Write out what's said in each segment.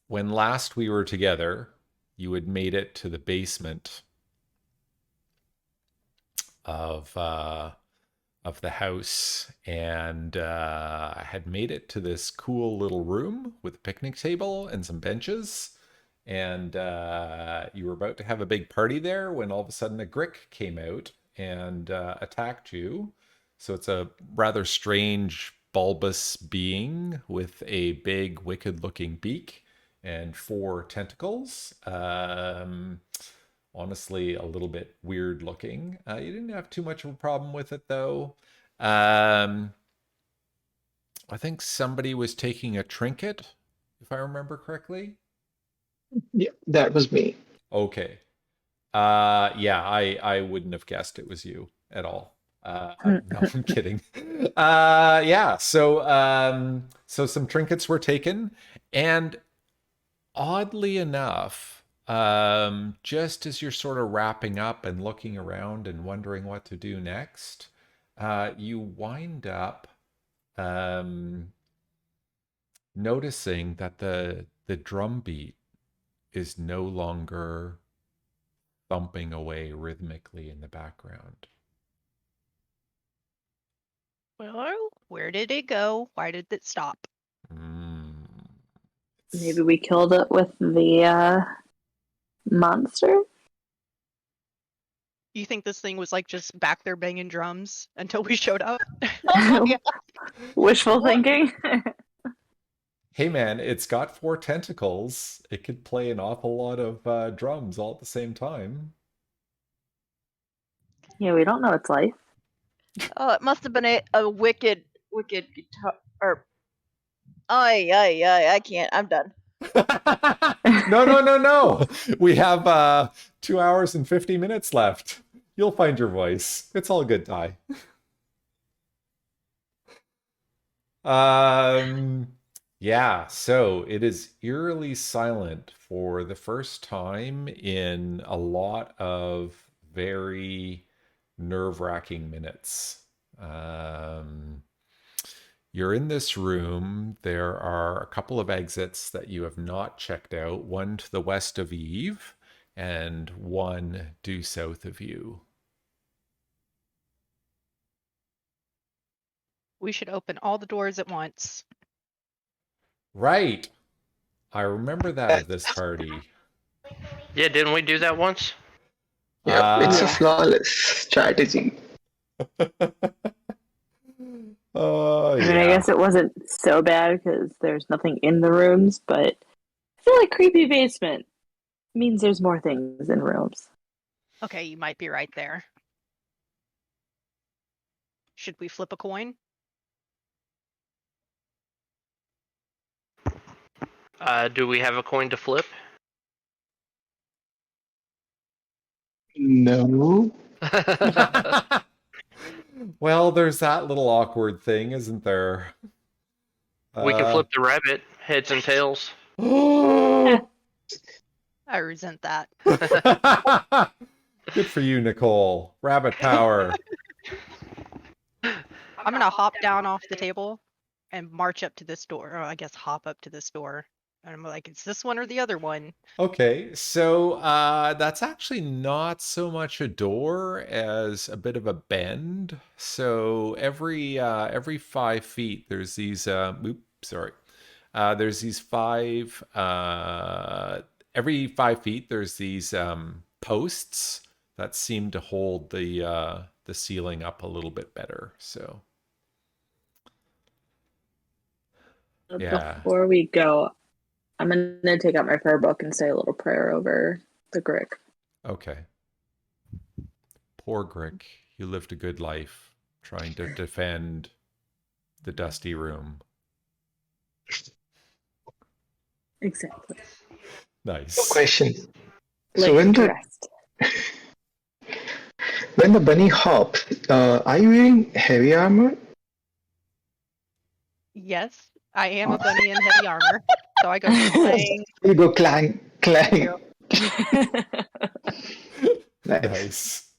when last we were together, you had made it to the basement of uh, of the house and had made it to this cool little room with a picnic table and some benches. And you were about to have a big party there when all of a sudden a Grick came out and attacked you. So it's a rather strange bulbous being with a big wicked looking beak and four tentacles. Honestly, a little bit weird looking. You didn't have too much of a problem with it though. Um, I think somebody was taking a trinket, if I remember correctly. Yeah, that was me. Okay. Yeah, I wouldn't have guessed it was you at all. No, I'm kidding. Yeah, so some trinkets were taken, and oddly enough, just as you're sort of wrapping up and looking around and wondering what to do next, you wind up um, noticing that the drum beat is no longer thumping away rhythmically in the background. Well, where did it go? Why did it stop? Mm. Maybe we killed it with the monster? You think this thing was like just back there banging drums until we showed up? Wishful thinking. Hey man, it's got four tentacles. It could play an awful lot of drums all at the same time. Yeah, we don't know its life. Oh, it must have been a wicked guitar. Or, I can't. I'm done. No. We have 2 hours and 50 minutes left. You'll find your voice. It's all good, Ty. Yeah, so it is eerily silent for the first time in a lot of very nerve-wracking minutes. You're in this room. There are a couple of exits that you have not checked out, one to the west of Eve and one due south of you. We should open all the doors at once. Right. I remember that of this party. Yeah, didn't we do that once? Yeah, it's a Yeah. flawless strategy. Oh, I mean, I guess it wasn't so bad because there's nothing in the rooms, but I feel like creepy basement means there's more things in rooms. Okay, you might be right there. Should we flip a coin? Do we have a coin to flip? No. Well, there's that little awkward thing, isn't there? We can flip the rabbit, heads and tails. I resent that. Good for you, Nicole. Rabbit power. I'm gonna hop down off the table and march up to this door. Or I guess hop up to this door. And I'm like, it's this one or the other one. Okay, so that's actually not so much a door as a bit of a bend. So every 5 feet, there's these. Oops, sorry. There's these five. Every 5 feet, there's these posts that seem to hold the ceiling up a little bit better. So yeah. Before we go, I'm going to take out my prayer book and say a little prayer over the Grick. Okay. Poor Grick. You lived a good life trying to defend the dusty room. Exactly. Nice. Question. Like So when the the rest. when the bunny hops, are you wearing heavy armor? Yes, I am a bunny in heavy armor. So I go clang. You go clang, clang. Nice.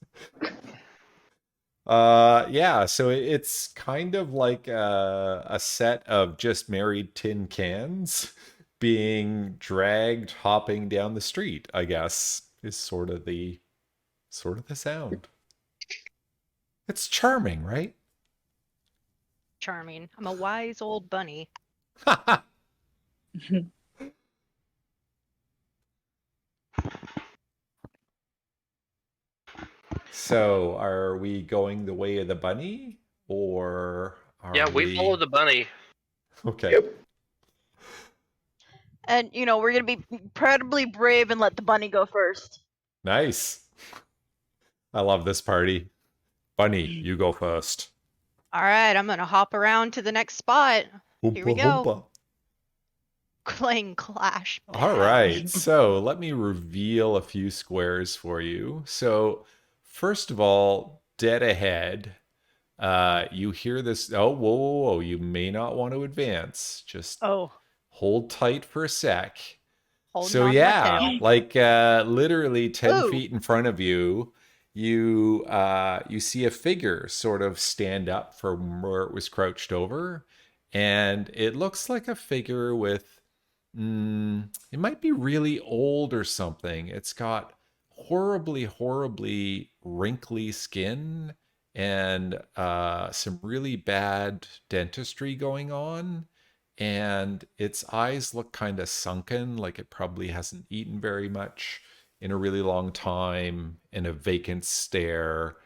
Yeah, so it's kind of like a set of just married tin cans being dragged hopping down the street, I guess, is sort of the sound. It's charming, right? Charming. I'm a wise old bunny. So, are we going the way of the bunny, or are Yeah, we follow the bunny. Okay. Yep. And we're gonna be incredibly brave and let the bunny go first. Nice. I love this party. Bunny, you go first. All right, I'm gonna hop around to the next spot. Here we Oompa go. loompa. Playing Clash. All right, so let me reveal a few squares for you. So, first of all, dead ahead, you hear this. Oh, whoa, whoa, whoa! You may not want to advance. Just Oh, hold tight for a sec. holding So on to my yeah, tail. like literally 10 Ooh. feet in front of you, you see a figure sort of stand up from where it was crouched over, and it looks like a figure with it might be really old or something. It's got horribly, horribly wrinkly skin and some really bad dentistry going on. And its eyes look kind of sunken, like it probably hasn't eaten very much in a really long time, and a vacant stare.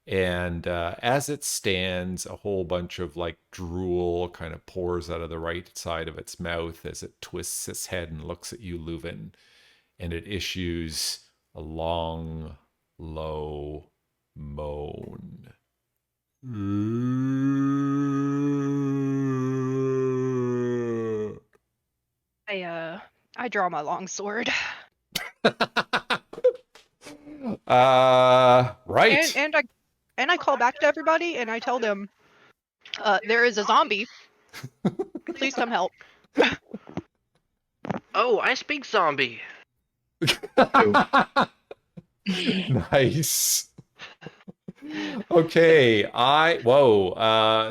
And as it stands, a whole bunch of like drool kind of pours out of the right side of its mouth as it twists its head and looks at you, Leuven. And it issues a long, low moan. I draw my long sword. Right. And I call back to everybody and I tell them, there is a zombie. Please come help. Oh, I speak zombie. Nice. Okay,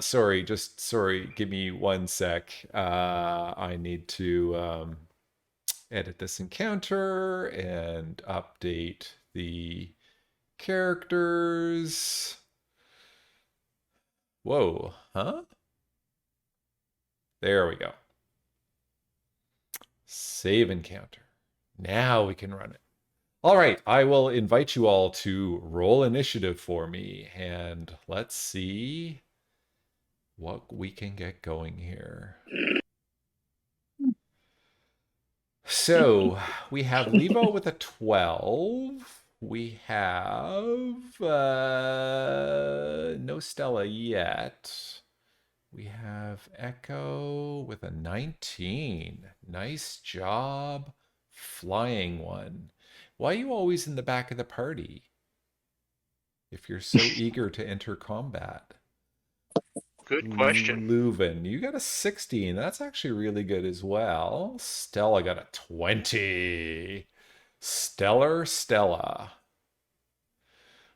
sorry, give me one sec. I need to edit this encounter and update the characters. Whoa, huh? There we go. Save encounter. Now we can run it. All right, I will invite you all to roll initiative for me, and let's see what we can get going here. So we have Leavo with a 12. We have no Stella yet. We have Echo with a 19. Nice job, flying one. Why are you always in the back of the party if you're so eager to enter combat? Good question. Leuven, you got a 16. That's actually really good as well. Stella got a 20. Stellar Stella.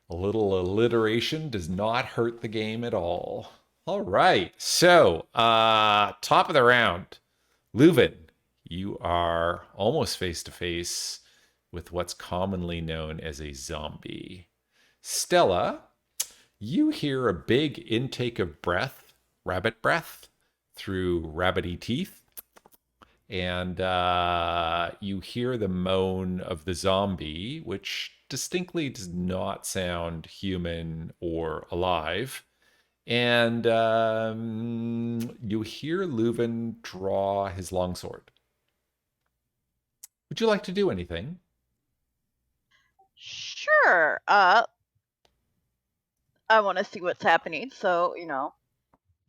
A little alliteration does not hurt the game at all. All right. So, top of the round. Leuven, you are almost face to face with what's commonly known as a zombie. Stella, you hear a big intake of breath, rabbit breath, through rabbity teeth. And you hear the moan of the zombie, which distinctly does not sound human or alive. And you hear Leuven draw his longsword. Would you like to do anything? Sure. I want to see what's happening, so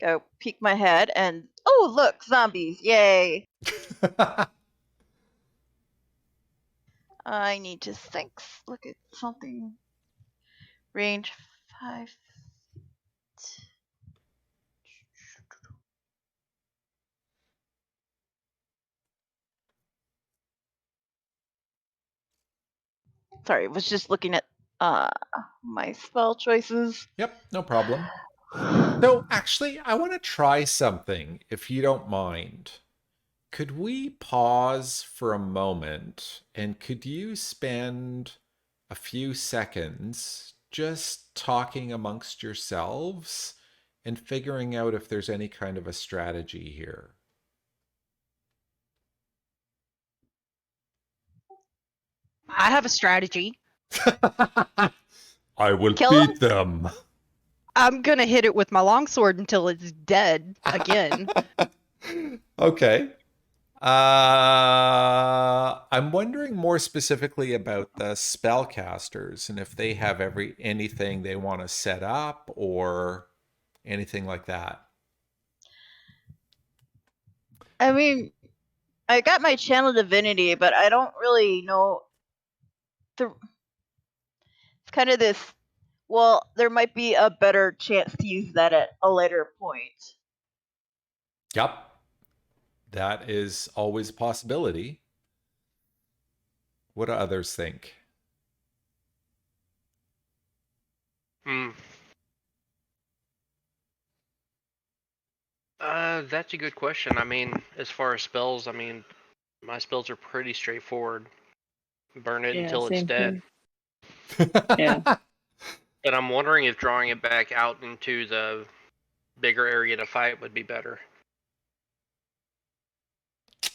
go peek my head and oh look, zombies! Yay! I need to look at something. Range 5. Sorry, was just looking at my spell choices. Yep, no problem. So actually, I want to try something, if you don't mind. could we pause for a moment and could you spend a few seconds just talking amongst yourselves and figuring out if there's any kind of a strategy here? I have a strategy. I will Kill beat them. I'm gonna hit it with my longsword until it's dead again. Okay. I'm wondering more specifically about the spellcasters and if they have anything they want to set up or anything like that. I mean, I got my channel divinity, but I don't really know. It's kind of this. Well, there might be a better chance to use that at a later point. Yep. That is always a possibility. What do others think? Hmm. That's a good question. I mean, as far as spells, I mean, my spells are pretty straightforward. Burn it Yeah, until it's same dead. here. Yeah. But I'm wondering if drawing it back out into the bigger area to fight would be better.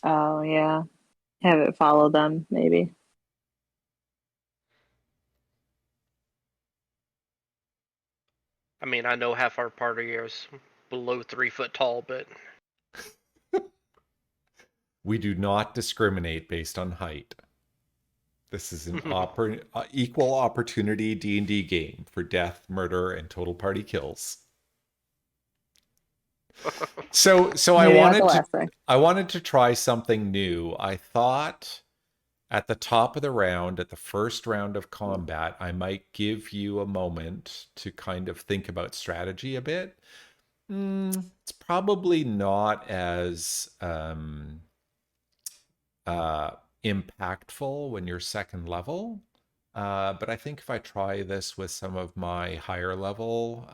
Oh, yeah. Have it follow them, maybe. I mean, I know half our party is below 3 foot tall, but We do not discriminate based on height. This is an equal opportunity D&D game for death, murder, and total party kills. So Maybe not the last thing. I wanted to try something new. I thought at the top of the round, at the first round of combat, I might give you a moment to kind of think about strategy a bit. It's probably not as impactful when you're second level. But I think if I try this with some of my higher level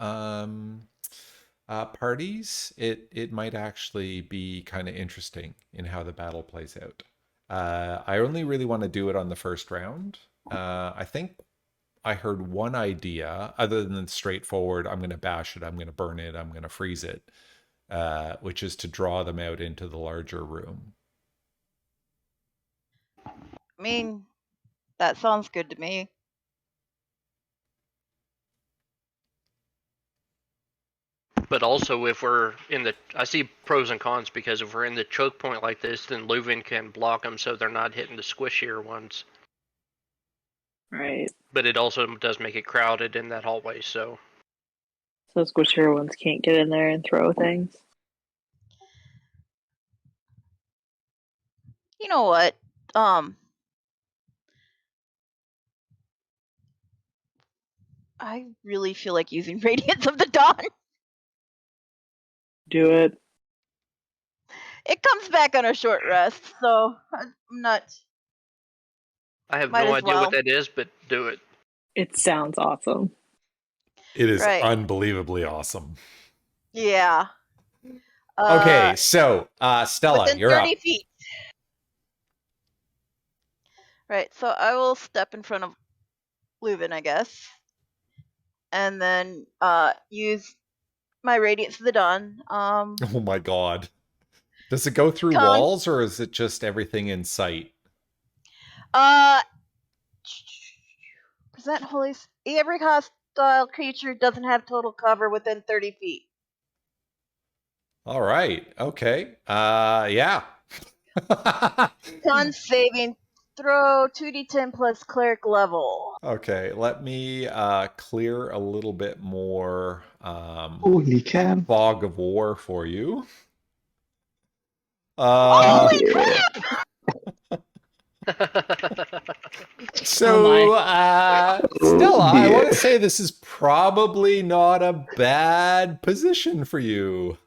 parties, it might actually be kind of interesting in how the battle plays out. I only really want to do it on the first round. I think I heard one idea, other than straightforward, I'm going to bash it, I'm going to burn it, I'm going to freeze it, which is to draw them out into the larger room. I mean, that sounds good to me. but also if we're in the, I see pros and cons because if we're in the choke point like this, then Leuven can block them so they're not hitting the squishier ones. Right. But it also does make it crowded in that hallway, so. So squishier ones can't get in there and throw things. You know what? I really feel like using Radiance of the Dawn. Do it. It comes back on a short rest, so I'm not. I have Might no as idea well. what that is, but do it. It sounds awesome. It is Right. unbelievably awesome. Yeah. Okay, so Stella, Within you're 30 up. feet. Right, so I will step in front of Leuven, I guess. And then use my Radiance of the Dawn. Oh my god. Does it go through walls or is it just everything in sight? Present holy. Every hostile creature doesn't have total cover within 30 feet. All right. Okay. Yeah. Con saving throw 2d10 plus cleric level. Okay, let me clear a little bit more Holy cow. fog of war for you. Holy Yeah. So, Stella, I dear. want to say this is probably not a bad position for you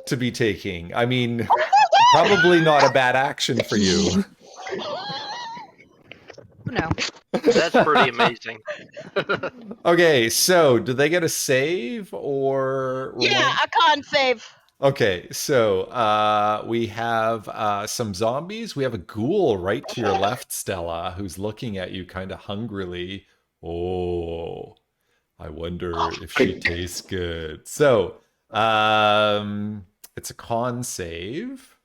to be taking. I mean, probably not a bad action for you. No. That's pretty amazing. Okay, so do they get a save or Yeah, a con save. Okay, so we have some zombies. We have a ghoul right to your left, Stella, who's looking at you kind of hungrily. Oh, I wonder Oh, if she great. tastes good. So, it's a con save.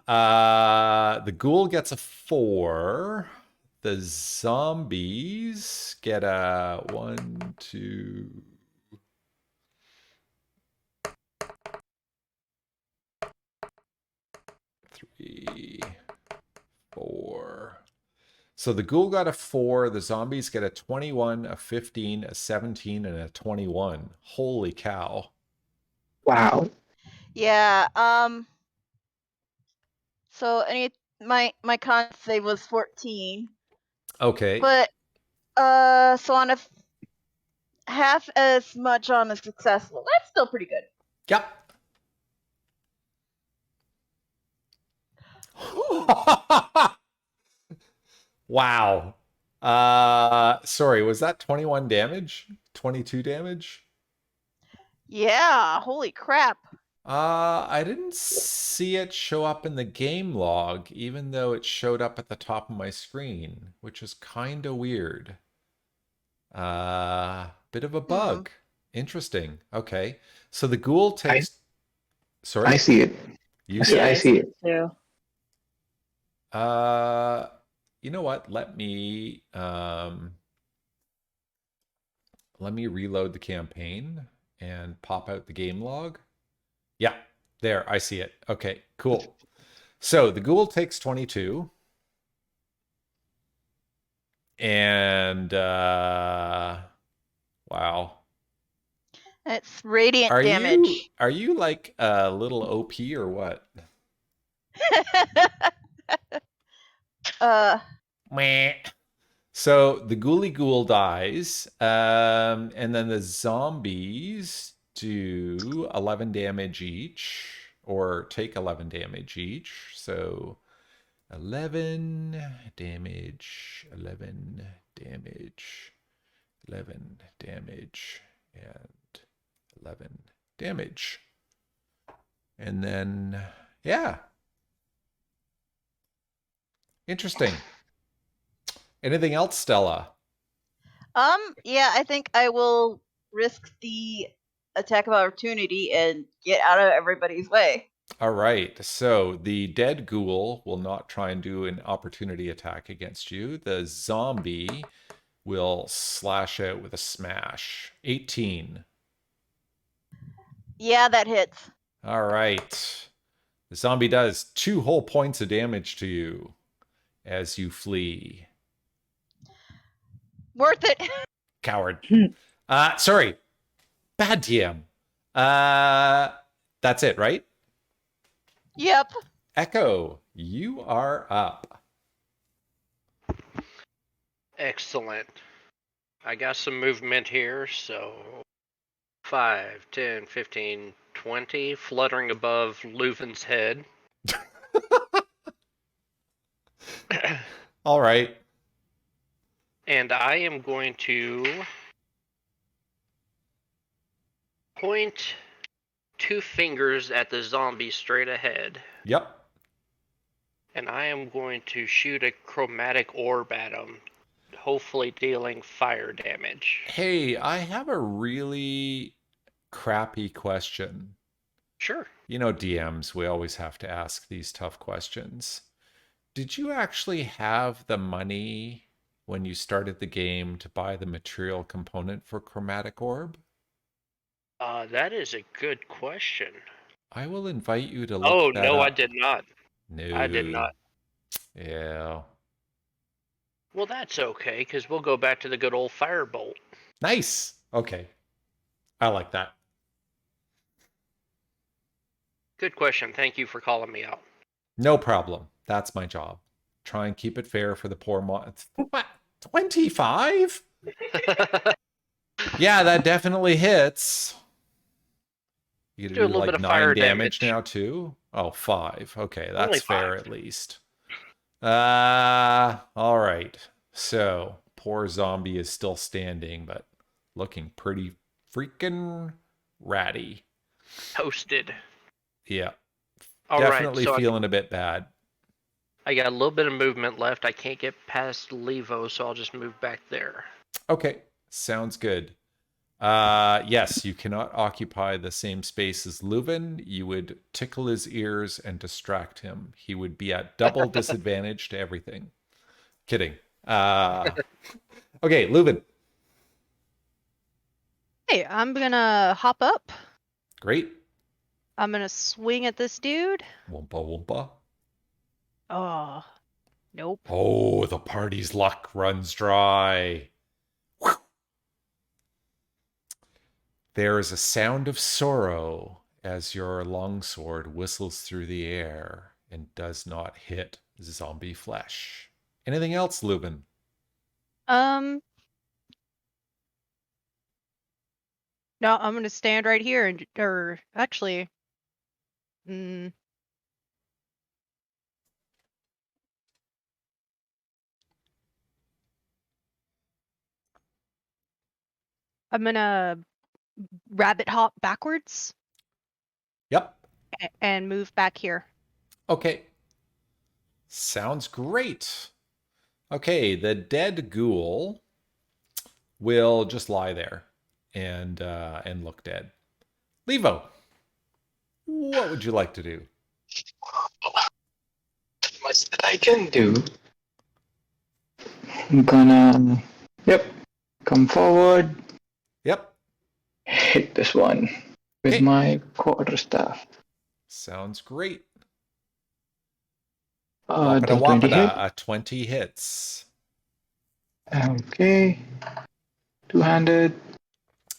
The ghoul gets a 4. The zombies get a 1, 2, 3, 4. So the ghoul got a 4. The zombies get a 21, a 15, a 17, and a 21. Holy cow. Wow. Yeah. So my con save was 14, Okay. but so on a half as much on a successful. That's still pretty good. Yep. Ooh. Wow. Sorry, was that 21 damage? 22 damage? Yeah. Holy crap. I didn't see it show up in the game log, even though it showed up at the top of my screen, which is kind of weird. Bit of a Hmm. bug. Interesting. Okay. So the ghoul I takes. I Sorry, see it. you Yeah, I say? I see see it. it too. Uh, you know what? Let me reload the campaign and pop out the game log. Yeah, there, I see it. Okay, cool. So the ghoul takes 22. And wow. It's radiant damage. Are you like a little OP or what? uh. Meh. So the ghouly ghoul dies, and then the zombies do 11 damage each, or take 11 damage each. So 11 damage, 11 damage, 11 damage, and 11 damage. And then, yeah, interesting. Anything else, Stella? Yeah, I think I will risk the attack of opportunity and get out of everybody's way. All right. So the dead ghoul will not try and do an opportunity attack against you. The zombie will slash out with a smash. 18. Yeah, that hits. All right. The zombie does 2 whole points of damage to you as you flee. Worth it. Coward. Sorry. Bad TM. Uh, that's it, right? Yep. Echo, you are up. Excellent. I got some movement here, so 5, 10, 15, 20, fluttering above Leuven's head. All right. And I am going to point 2 fingers at the zombie straight ahead. Yep. And I am going to shoot a chromatic orb at him, hopefully dealing fire damage. Hey, I have a really crappy question. Sure. You know, DMs, we always have to ask these tough questions. Did you actually have the money when you started the game to buy the material component for Chromatic Orb? That is a good question. I will invite you to look Oh, that no, I up. did not. I did No. not. Yeah. Well, that's okay, because we'll go back to the good old firebolt. Nice. Okay. I like that. Good question. Thank you for calling me out. No problem. That's my job. Try and keep it fair for the poor What? 25? Yeah, that definitely hits. You Do gonna a do little bit like of 9 fire damage damage. now too? Oh, 5. Okay, Only that's 5. fair at least. All right. So, poor zombie is still standing, but looking pretty freaking ratty. Toasted. Yeah. All right, Definitely so feeling a bit bad. I got a little bit of movement left. I can't get past Leavo, so I'll just move back there. Okay. Sounds good. Yes, you cannot occupy the same space as Leuven. You would tickle his ears and distract him. He would be at double disadvantage to everything. Kidding. Okay, Leuven. Hey, I'm gonna hop up. Great. I'm gonna swing at this dude. Wumpa wumpa. Oh, nope. Oh, the party's luck runs dry. There is a sound of sorrow as your longsword whistles through the air and does not hit zombie flesh. Anything else, Leuven? Um, no, I'm gonna stand right here and, or actually, mm, I'm gonna rabbit hop backwards Yep. and move back here. Okay. Sounds great. Okay, the dead ghoul will just lie there and look dead. Levo, what would you like to do? Much that I can do. I'm gonna, yep, come forward, Yep. hit this one with Okay. my quarterstaff. Sounds great. Does 20 hit? A 20 hits. Okay. Two-handed.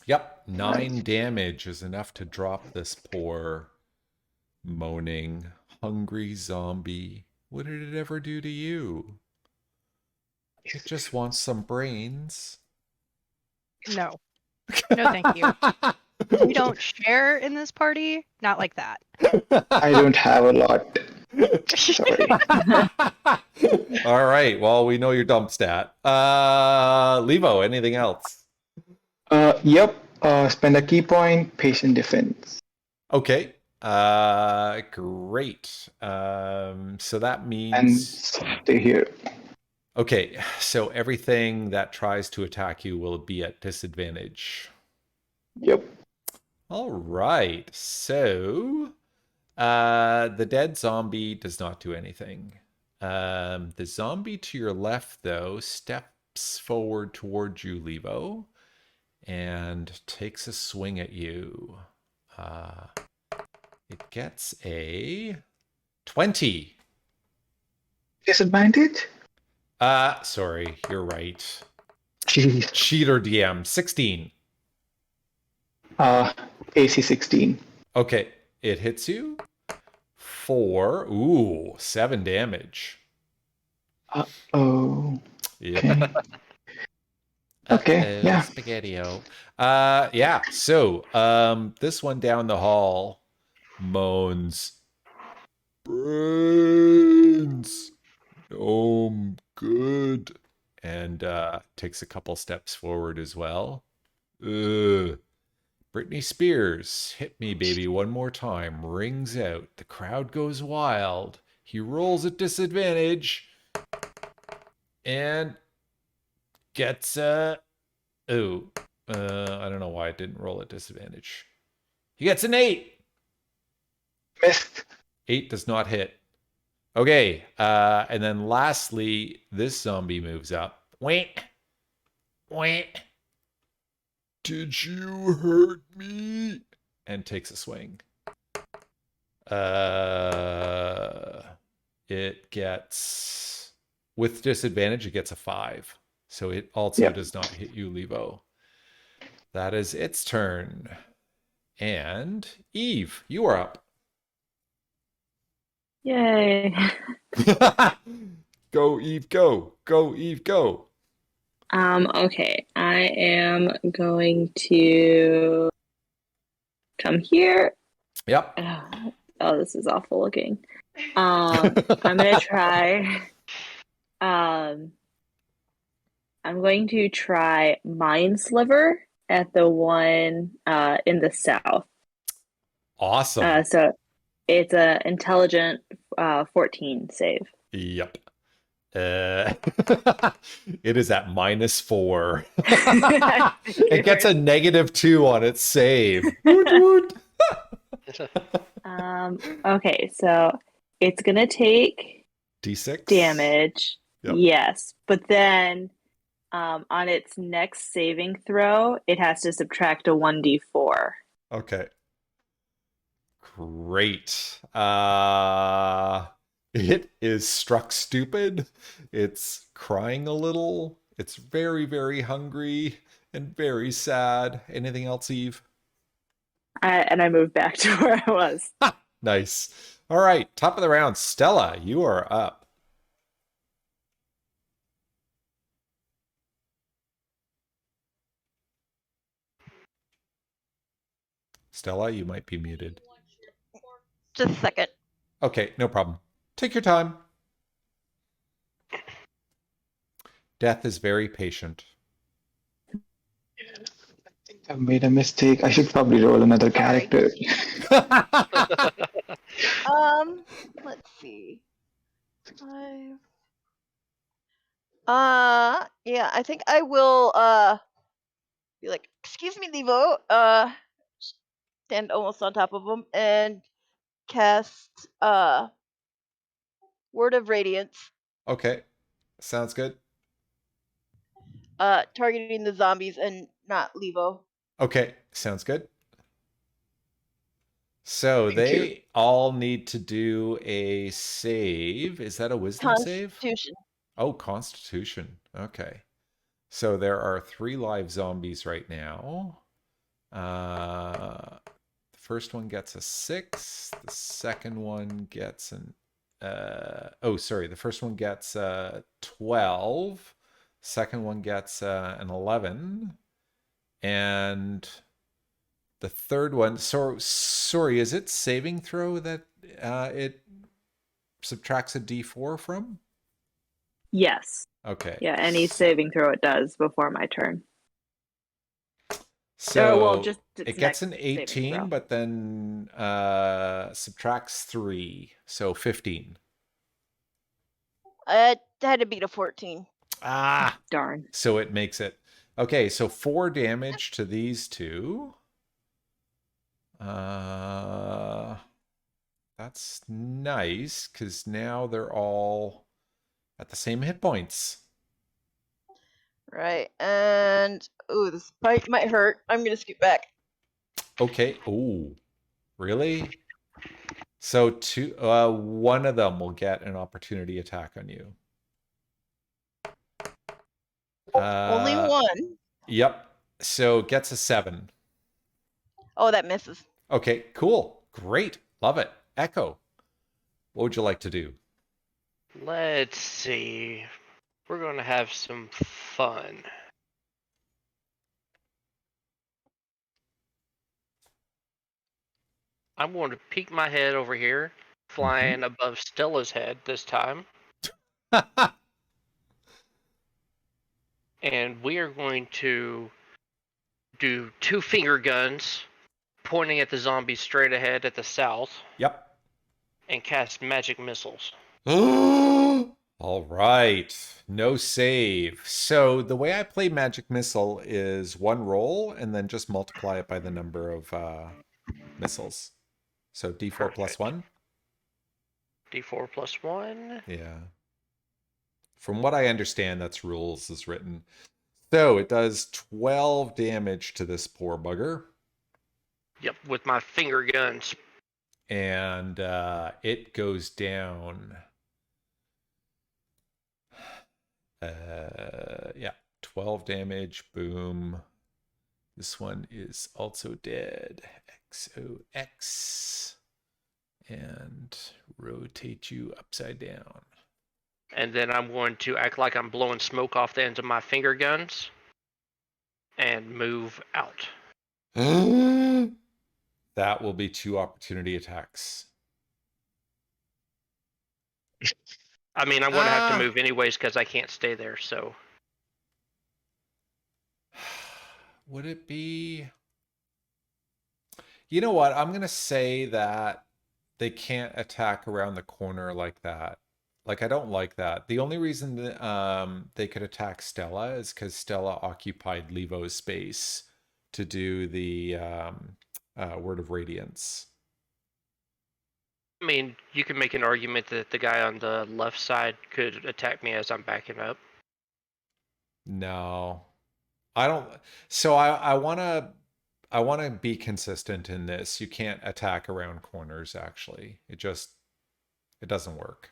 Yep, 9 damage is enough to drop this poor, moaning, hungry zombie. What did it ever do to you? It just wants some brains. No, no, thank you. We don't share in this party. Not like that. I don't have a lot. Sorry. All right, well, we know your dump stat. Levo, anything else? Yep. Spend a key point, patient defense. Okay. Great. So that And means stay here. okay, so everything that tries to attack you will be at disadvantage. Yep. All right. So, the dead zombie does not do anything. The zombie to your left, though, steps forward towards you, Levo, and takes a swing at you. It gets a 20. Disadvantage? Sorry, you're right. Jeez. Cheater DM, 16. AC 16. Okay, it hits you for 7 damage. Oh. Yep. Okay. Okay, yeah. Spaghetti-O. Yeah, so this one down the hall moans, brains, good, and takes a couple steps forward as well. Ugh. Britney Spears, Hit Me Baby One More Time, rings out. The crowd goes wild. He rolls at disadvantage and gets I don't know why it didn't roll at disadvantage. He gets an 8. Missed. 8 does not hit. Okay, and then lastly, this zombie moves up. Wait. Did you hurt me? And takes a swing. It gets, with disadvantage, it gets a 5. So it also does not hit you, Levo. That is its turn. And Eve, you are up. Yay. Go, Eve, go. Go, Eve, go. Okay. I am going to come here. Yep. Oh, this is awful looking. I'm gonna try. I'm going to try Mind Sliver at the one in the south. Awesome. So it's a intelligent 14 save. Yep. It is at -4. It gets a -2 on its save. Woot woot. Okay, so it's gonna take D6. damage. Yep. Yes, but then on its next saving throw, it has to subtract a 1d4. Okay. Great. It is struck stupid. It's crying a little. It's very, very hungry and very sad. Anything else, Eve? And I moved back to where I was. Nice. All right, top of the round. Stella, you are up. Stella, you might be muted. Just a second. Okay, no problem. Take your time. Death is very patient. I made a mistake. I should probably roll another Sorry. character. Let's see. 5. Yeah, I think I will be like, excuse me, Leavo. Stand almost on top of him and cast Word of Radiance, Okay, sounds good. targeting the zombies and not Leavo. Okay, sounds good. So Thank you. they all need to do a save. Is that a wisdom save? Constitution. Oh, Constitution. Okay. So there are 3 live zombies right now. The first one gets a 6. The second one gets an the first one gets 12. Second one gets an 11. And the third one, so sorry, is it saving throw that it subtracts a d4 from? Yes. Okay. Yeah, any saving throw it does before my turn. So well, just its it gets next an saving 18, throw. but then subtracts 3, so 15. It had to beat a 14. Ah, Darn. so it makes it. Okay, so 4 damage to these two. That's nice, because now they're all at the same hit points. Right, and this bite might hurt. I'm gonna scoot back. Okay. Oh, really? So one of them will get an opportunity attack on you. Only one. Yep. So it gets a 7. Oh, that misses. Okay, cool. Great. Love it. Echo, what would you like to do? Let's see. We're going to have some fun. I'm going to peek my head over here, flying above Stella's head this time. And we are going to do 2 finger guns, pointing at the zombies straight ahead at the south, Yep. and cast magic missiles. All right. No save. So the way I play Magic Missile is 1 roll and then just multiply it by the number of missiles. So d4 plus Perfect. 1. D4 plus 1. Yeah. From what I understand, that's rules as written. So it does 12 damage to this poor bugger. Yep, with my finger guns. And it goes down. Yeah, 12 damage. Boom. This one is also dead. XOX. And rotate you upside down. And then I'm going to act like I'm blowing smoke off the ends of my finger guns and move out. That will be 2 opportunity attacks. I mean, I'm going to have to move anyways because I can't stay there, so. Would it be? You know what? I'm gonna say that they can't attack around the corner like that. Like I don't like that. The only reason that they could attack Stella is because Stella occupied Leavo's space to do the Word of Radiance. I mean, you can make an argument that the guy on the left side could attack me as I'm backing up. No, I don't. So I wanna be consistent in this. You can't attack around corners. Actually, it doesn't work.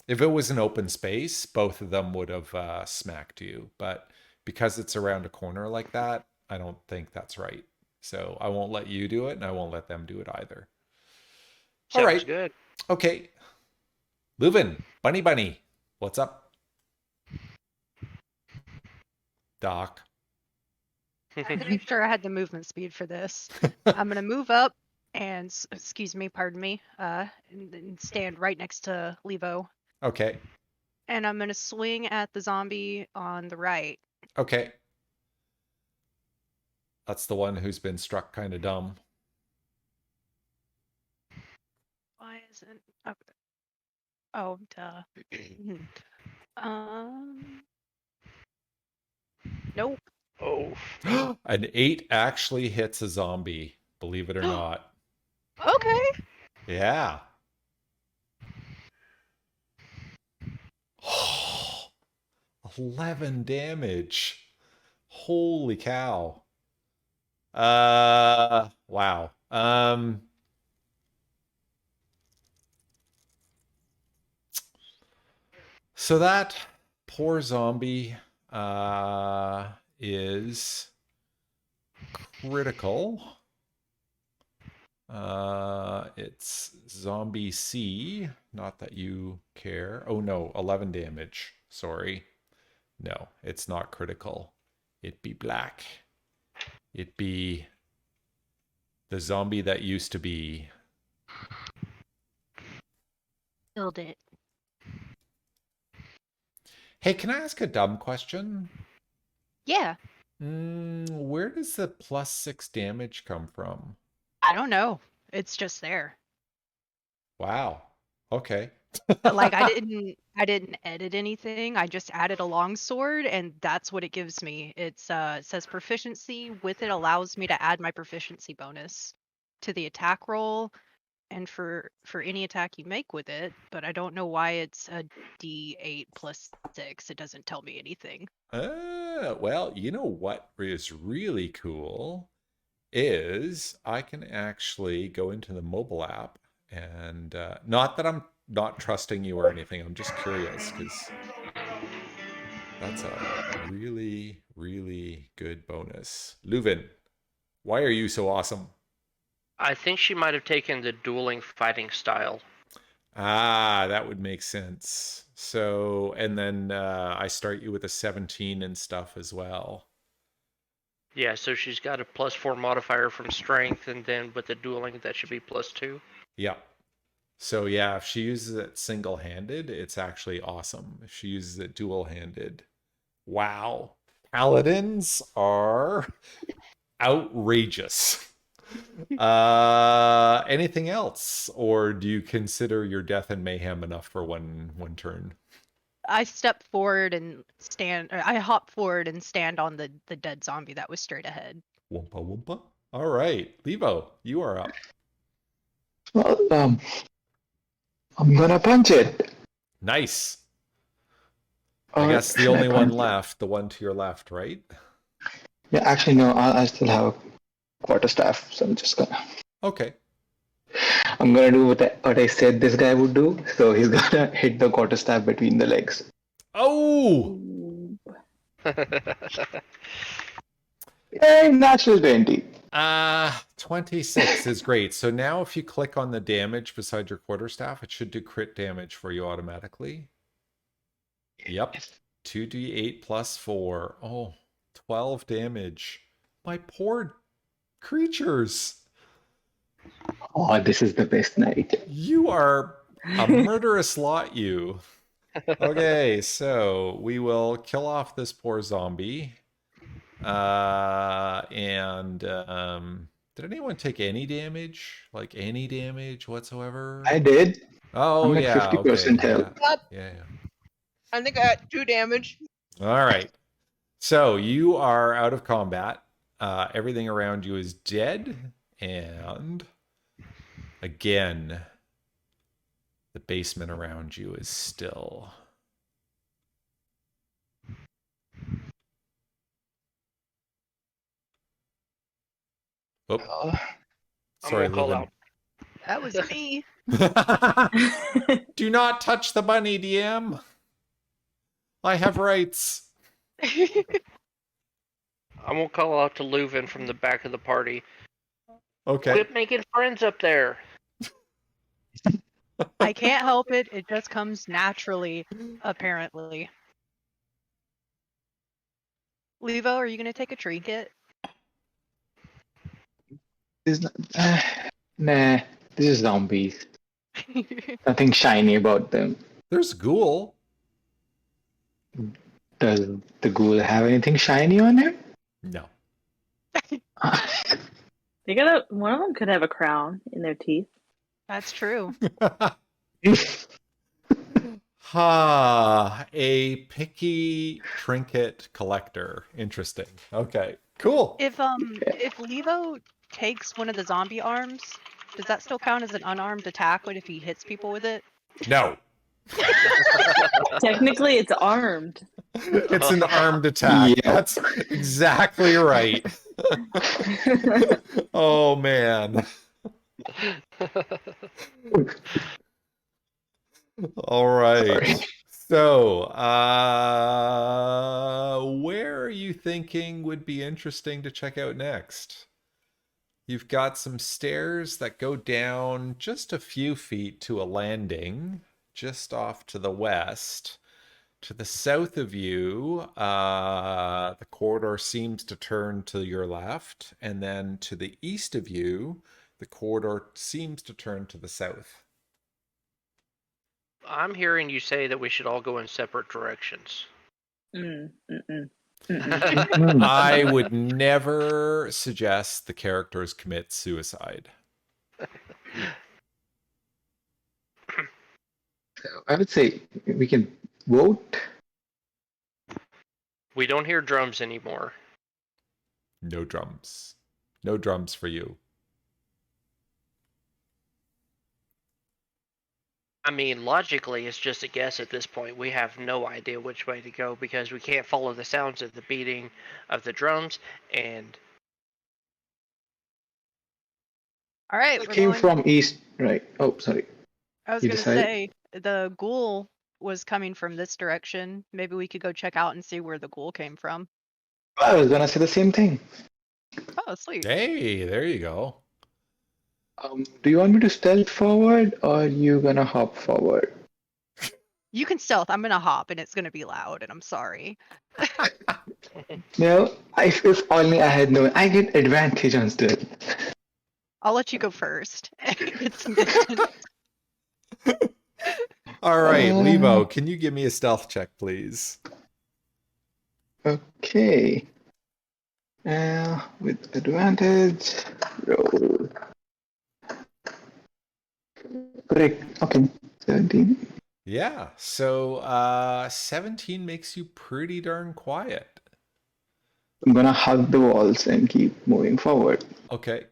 If it was an open space, both of them would have smacked you. But because it's around a corner like that, I don't think that's right. So I won't let you do it, and I won't let them do it either. All Sounds right. good. Okay. Leuven, Bunny, what's up? Doc. I'm pretty sure I had the movement speed for this. I'm gonna move up and pardon me, and stand right next to Leavo. Okay. And I'm gonna swing at the zombie on the right. Okay. That's the one who's been struck kind of dumb. Why isn't? Oh, duh. Nope. Oh. An 8 actually hits a zombie, believe it or not. Okay. Yeah. 11 damage. Holy cow. Wow. So that poor zombie is critical. It's zombie C, not that you care. Oh no, 11 damage. Sorry. No, it's not critical. It be black. It be the zombie that used to be. Killed it. Hey, can I ask a dumb question? Yeah. Where does the +6 damage come from? I don't know. It's just there. Wow. Okay. Like I didn't edit anything. I just added a longsword and that's what it gives me. It says proficiency. With it allows me to add my proficiency bonus to the attack roll and for any attack you make with it, but I don't know why it's a D8 plus 6. It doesn't tell me anything. Well, you know what is really cool is I can actually go into the mobile app and not that I'm not trusting you or anything. I'm just curious because that's a really, really good bonus. Leuven, why are you so awesome? I think she might have taken the dueling fighting style. Ah, that would make sense. So, and then I start you with a 17 and stuff as well. Yeah, so she's got a +4 modifier from strength, and then with the dueling, that should be +2. Yeah. So yeah, if she uses it single-handed, it's actually awesome. If she uses it dual-handed, wow. Paladins are outrageous. Anything else? Or do you consider your death and mayhem enough for one turn? I step forward and stand. Or I hop forward and stand on the dead zombie that was straight ahead. Wumpa wumpa. All right, Leavo, you are up. Well, I'm gonna punch it. Nice. Or I guess the should I only one punch it? left, the one to your left, right? Yeah, actually, no. I still have a quarterstaff, so Okay. I'm gonna do what I said this guy would do. So he's gonna hit the quarterstaff between the legs. Oh! Yay, natural 20. 26 is great. So now if you click on the damage beside your quarterstaff, it should do crit damage for you automatically. Yep. 2d8 plus 4. Oh, 12 damage. My poor creatures. Oh, this is the best night. You are a murderous lot, you. Okay, so we will kill off this poor zombie. And Did anyone take any damage? Like any damage whatsoever? I did. Oh I'm at yeah, 50% okay, health. yeah, Yep. yeah, yeah. I think I got 2 damage. All right. So you are out of combat. Everything around you is dead, and again, the basement around you is still. Oh, I'm sorry, gonna call Leuven. out. That was me. Do not touch the bunny, DM. I have rights. I'm gonna call out to Leuven from the back of the party. Okay. Quit making friends up there. I can't help it. It just comes naturally, apparently. Leavo, are you going to take a trinket? This is not, nah, this is zombies. Nothing shiny about them. There's ghoul. Does the ghoul have anything shiny on him? No. They got one of them could have a crown in their teeth. That's true. Ha, a picky trinket collector. Interesting. Okay, cool. If Levo takes one of the zombie arms, does that still count as an unarmed attack if he hits people with it? No, Technically, it's armed. it's an armed attack. Yeah. That's exactly right. Oh man. All right. Sorry. So, where are you thinking would be interesting to check out next? You've got some stairs that go down just a few feet to a landing just off to the west. To the south of you, the corridor seems to turn to your left, and then to the east of you, the corridor seems to turn to the south. I'm hearing you say that we should all go in separate directions. I would never suggest the characters commit suicide. I would say we can vote. We don't hear drums anymore. No drums. No drums for you. I mean, logically, it's just a guess at this point. We have no idea which way to go because we can't follow the sounds of the beating of the drums, and All right, It we're came going. from east, right? Oh, sorry. I was You going to decided? say the ghoul was coming from this direction. Maybe we could go check out and see where the ghoul came from. I was gonna say the same thing. Oh, sweet. Hey, there you go. Do you want me to stealth forward or are you gonna hop forward? You can stealth. I'm going to hop and it's going to be loud, and I'm sorry. No, if only I had known. I get advantage on stealth. I'll let you go first. It's some distance. All right, Uh, Levo, can you give me a stealth check, please? Okay. With advantage, roll. Correct. Okay. 17. Yeah, so 17 makes you pretty darn quiet. I'm gonna hug the walls and keep moving forward. Okay.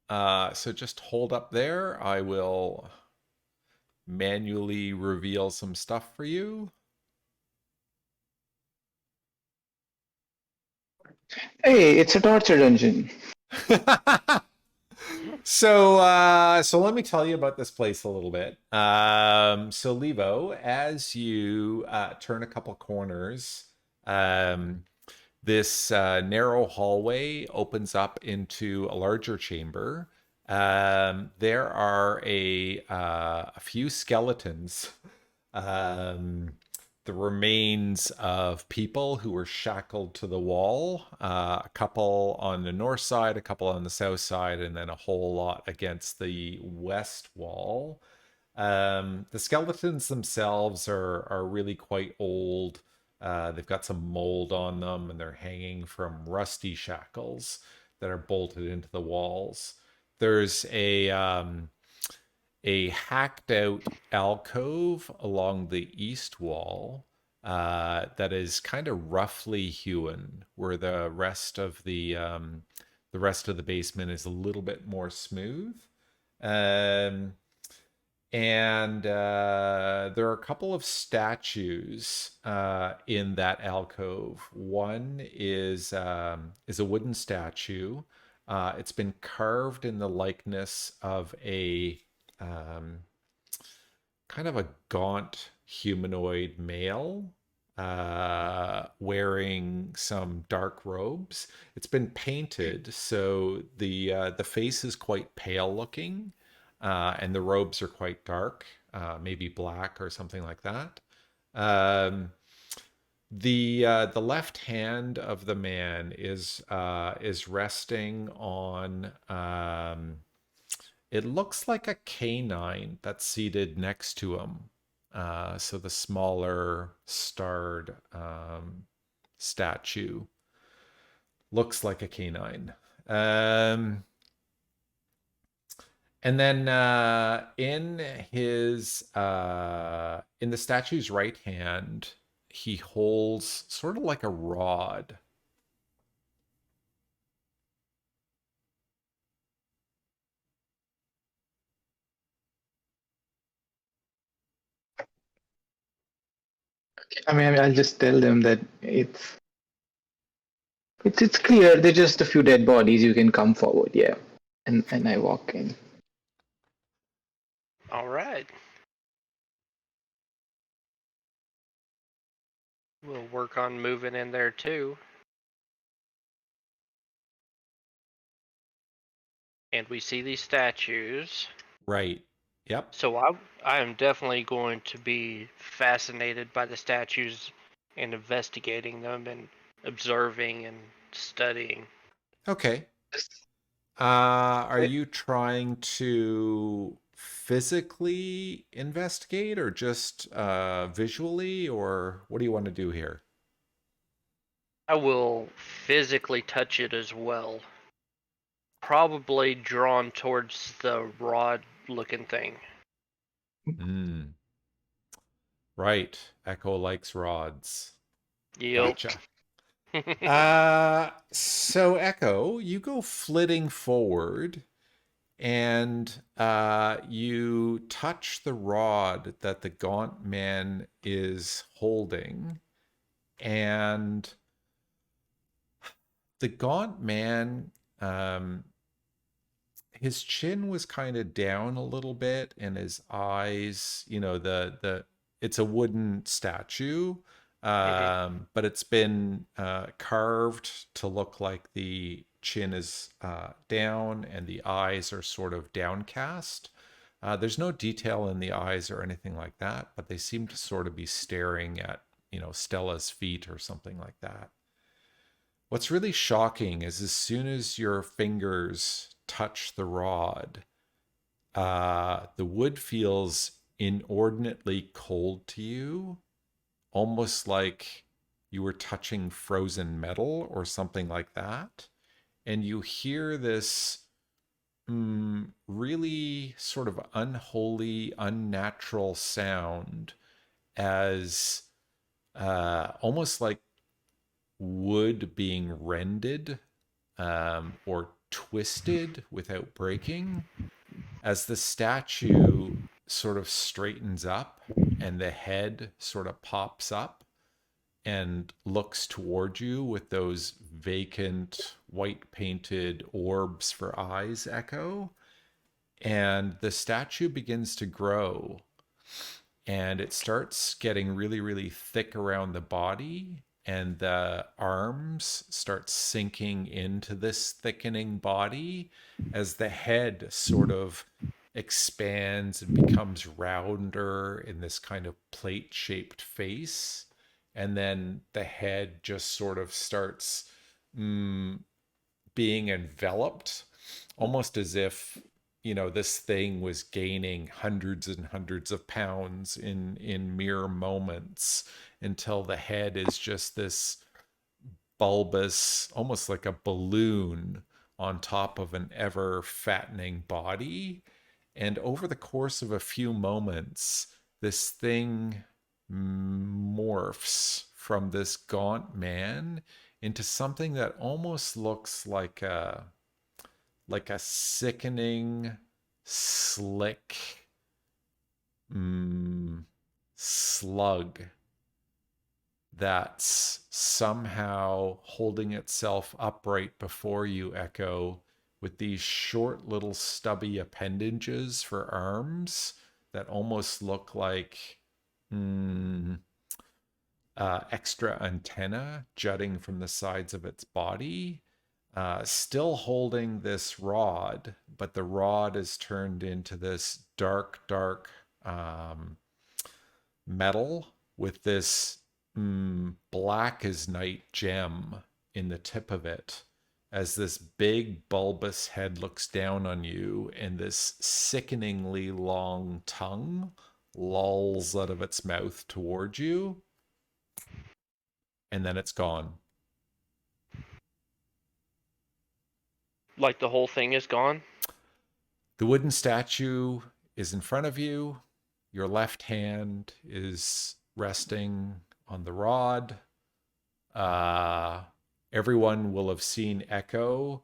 So just hold up there. I will manually reveal some stuff for you. Hey, it's a torture dungeon. So let me tell you about this place a little bit. So Levo, as you turn a couple corners, this narrow hallway opens up into a larger chamber. There are a few skeletons, the remains of people who were shackled to the wall. A couple on the north side, a couple on the south side, and then a whole lot against the west wall. The skeletons themselves are really quite old. They've got some mold on them, and they're hanging from rusty shackles. that are bolted into the walls. There's a hacked out alcove along the east wall that is kind of roughly hewn, where the rest of the basement is a little bit more smooth. Um, and there are a couple of statues in that alcove. One is a wooden statue. It's been carved in the likeness of a um, kind of a gaunt humanoid male wearing some dark robes. It's been painted, so the face is quite pale looking, and the robes are quite dark, maybe black or something like that. Um, the left hand of the man is resting on it looks like a canine that's seated next to him. So the smaller starred statue looks like a canine. Um, and then in the statue's right hand, he holds sort of like a rod. I mean, I'll just tell them that it's clear. They're just a few dead bodies. You can come forward, yeah. And I walk in. All right. We'll work on moving in there too. And we see these statues. Right. Yep. So I am definitely going to be fascinated by the statues and investigating them and observing and studying. Okay. Are you trying to physically investigate or just visually, or what do you want to do here? I will physically touch it as well. Probably drawn towards the rod looking thing. Hmm. Right. Echo likes rods. Yep. Gotcha. So Echo, you go flitting forward and you touch the rod that the gaunt man is holding, and the gaunt man, um, his chin was kind of down a little bit, and his eyes, the it's a wooden statue, but it's been carved to look like the chin is down and the eyes are sort of downcast. There's no detail in the eyes or anything like that, but they seem to sort of be staring at, Stella's feet or something like that. What's really shocking is as soon as your fingers touch the rod, the wood feels inordinately cold to you, almost like you were touching frozen metal or something like that. And you hear this really sort of unholy, unnatural sound as almost like wood being rended or twisted without breaking, as the statue sort of straightens up and the head sort of pops up and looks toward you with those vacant white painted orbs for eyes, Echo. And the statue begins to grow and it starts getting really, really thick around the body. And the arms start sinking into this thickening body as the head sort of expands and becomes rounder in this kind of plate shaped face. And then the head just sort of starts mm, being enveloped, almost as if this thing was gaining hundreds and hundreds of pounds in mere moments, until the head is just this bulbous, almost like a balloon on top of an ever fattening body. And over the course of a few moments, this thing morphs from this gaunt man into something that almost looks like a sickening, slick slug that's somehow holding itself upright before you, Echo, with these short little stubby appendages for arms that almost look like extra antenna jutting from the sides of its body, still holding this rod, but the rod is turned into this dark metal with this black as night gem in the tip of it, as this big bulbous head looks down on you and this sickeningly long tongue lolls out of its mouth toward you, and then it's gone. Like the whole thing is gone? The wooden statue is in front of you. Your left hand is resting on the rod. Everyone will have seen Echo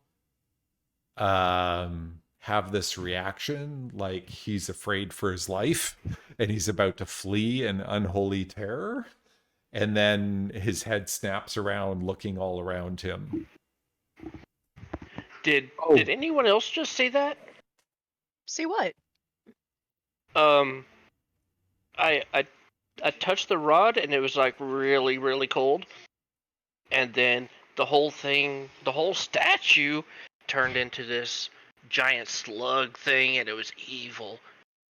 have this reaction like he's afraid for his life and he's about to flee in unholy terror. And then his head snaps around, looking all around him. Did anyone else just see that? See what? I touched the rod and it was like really, really cold. And then the whole statue turned into this giant slug thing and it was evil.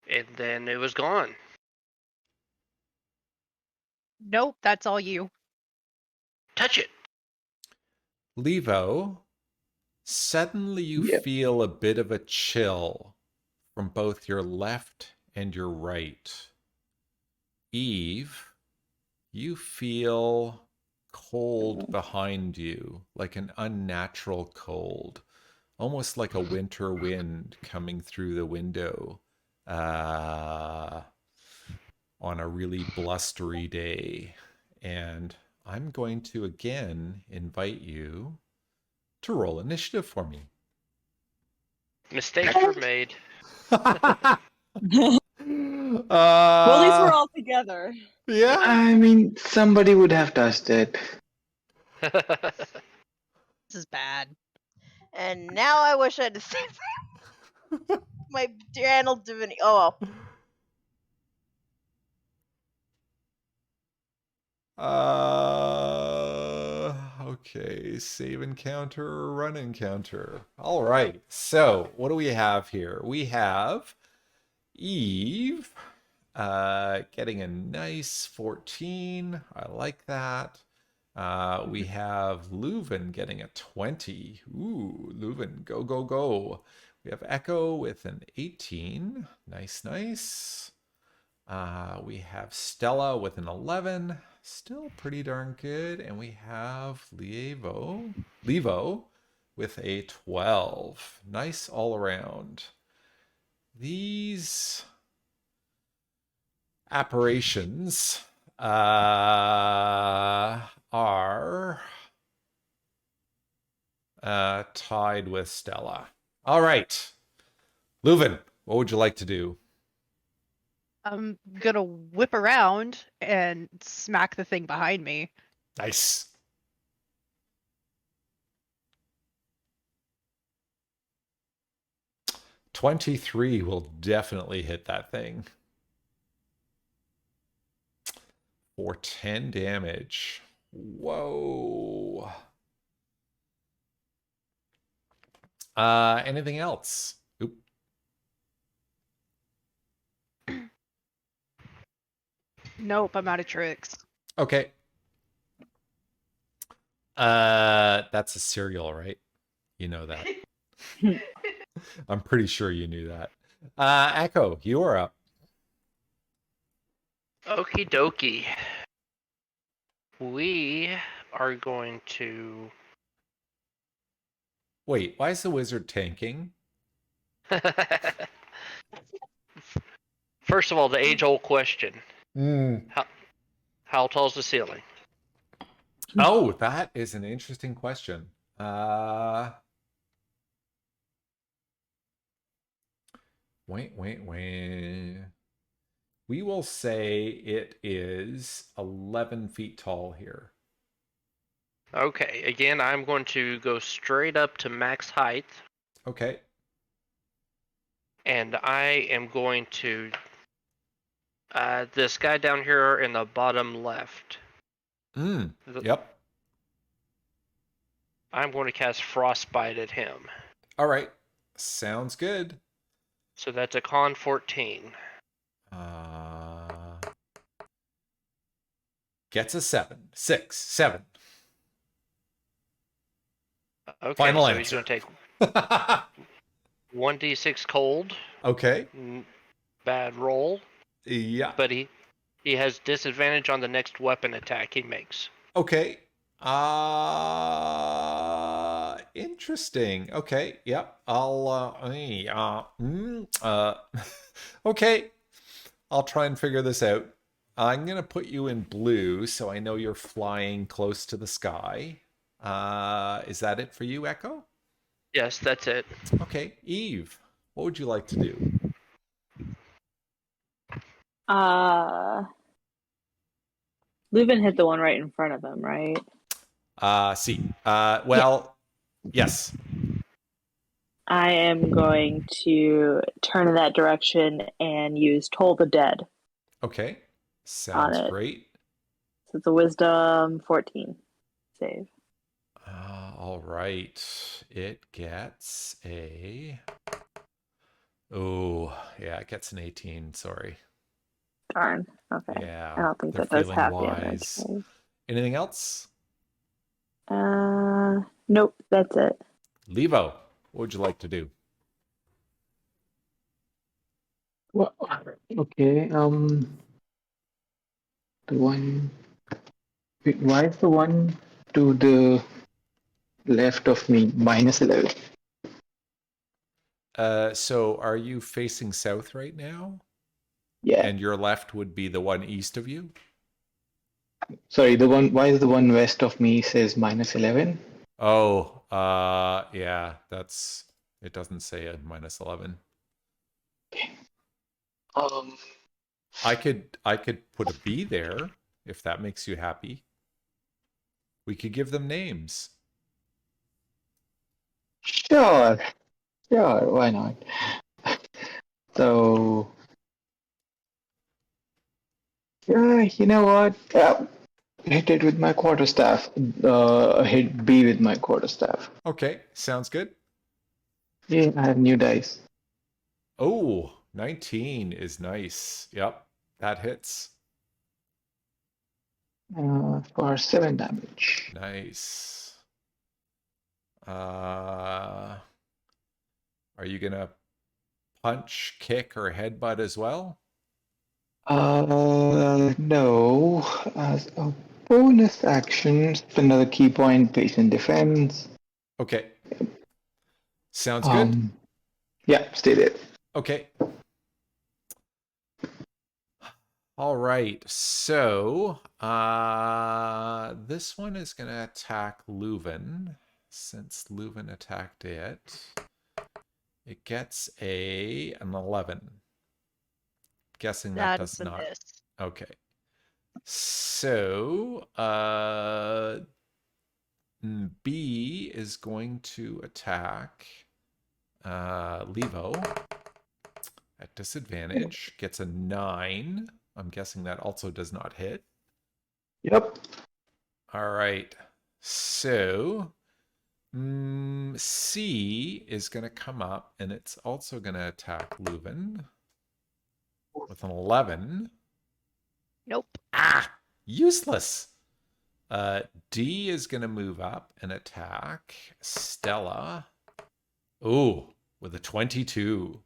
And then it was gone. Nope, that's all you. Touch it. Leavo, suddenly you feel a bit of a chill from both your left and your right. Eve, you feel cold behind you, like an unnatural cold, almost like a winter wind coming through the window on a really blustery day. And I'm going to again invite you to roll initiative for me. Mistakes were made. Well, at least we're all together. Yeah. I mean, somebody would have touched it. This is bad. And now I wish I had to save my channel divinity. Oh well. Okay, save encounter or run encounter. All right, so what do we have here? We have Eve getting a nice 14. I like that. We have Leuven getting a 20. Ooh, Leuven, go, go, go. We have Echo with an 18. Nice, nice. We have Stella with an 11. Still pretty darn good. And we have Leavo with a 12. Nice all around. These apparitions are tied with Stella. All right. Leuven, what would you like to do? I'm gonna whip around and smack the thing behind me. Nice. $23 will definitely hit that thing. For 10 damage. Whoa. Anything else? Oop. Nope, I'm out of tricks. Okay. That's a cereal, right? You know that. I'm pretty sure you knew that. Echo, you are up. Okie dokie. We are going to Wait, why is the wizard tanking? First of all, the age-old question: Mm. how tall is the ceiling? Oh, that is an interesting question. Uh, wait. We will say it is 11 feet tall here. Okay, again, I'm going to go straight up to max height, Okay. and I am going to this guy down here in the bottom left. Yep. I'm going to cast Frostbite at him. All right. Sounds good. So that's a con 14. Gets a 7. 6. 7. Okay, Final so answer. he's going to take 1d6 cold. Okay. Bad roll. Yeah. But he has disadvantage on the next weapon attack he makes. Okay. Interesting. Okay. Yep. Okay. I'll try and figure this out. I'm going to put you in blue so I know you're flying close to the sky. Is that it for you, Echo? Yes, that's it. Okay. Eve, what would you like to do? Leuven hit the one right in front of him, right? See. Well, yes. I am going to turn in that direction and use Toll the Dead. Okay. Sounds on it. great. So it's a Wisdom 14 save. All right. It gets a... Oh, yeah, it gets an 18. Sorry. Darn. Okay. Yeah. I don't think they're that does feeling half wise. damage. Anything else? Nope, that's it. Leavo, what would you like to do? Well, okay. The one. Why is the one to the left of me minus 11? So are you facing south right now? Yeah. And your left would be the one east of you? Sorry, the one. Why is the one west of me says minus 11? Oh, yeah, that's... It doesn't say a minus 11. Um. I could put a B there if that makes you happy. We could give them names. Sure. Sure. Why not? So. Yeah. You know what? Hit it with my quarterstaff. Hit B with my quarterstaff. Okay, sounds good. Yeah, I have new dice. Oh, 19 is nice. Yep, that hits. For 7 damage. Nice. Are you gonna punch, kick, or headbutt as well? No. As a bonus action, spend another key point, patient defense. Okay. Sounds good. Yeah, stay there. Okay. All right. So, this one is going to attack Leuven. Since Leuven attacked it, it gets an 11. Guessing that does That's a not. miss. Okay. So, B is going to attack Leavo at disadvantage. Gets a 9. I'm guessing that also does not hit. Yep. All right. So, C is going to come up, and it's also going to attack Leuven with an 11. Nope. Ah, useless. D is going to move up and attack Stella. Ooh, with a 22.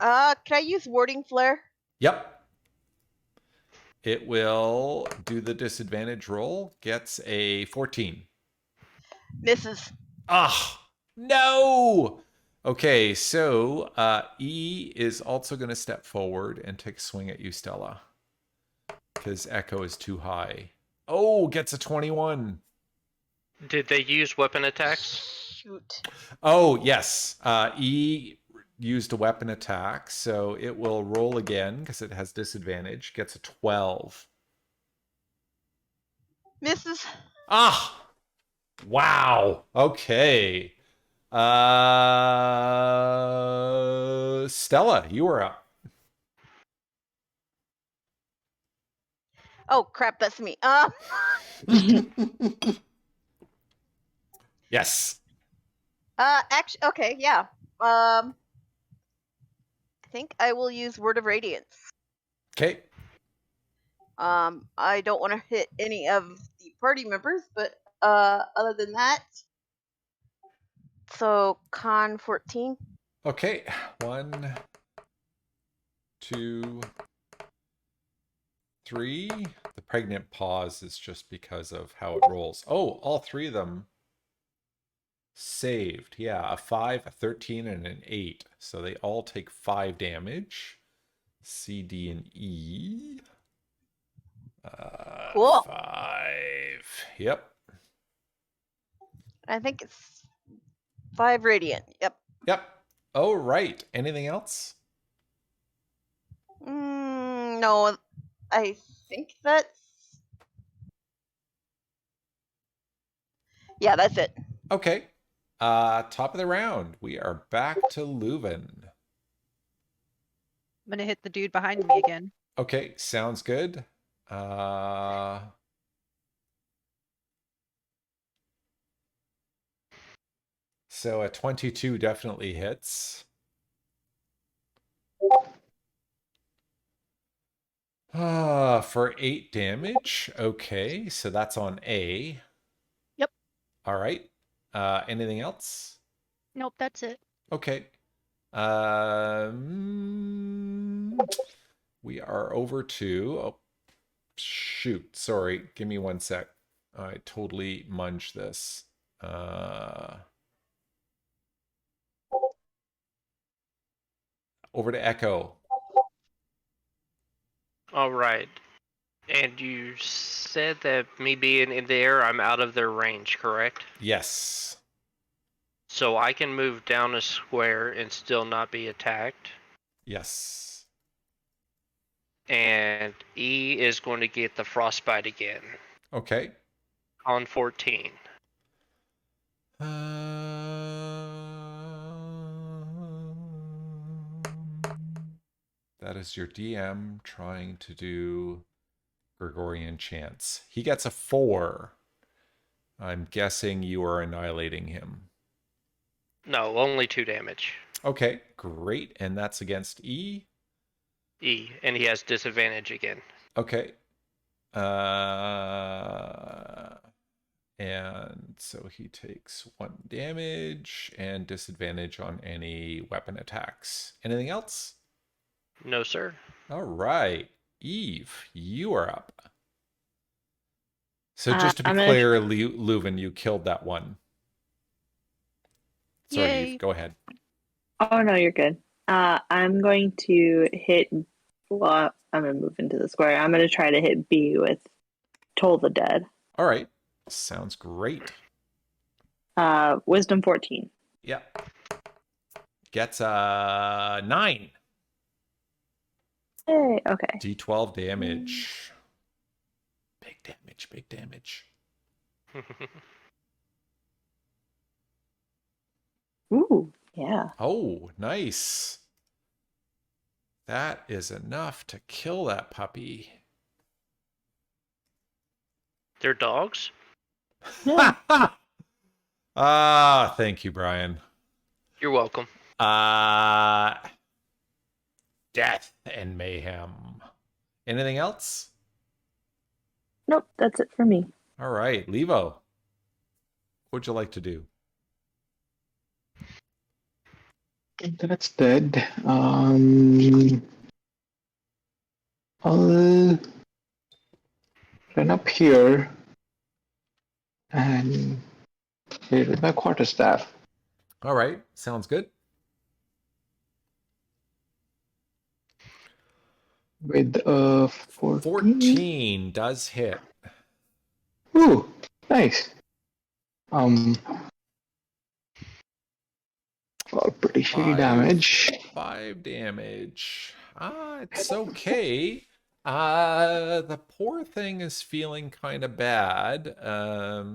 Can I use Warding Flare? Yep. It will do the disadvantage roll. Gets a 14. Misses. Ah, No! Okay, so E is also going to step forward and take a swing at you, Stella. Because Echo is too high. Oh, gets a 21. Did they use weapon attacks? Shoot. Oh, yes. E used a weapon attack, so it will roll again because it has disadvantage. Gets a 12. Misses. Ah! Wow. Okay. Stella, you are up. Oh crap, that's me. Yes. Actually, okay, yeah. I think I will use Word of Radiance. Okay. I don't want to hit any of the party members, but other than that, so con 14. Okay. 1, 2, 3. The pregnant pause is just because of how it rolls. Oh, all three of them saved. Yeah, a 5, a 13, and an 8. So they all take 5 damage. C, D, and E. Cool. 5. Yep. I think it's 5 radiant. Yep. Yep. Oh, right. Anything else? No, I think that's. Yeah, that's it. Okay. Top of the round. We are back to Leuven. I'm gonna hit the dude behind me again. Okay, sounds good. So a 22 definitely hits. For 8 damage. Okay, so that's on A. Yep. All right. Anything else? Nope, that's it. Okay. We are over to. Oh, shoot. Sorry. Give me 1 sec. I totally munged this. Over to Echo. All right. And you said that me being in the air, I'm out of their range, correct? Yes. So I can move down a square and still not be attacked. Yes. And E is going to get the frostbite again Okay. on 14. That is your DM trying to do Gregorian chants. He gets a 4. I'm guessing you are annihilating him. No, only 2 damage. Okay, great. And that's against E. E, and he has disadvantage again. Okay. And so he takes 1 damage and disadvantage on any weapon attacks. Anything else? No, sir. All right. Eve, you are up. So just to be clear, Leuven, you killed that one. Sorry, Yay. Eve, go ahead. Oh no, you're good. I'm going to hit. Well, I'm gonna move into the square. I'm gonna try to hit B with Toll the Dead. All right. Sounds great. Wisdom 14. Yep. Gets a 9. Hey, okay. D12 damage. Big damage, big damage. Ooh, yeah. Oh, nice. That is enough to kill that puppy. They're dogs? Yeah. Thank you, Brian. You're welcome. Death and mayhem. Anything else? Nope, that's it for me. All right, Leavo. What would you like to do? That's dead. I'll run up here and hit with my quarterstaff. All right, sounds good. With 14. 14 does hit. Ooh, nice. Um, well, pretty shitty Five, damage. 5 damage. It's okay. The poor thing is feeling kind of bad.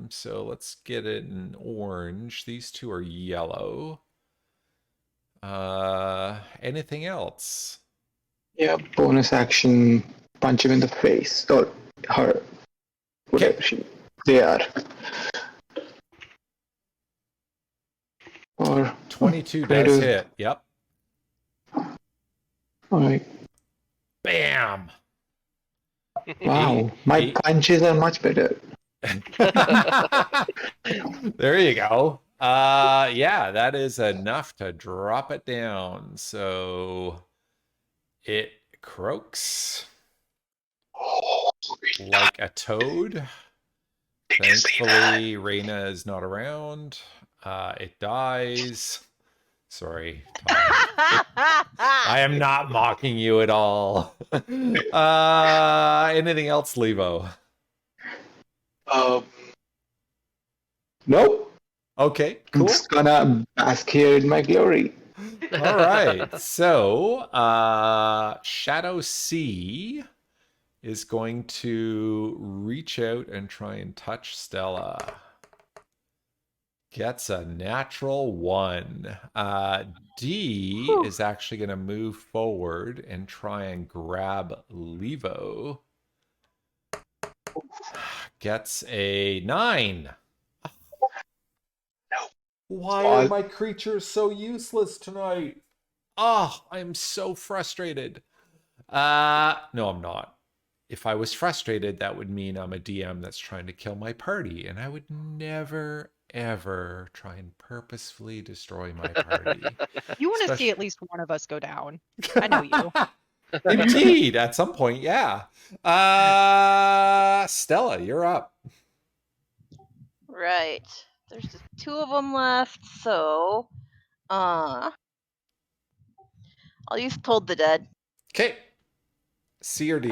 So let's get it in orange. These two are yellow. Anything else? Yeah, bonus action, punch him in the face. Or her, Okay. whatever they are. Or 22 does 22. hit. Yep. Alright. Bam. Wow, my Eight. punches are much better. There you go. Yeah, that is enough to drop it down. So it croaks like a toad. Thankfully, Reyna is not around. It dies. Sorry, Tom. I am not mocking you at all. Anything else, Levo? Nope. Okay, I'm cool. just gonna bask here in my glory. All right. So, Shadow C is going to reach out and try and touch Stella. Gets a natural 1. D is actually going to move forward and try and grab Levo. Gets a 9. Why are my creatures so useless tonight? Oh, I'm so frustrated. No, I'm not. If I was frustrated, that would mean I'm a DM that's trying to kill my party, and I would never, ever try and purposefully destroy my party. You want to see at least one of us go down. I know you. Indeed, at some point, yeah. Stella, you're up. Right. There's just 2 of them left, so I'll use Told the Dead. Okay. C or D?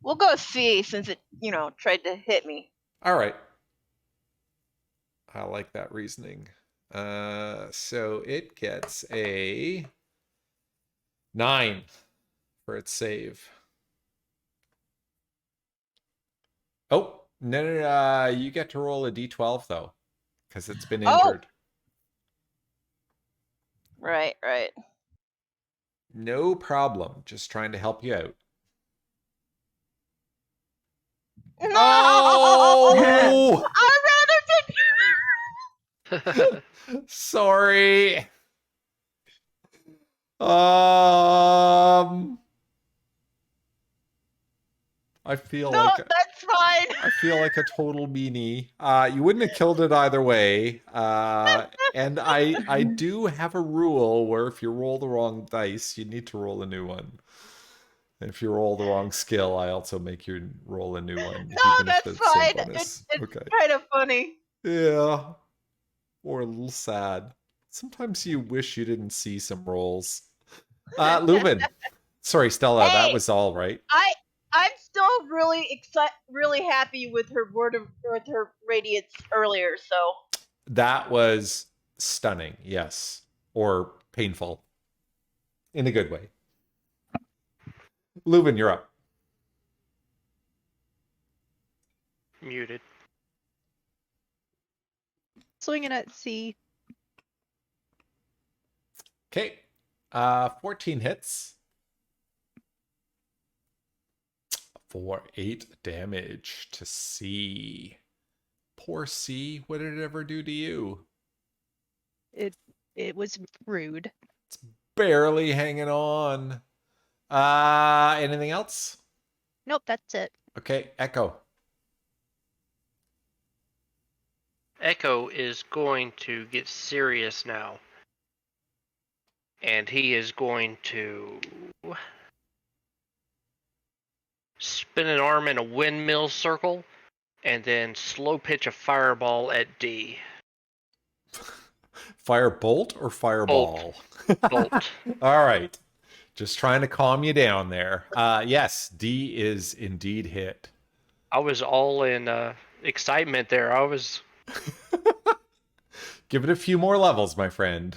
We'll go C since it, tried to hit me. All right. I like that reasoning. So it gets a 9 for its save. Oh, no, you get to roll a d12 though, because it's been injured. Right. No problem. Just trying to help you out. No! Oh! I'd rather Sorry. I feel No, like that's fine. I feel like a total meanie. You wouldn't have killed it either way. And I do have a rule where if you roll the wrong dice, you need to roll a new one. And if you roll the wrong skill, I also make you roll a new one, No, even if that's it's the same fine. bonus. It's Okay. kind of funny. Yeah. Or a little sad. Sometimes you wish you didn't see some rolls. Leuven. Sorry, Stella, that Hey, was all right. I'm still really happy with her with her radiance earlier. So That was stunning, yes. Or painful. In a good way. Leuven, you're up. Muted. Swinging at C. Okay. 14 hits. For 8 damage to C. Poor C. What did it ever do to you? It was rude. It's barely hanging on. Anything else? Nope, that's it. Okay, Echo. Echo is going to get serious now. And he is going to spin an arm in a windmill circle and then slow pitch a fireball at D. Fire bolt or fireball? Bolt. All right. Just trying to calm you down there. Yes, D is indeed hit. I was all in excitement there. I was. Give it a few more levels, my friend.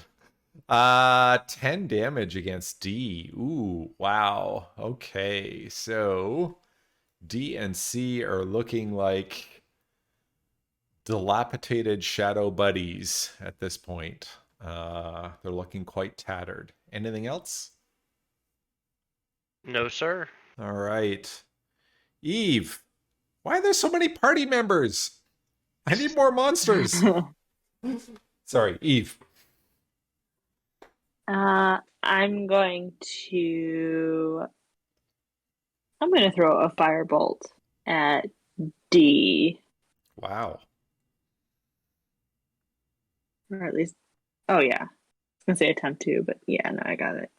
10 damage against D. Ooh, wow. Okay, so D and C are looking like dilapidated shadow buddies at this point. They're looking quite tattered. Anything else? No, sir. All right. Eve, why are there so many party members? I need more monsters. Sorry, Eve. I'm going to throw a firebolt at D, Wow. or at least, oh yeah, I was gonna say attempt to, but yeah, no, I got it.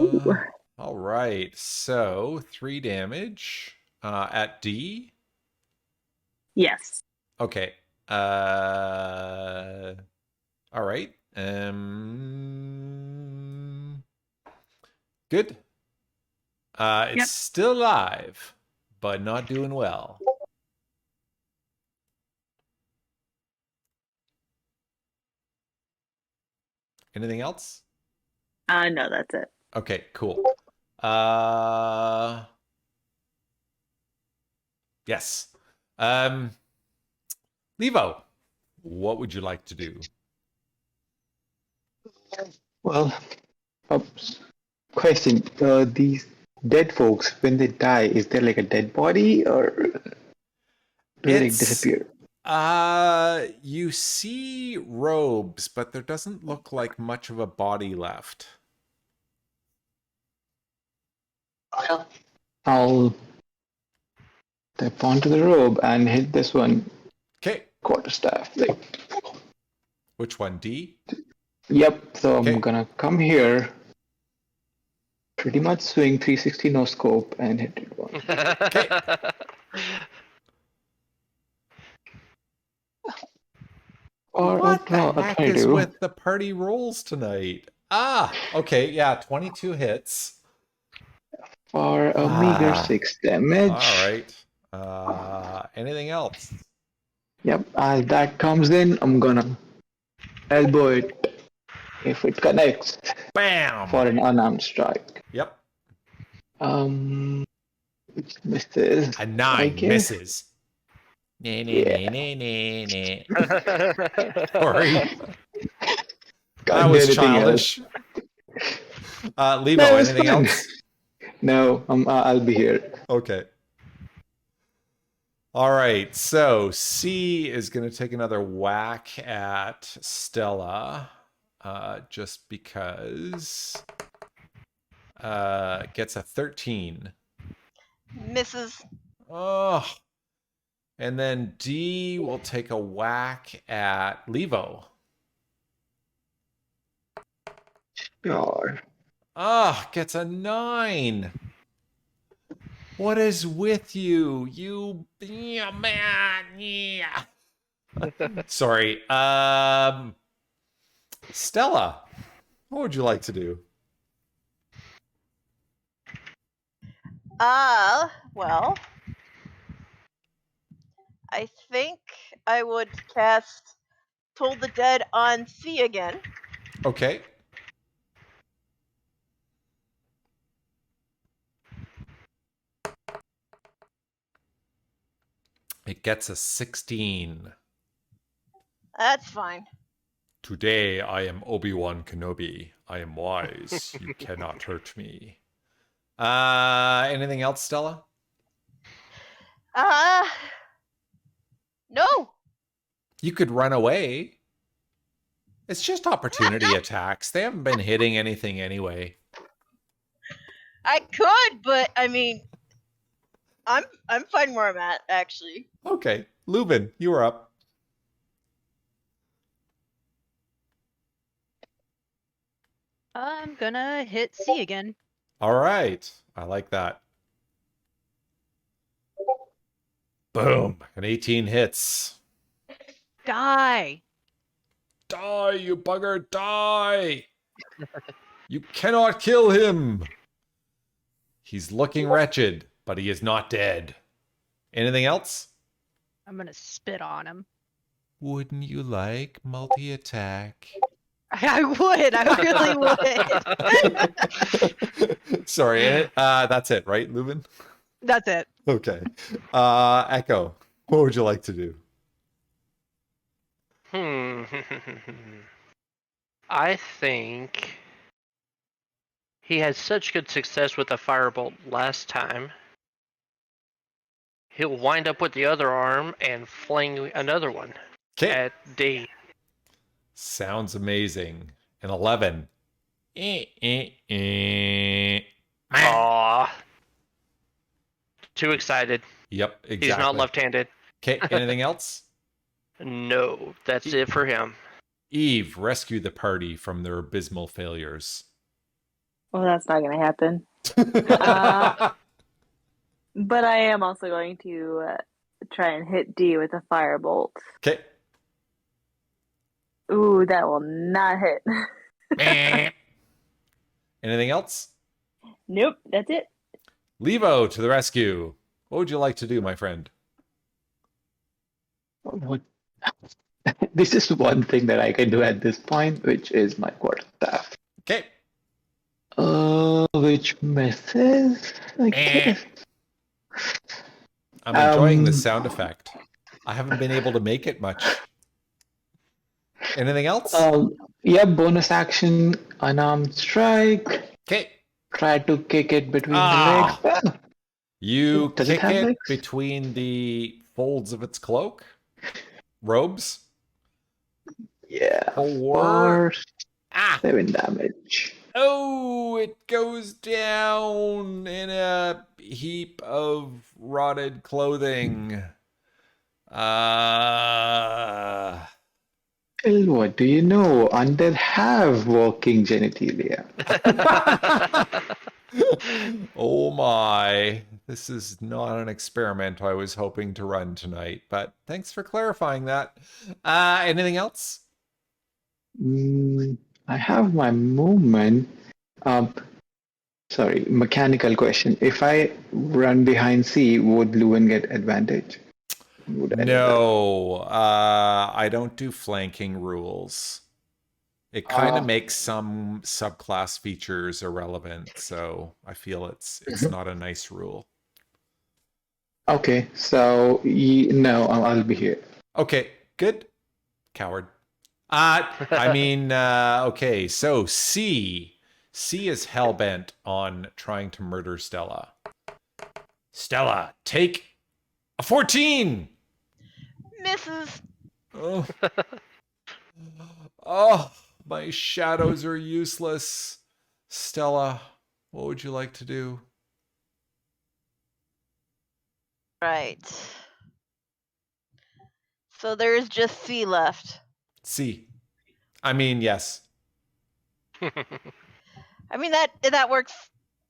Ooh. All right. So 3 damage at D. Yes. Okay. All right. Good. It's Yep. still alive, but not doing well. Anything else? No, that's it. Okay, cool. Yes. Leavo, what would you like to do? Well, question. These dead folks, when they die, is there like a dead body or do they like It's disappear? you see robes, but there doesn't look like much of a body left. I'll step onto the robe and hit this one Okay. quarterstaff. Like, Which one? D? yep, so I'm Okay. gonna come here, pretty much swing 360 no scope and hit it one. Okay. Or What the a heck is 22 with the party rolls tonight? Okay, yeah, 22 hits. for a meager 6 damage. All right. Anything else? Yep, as that comes in, I'm gonna elbow it if it connects Bam! for an unarmed strike. Yep. Which misses. A 9 guess. misses. Nah, nah, Yeah. nah, nah, nah. Sorry. Can't That do was anything childish. else. Leavo, No, it was anything fun. else? No, I'll be here. Okay. All right, so C is going to take another whack at Stella, just because. Gets a 13. Misses. Oh. And then D will take a whack at Leavo. Sure. Gets a 9. What is with you? You yeah, man. Yeah. Sorry. Stella, what would you like to do? Well, I think I would cast Toll the Dead on C again. Okay. It gets a 16. That's fine. Today I am Obi-Wan Kenobi. I am wise. You cannot hurt me. Anything else, Stella? No. You could run away. It's just opportunity attacks. They haven't been hitting anything anyway. I could, but I mean, I'm fine where I'm at, actually. Okay. Lubin, you are up. I'm gonna hit C again. All right. I like that. Boom. An 18 hits. Die. Die, you bugger, die! You cannot kill him! He's looking wretched, but he is not dead. Anything else? I'm gonna spit on him. Wouldn't you like multi-attack? I would. I really would. Sorry, that's it, right, Leuven? That's it. Okay. Echo, what would you like to do? I think he had such good success with the firebolt last time. He'll wind up with the other arm and fling another one Okay. at D. Sounds amazing. An 11. Aww. Too excited. Yep, exactly. He's not left-handed. Okay, anything else? No, that's it for him. Eve, rescue the party from their abysmal failures. Well, that's not going to happen. But I am also going to try and hit D with a firebolt. Okay. Ooh, that will not hit. Anything else? Nope, that's it. Leavo to the rescue. What would you like to do, my friend? What? This is one thing that I can do at this point, which is my quarterstaff. Okay. Which misses, I guess. I'm enjoying the sound effect. I haven't been able to make it much. Anything else? Yeah, bonus action, unarmed strike. Okay. Try to kick it between the legs. Well, You does it kick have it legs? between the folds of its cloak? Robes? Yeah. Four. For 7 damage. Oh, it goes down in a heap of rotted clothing. Well, what do you know? Undead have walking genitalia. Oh my. This is not an experiment I was hoping to run tonight, but thanks for clarifying that. Anything else? I have my movement. Sorry, mechanical question. If I run behind C, would Lewin get advantage? No, I don't do flanking rules. It kind of makes some subclass features irrelevant, so I feel it's not a nice rule. Okay, so no, I'll be here. Okay, good. Coward. Okay, so C is hellbent on trying to murder Stella. Stella, take a 14. Misses. Oh. Oh, my shadows are useless. Stella, what would you like to do? Right. So there's just C left. C. I mean, yes. I mean that works.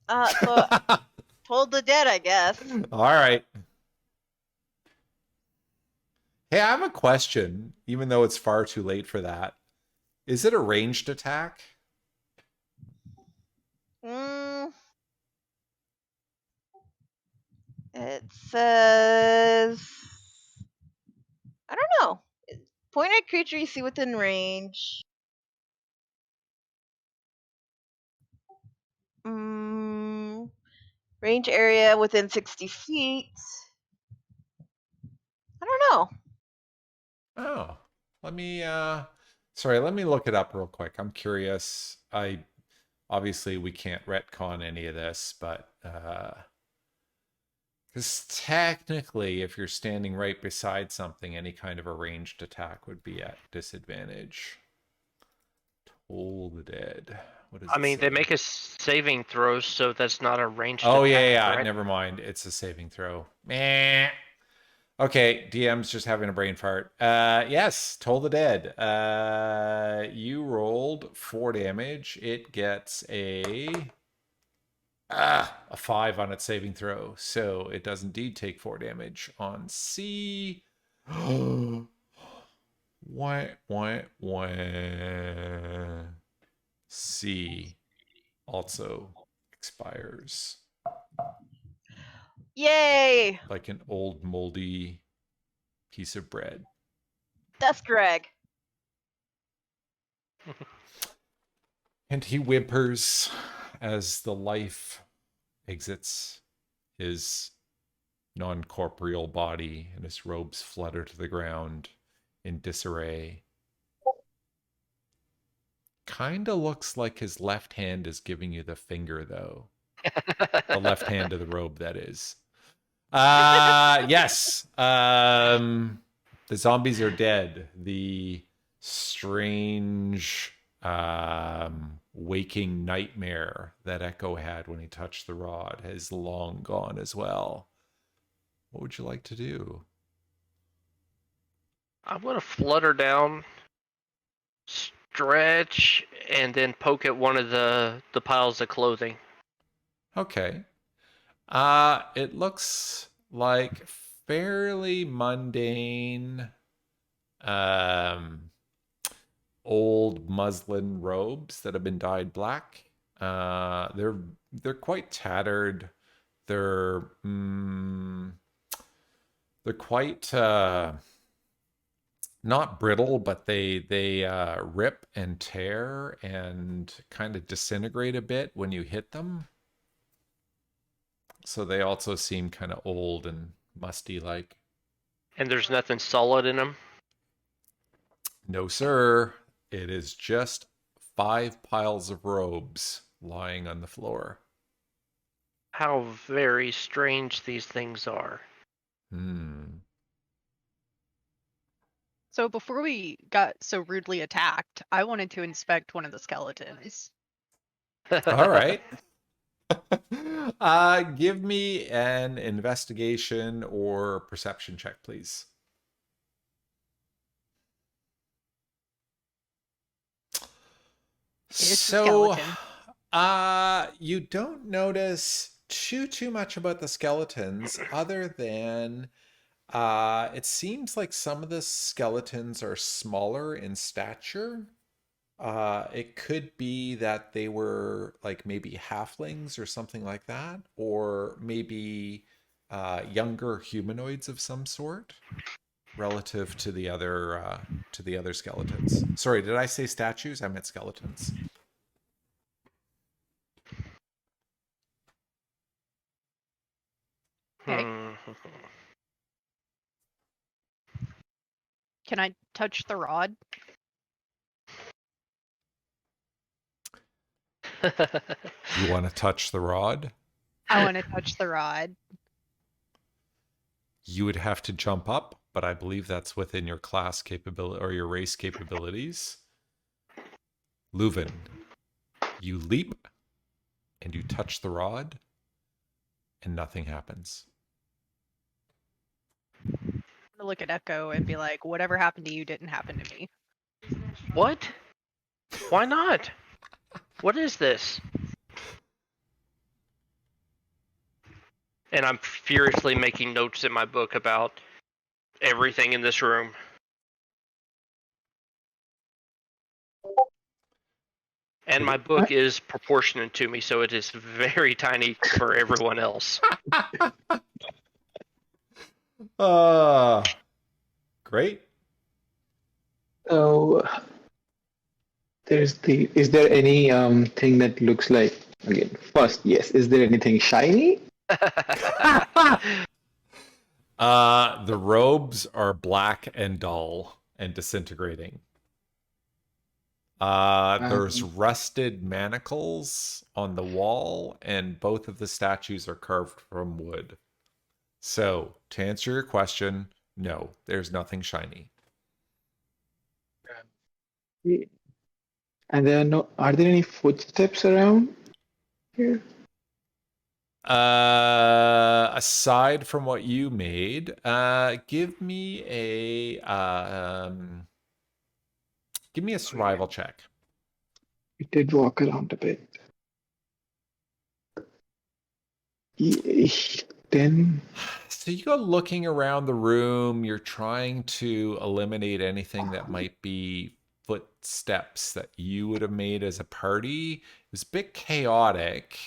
So told the dead, I guess. All right. Hey, I have a question, even though it's far too late for that. Is it a ranged attack? It says, I don't know. Point at creature you see within range. Range area within 60 feet. I don't know. Oh, let me look it up real quick. I'm curious. Obviously we can't retcon any of this, but because technically if you're standing right beside something, any kind of a ranged attack would be at disadvantage. Toll the Dead. What is they make a saving throw, so that's not a ranged Oh, attack. yeah. Right? Never mind. It's a saving throw. Meh. Okay, DM's just having a brain fart. Yes, Toll the Dead. You rolled 4 damage. It gets a A 5 on its saving throw. So it does indeed take 4 damage on C. Wah. C also expires Yay! like an old moldy piece of bread. Death drag. And he whimpers as the life exits his non-corporeal body, and his robes flutter to the ground in disarray. Kinda looks like his left hand is giving you the finger, though. The left hand of the robe, that is. Yes. The zombies are dead. The strange waking nightmare that Echo had when he touched the rod has long gone as well. What would you like to do? I'm gonna flutter down, stretch, and then poke at one of the piles of clothing. Okay. It looks like fairly mundane old muslin robes that have been dyed black. They're quite tattered. They're they're quite not brittle, but they rip and tear and kind of disintegrate a bit when you hit them. So they also seem kind of old and musty like. And there's nothing solid in them. No, sir. It is just 5 piles of robes lying on the floor. How very strange these things are. So before we got so rudely attacked, I wanted to inspect one of the skeletons. All right. Give me an investigation or perception check, please. It's a So, skeleton. you don't notice too much about the skeletons other than it seems like some of the skeletons are smaller in stature. It could be that they were like maybe halflings or something like that, or maybe younger humanoids of some sort relative to the other skeletons. Sorry, did I say statues? I meant skeletons. Okay. Hmm. Can I touch the rod? You want to touch the rod? I want to touch the rod. You would have to jump up, but I believe that's within your class capability or your race capabilities. Leuven, you leap and you touch the rod, and nothing happens. I'm gonna look at Echo and be like, whatever happened to you didn't happen to me. What? Why not? What is this? And I'm furiously making notes in my book about everything in this room. And my book is proportionate to me, so it is very tiny for everyone else. Great. So is there any thing that looks like, again, first, yes, is there anything shiny? The robes are black and dull and disintegrating. There's rusted manacles on the wall, and both of the statues are carved from wood. So, to answer your question, no, there's nothing shiny. And are there any footsteps around here? Aside from what you made, give me a survival check. We did walk around a bit. Then So you go looking around the room, you're trying to eliminate anything that might be footsteps that you would have made as a party. It was a bit chaotic,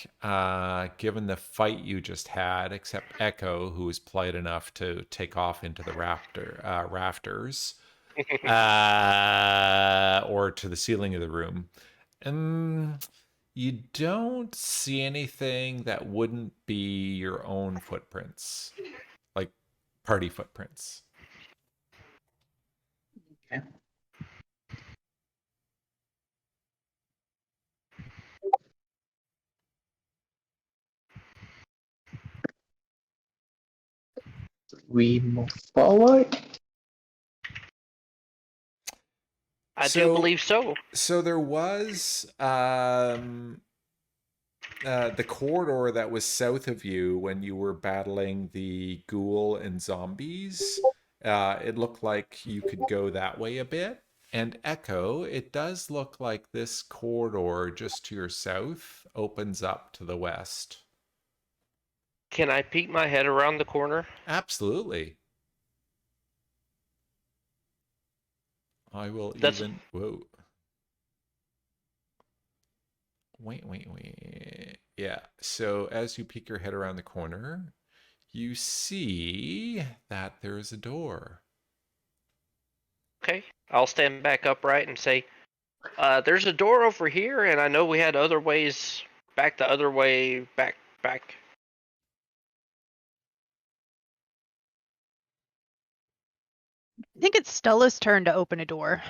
given the fight you just had, except Echo, who was polite enough to take off into the rafters, or to the ceiling of the room. You don't see anything that wouldn't be your own footprints, like party footprints. okay. We move forward. I do So, believe so. so there was the corridor that was south of you when you were battling the ghoul and zombies. It looked like you could go that way a bit. And Echo, it does look like this corridor just to your south opens up to the west. Can I peek my head around the corner? Absolutely. I will That's even. Whoa. Wait. Yeah. So as you peek your head around the corner, you see that there is a door. okay. I'll stand back upright and say, there's a door over here, and I know we had other ways back the other way, back. I think it's Stella's turn to open a door.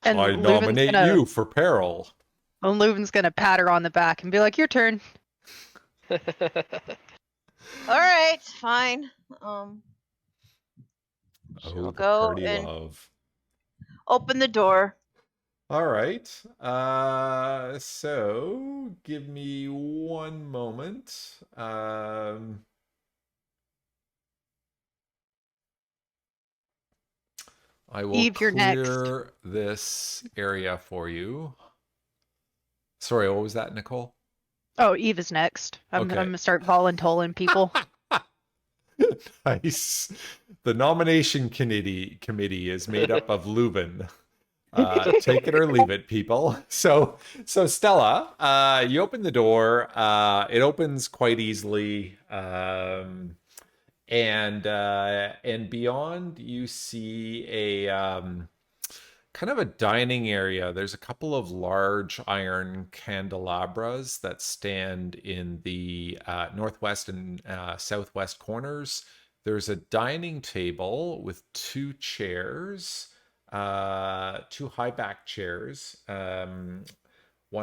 And I nominate you for peril. Leuven's gonna pat her on the back and be like, "Your turn." All right, fine. Oh, She'll the go party and love. open the door. All right. So give me one moment. I will Eve, you're next. clear this area for you. Sorry, what was that, Nicole? Oh, Eve is next. I'm Okay. gonna start voluntoling people. Nice. The nomination committee is made up of Leuven. Take it or leave it, people. So Stella, you open the door. It opens quite easily, and beyond you see a kind of a dining area. There's a couple of large iron candelabras that stand in the northwest and southwest corners. There's a dining table with two chairs, two high back chairs, one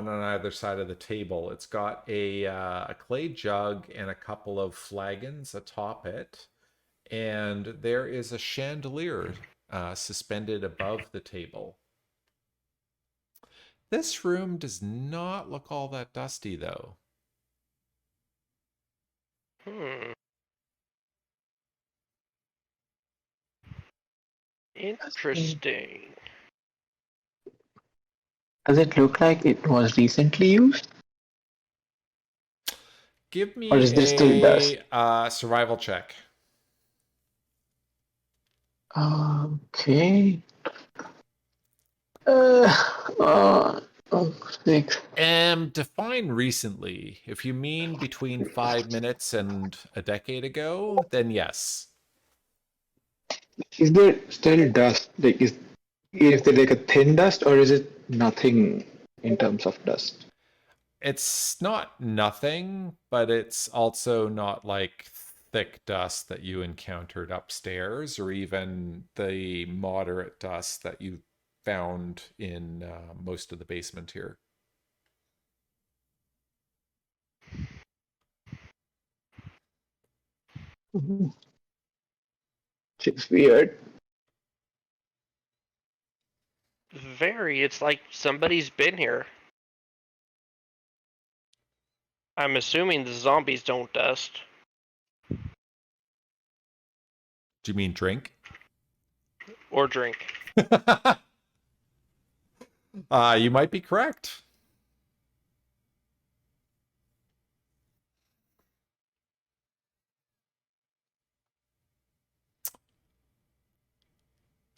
on either side of the table. It's got a clay jug and a couple of flagons atop it. And there is a chandelier suspended above the table. This room does not look all that dusty, though. Hmm. Interesting. Does it look like it was recently used? Give Or me is there still dust? a survival check. Okay. Uh, oh, 6. Define recently. If you mean between 5 minutes and a decade ago, then yes. Is there still dust? Is there like a thin dust or is it nothing in terms of dust? It's not nothing, but it's also not like thick dust that you encountered upstairs or even the moderate dust that you found in most of the basement here. Mhm. Which is weird. Very. It's like somebody's been here. I'm assuming the zombies don't dust. Do you mean drink? Or drink. You might be correct.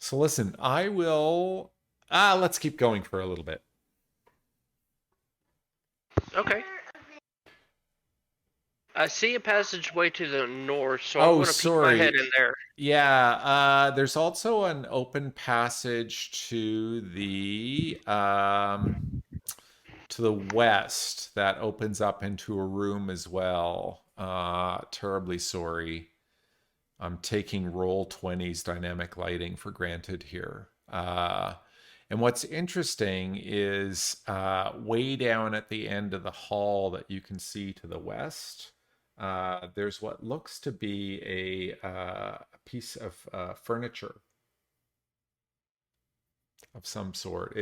So listen, I will. Let's keep going for a little bit. Okay. I see a passageway to the north, so I'm Oh, going to peek my head sorry. in there. Yeah, there's also an open passage to the west that opens up into a room as well. Terribly sorry. I'm taking roll 20's dynamic lighting for granted here. And what's interesting is way down at the end of the hall that you can see to the west, there's what looks to be a piece of furniture of some sort.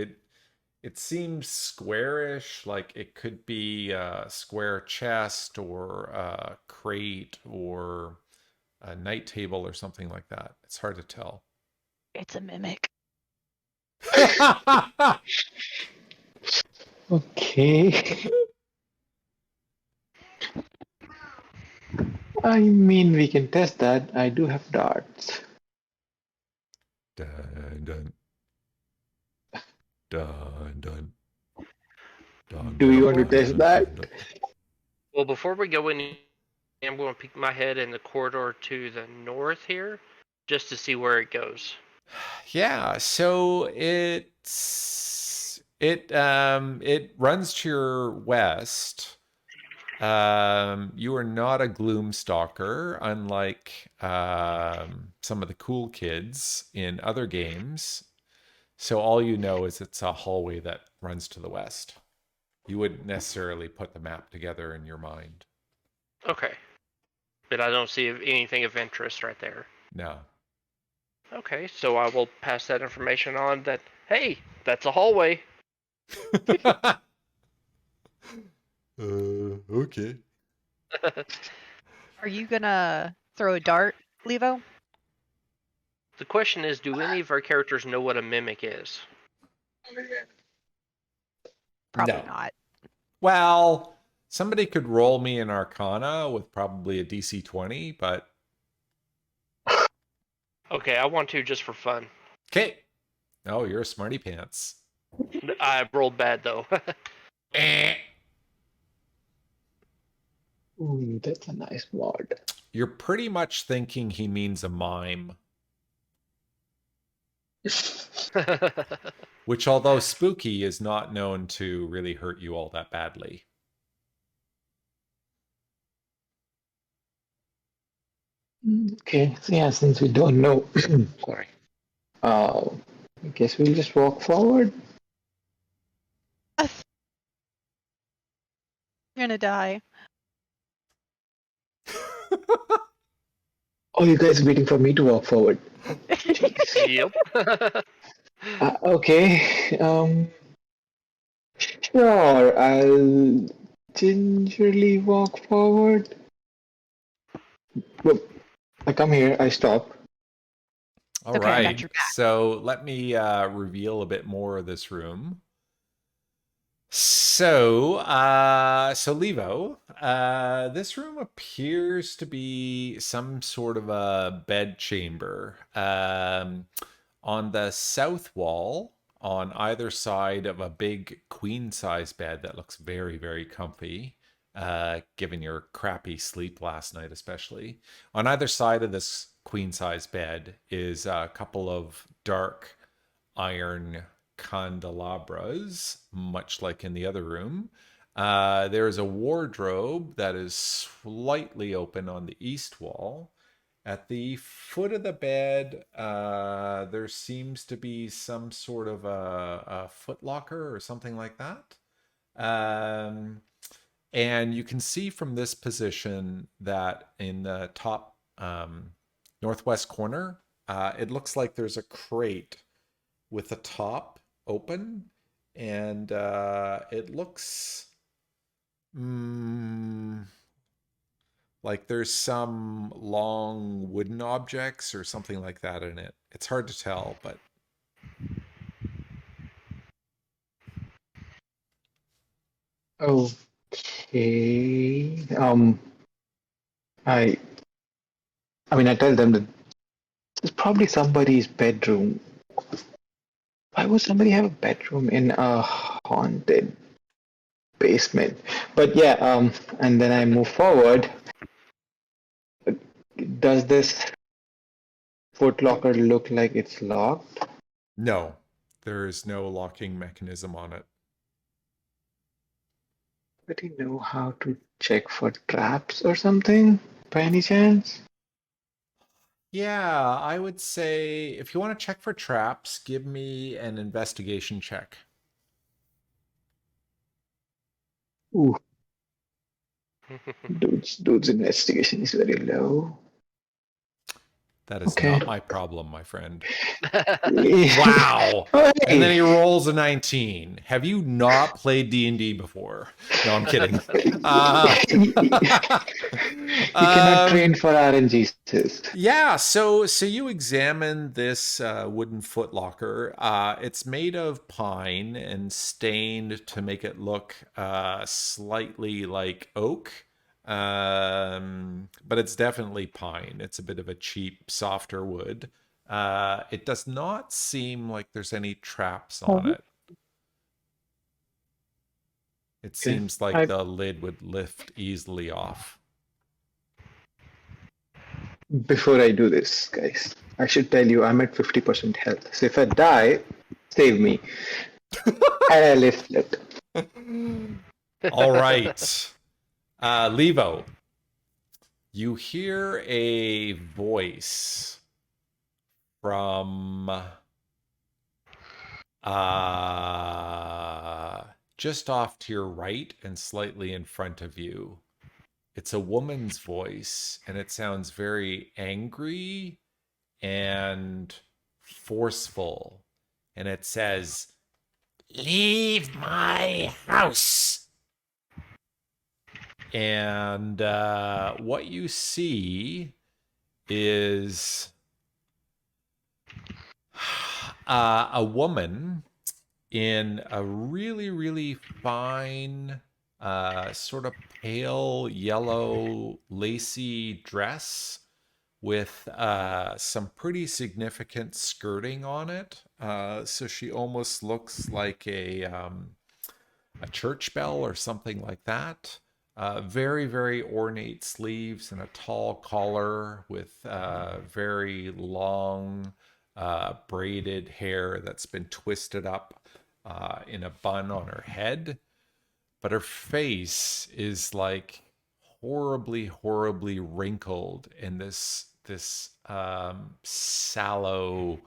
It seems squarish, like it could be a square chest or a crate or a night table or something like that. It's hard to tell. It's a mimic. Okay. I mean, we can test that. I do have darts. Dun, dun, dun, dun, dun, Do dun, you want to dun, test dun, that? dun, dun. Well, before we go in, I'm going to peek my head in the corridor to the north here, just to see where it goes. Yeah, so it runs to your west. You are not a gloom stalker, unlike some of the cool kids in other games. So all you know is it's a hallway that runs to the west. You wouldn't necessarily put the map together in your mind. Okay. But I don't see anything of interest right there. No. Okay, so I will pass that information on that, hey, that's a hallway. Okay. Are you gonna throw a dart, Levo? The question is, do any of our characters know what a mimic is? Probably No. not. Well, somebody could roll me an Arcana with probably a DC 20, but Okay, I want to just for fun. okay. Oh, you're a smarty pants. I rolled bad though. Eh. Ooh, that's a nice mod. You're pretty much thinking he means a mime, which, although spooky, is not known to really hurt you all that badly. Okay, so yeah, since we don't know, sorry. I guess we'll just walk forward. You're gonna die. Oh, you guys are waiting for me to walk forward. Yep. Okay. Sure. I'll gingerly walk forward. Look, I come here. I stop. All Okay, I got right. your back. So let me reveal a bit more of this room. So Levo, this room appears to be some sort of a bed chamber. On the south wall, on either side of a big queen-size bed that looks very, very comfy, given your crappy sleep last night, especially. On either side of this queen-size bed is a couple of dark iron candelabras, much like in the other room. There is a wardrobe that is slightly open on the east wall. At the foot of the bed, there seems to be some sort of a foot locker or something like that. And you can see from this position that in the top northwest corner, it looks like there's a crate with the top open, and it looks like there's some long wooden objects or something like that in it. It's hard to tell, but Okay. I I mean, I tell them that it's probably somebody's bedroom. Why would somebody have a bedroom in a haunted basement? But yeah, and then I move forward. Does this footlocker look like it's locked? No, there is no locking mechanism on it. But you know how to check for traps or something by any chance? Yeah, I would say if you want to check for traps, give me an investigation check. Ooh, dude's investigation is very low. That is Okay. not my problem, my friend. Oh, Wow. And then he hey. rolls a 19. Have you not played D&D before? No, I'm kidding. Uh, You cannot train um, for RNGs. yeah, so you examine this wooden footlocker. It's made of pine and stained to make it look slightly like oak. But it's definitely pine. It's a bit of a cheap, softer wood. It does not seem like there's any traps on it. It Okay. seems like the lid would lift easily off. Before I do this, guys, I should tell you I'm at 50% health. So if I die, save me. And I lift it. All right. Levo, you hear a voice from just off to your right and slightly in front of you. It's a woman's voice, and it sounds very angry and forceful. And it says, "Leave my house." And what you see is a woman in a really, really fine, sort of pale yellow, lacy dress with some pretty significant skirting on it. So she almost looks like a church bell or something like that. Very, very ornate sleeves and a tall collar with very long braided hair that's been twisted up in a bun on her head. But her face is like horribly, horribly wrinkled in this sallow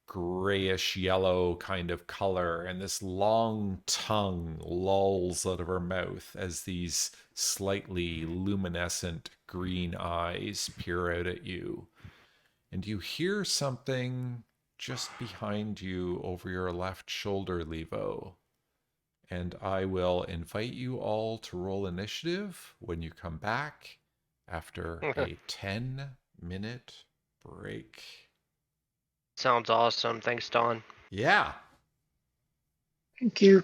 grayish yellow kind of color, and this long tongue lolls out of her mouth as these slightly luminescent green eyes peer out at you. And you hear something just behind you over your left shoulder, Levo. And I will invite you all to roll initiative when you come back after a 10-minute break. Sounds awesome. Thanks, Don. Yeah. Thank you.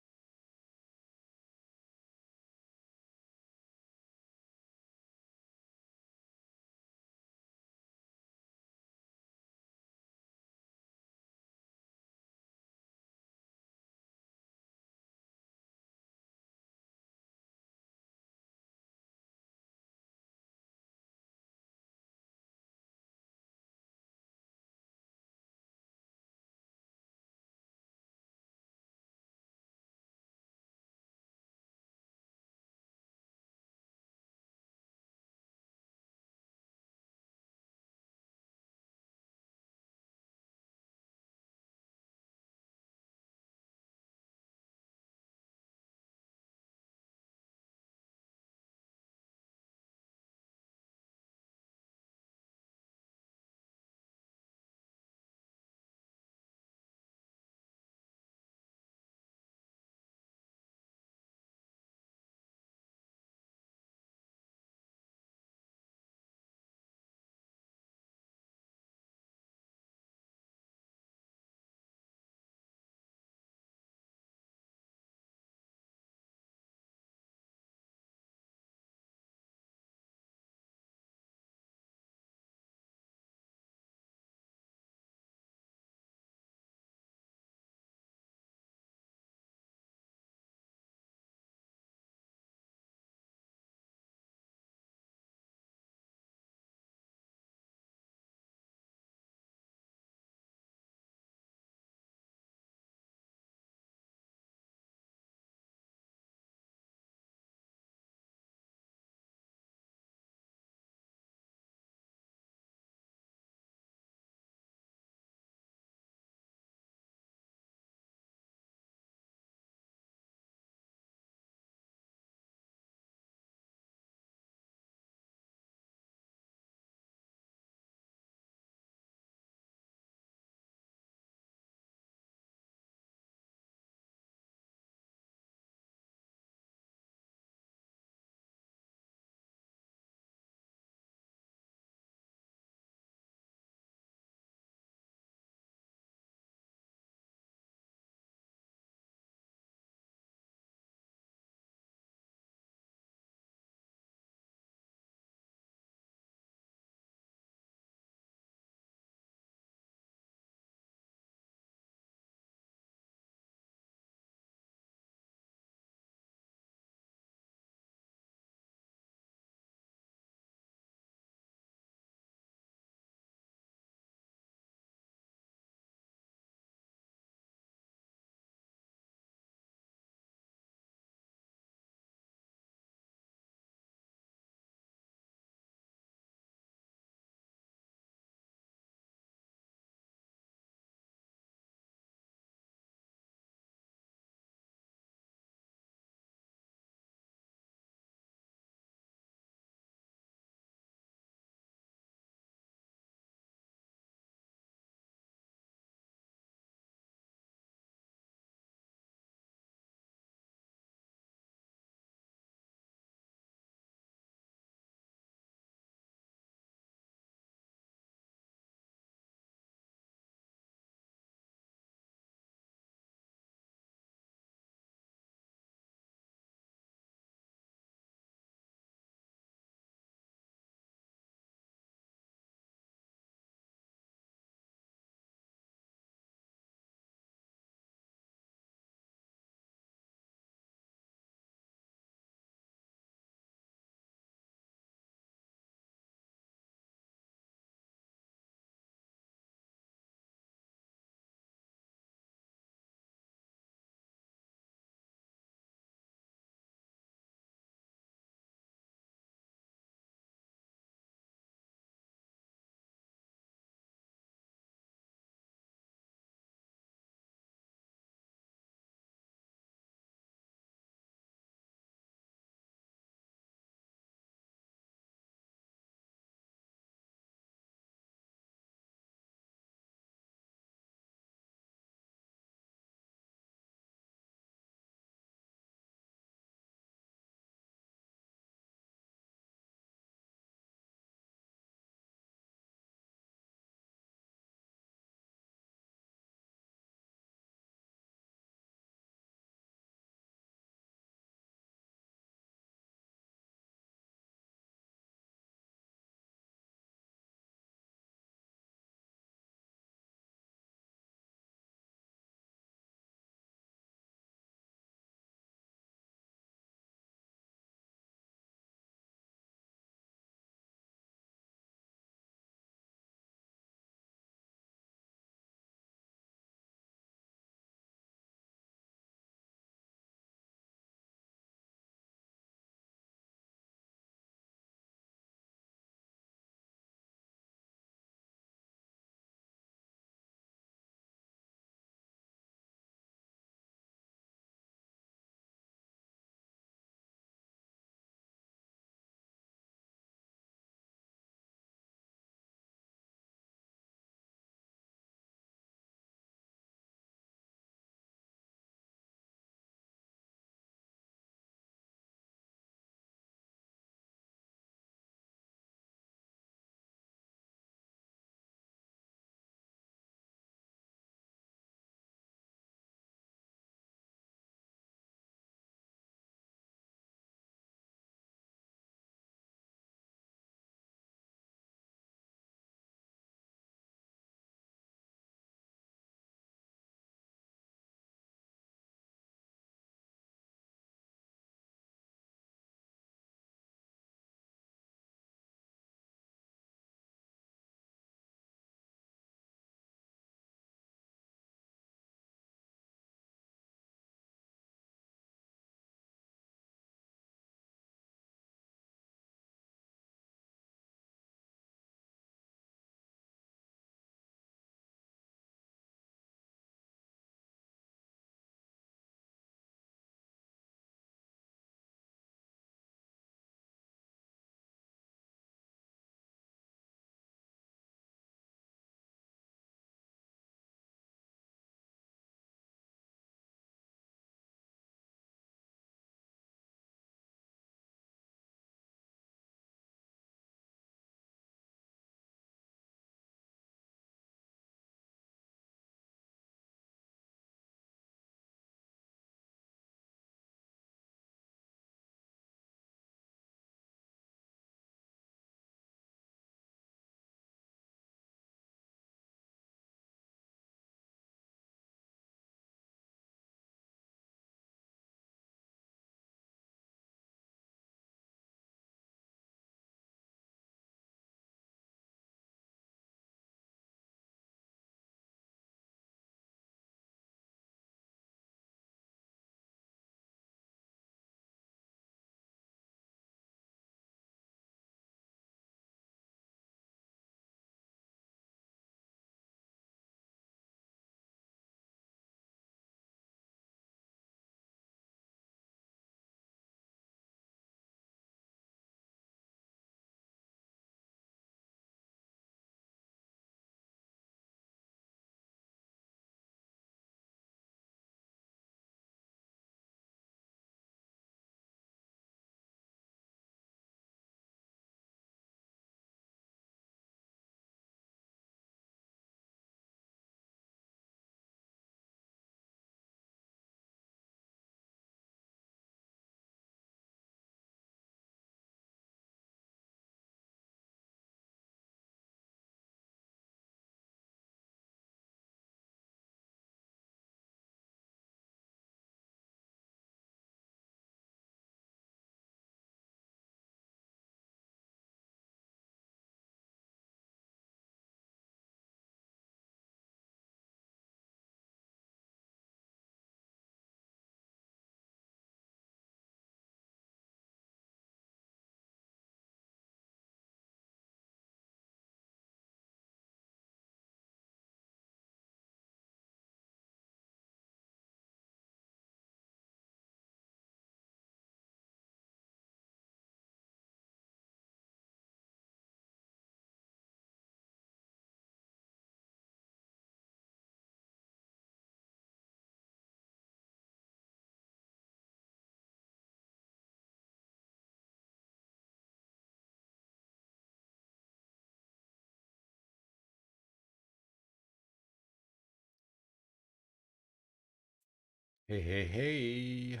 Hey, hey, hey.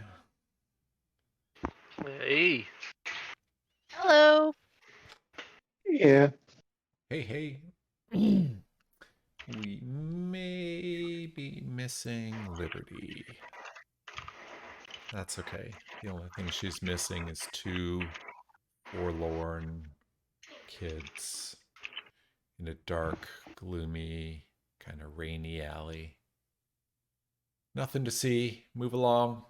Hey. Hello. Yeah. Hey, hey. We may be missing Liberty. That's okay. The only thing she's missing is two forlorn kids in a dark, gloomy, kind of rainy alley. Nothing to see. Move along.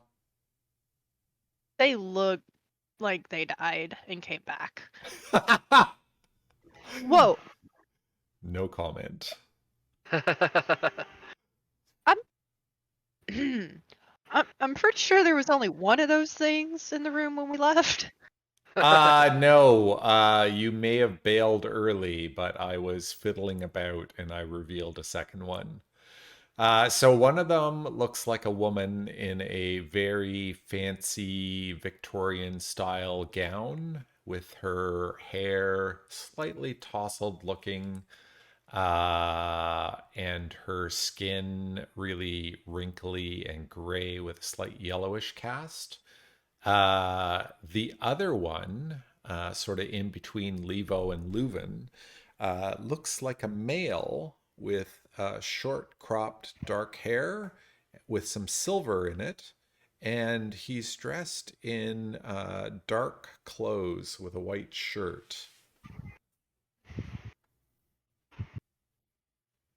They look like they died and came back. Whoa. No comment. I'm pretty sure there was only one of those things in the room when we left. No. You may have bailed early, but I was fiddling about and I revealed a second one. So one of them looks like a woman in a very fancy Victorian style gown with her hair slightly tousled looking, and her skin really wrinkly and gray with a slight yellowish cast. The other one, sort of in between Leavo and Leuven, looks like a male with short cropped dark hair with some silver in it. And he's dressed in dark clothes with a white shirt.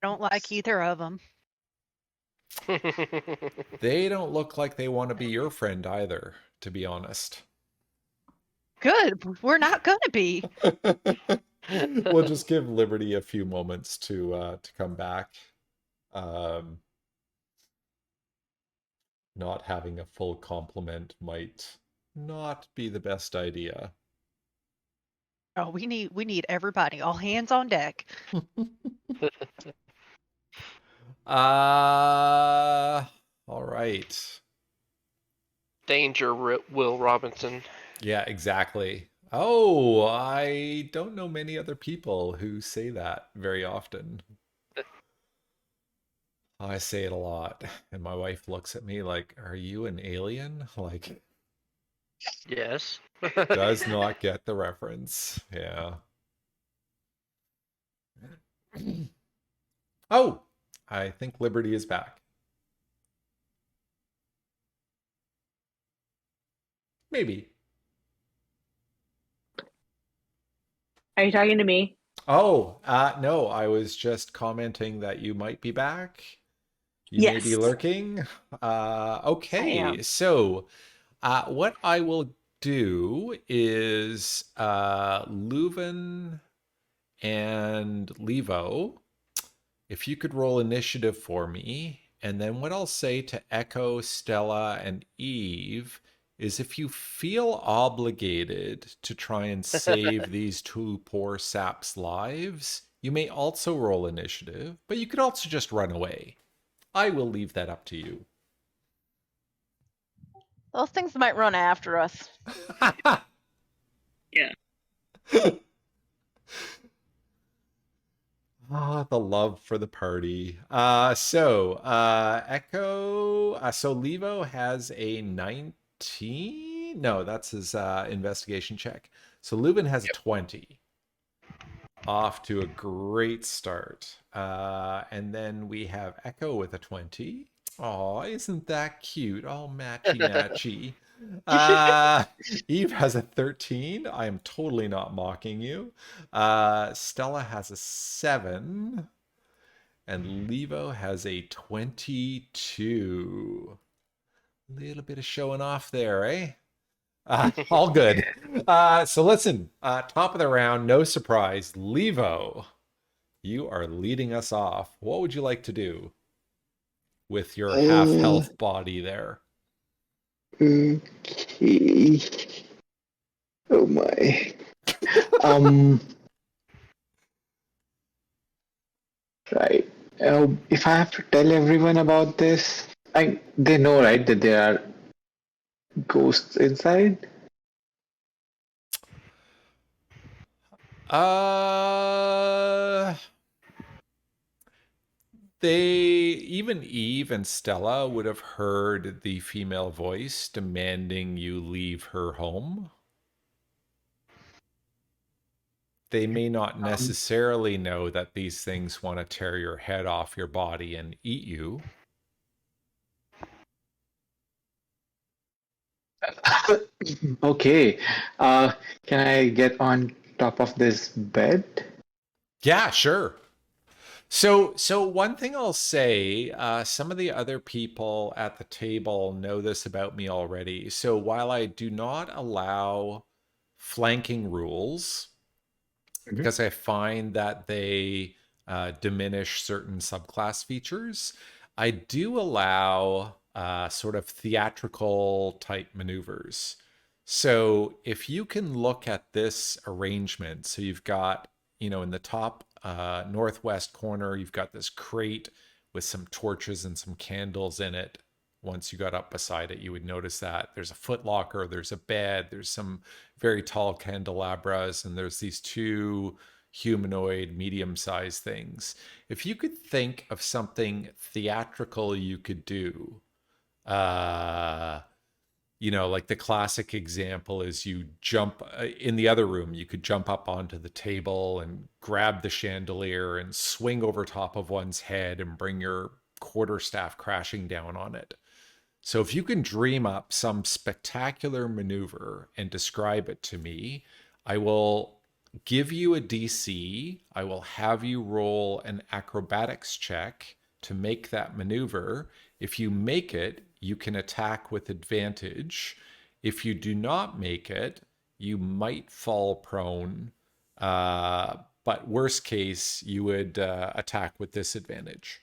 I don't like either of them. They don't look like they want to be your friend either, to be honest. Good. We're not gonna be. We'll just give Liberty a few moments to come back. Um, Not having a full complement might not be the best idea. Oh, we need everybody. All hands on deck. Uh, all right. Danger, Will Robinson. Yeah, exactly. Oh, I don't know many other people who say that very often. I say it a lot, and my wife looks at me like, "Are you an alien?" Like, Yes. does not get the reference. Yeah. Oh, I think Liberty is back. Maybe. Are you talking to me? Oh, no, I was just commenting that you might be back. You may be Yes, lurking. I Okay, am. so what I will do is Leuven and Levo, if you could roll initiative for me, and then what I'll say to Echo, Stella, and Eve is if you feel obligated to try and save these two poor saps' lives, you may also roll initiative, but you could also just run away. I will leave that up to you. Those things might run after us. Yeah. Ah, the love for the party. Echo. So Levo has a 19. No, that's his investigation check. So Lubin has a 20. Off to a great start. And then we have Echo with a 20. Oh, isn't that cute? Oh, matchy matchy. Uh, Eve has a 13. I am totally not mocking you. Stella has a 7. And Levo has a 22. Little bit of showing off there, eh? All good. So listen, top of the round, no surprise. Levo, you are leading us off. What would you like to do with your half Uh, health body there? okay. Oh my. Um. Right. If I have to tell everyone about this, they know, right, that there are ghosts inside. Uh, Even Eve and Stella would have heard the female voice demanding you leave her home. They may not necessarily know that these things want to tear your head off your body and eat you. Okay. Can I get on top of this bed? Yeah, sure. So one thing I'll say, some of the other people at the table know this about me already. So while I do not allow flanking rules, Mhm. because I find that they diminish certain subclass features, I do allow sort of theatrical type maneuvers. So if you can look at this arrangement, so you've got, in the top northwest corner, you've got this crate with some torches and some candles in it. Once you got up beside it, you would notice that there's a footlocker, there's a bed, there's some very tall candelabras, and there's these two humanoid medium-sized things. If you could think of something theatrical you could do, uh like the classic example is you jump in the other room, you could jump up onto the table and grab the chandelier and swing over top of one's head and bring your quarterstaff crashing down on it. So if you can dream up some spectacular maneuver and describe it to me, I will give you a DC. I will have you roll an acrobatics check to make that maneuver. If you make it, you can attack with advantage. If you do not make it, you might fall prone. But worst case, you would attack with disadvantage.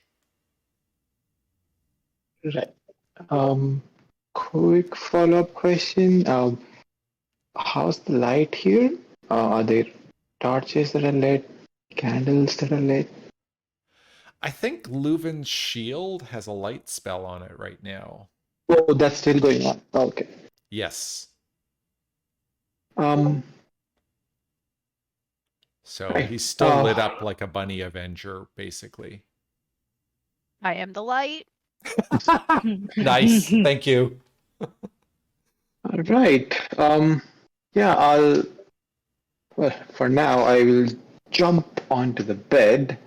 Right. Quick follow-up question. How's the light here? Are there torches that are lit, candles that are lit? I think Leuven's shield has a light spell on it right now. Oh, that's still going on. Okay. Yes. Um, So right. he's still lit up like a bunny Avenger, basically. I am the light. Nice. Thank you. All right. Yeah, well, for now, I will jump onto the bed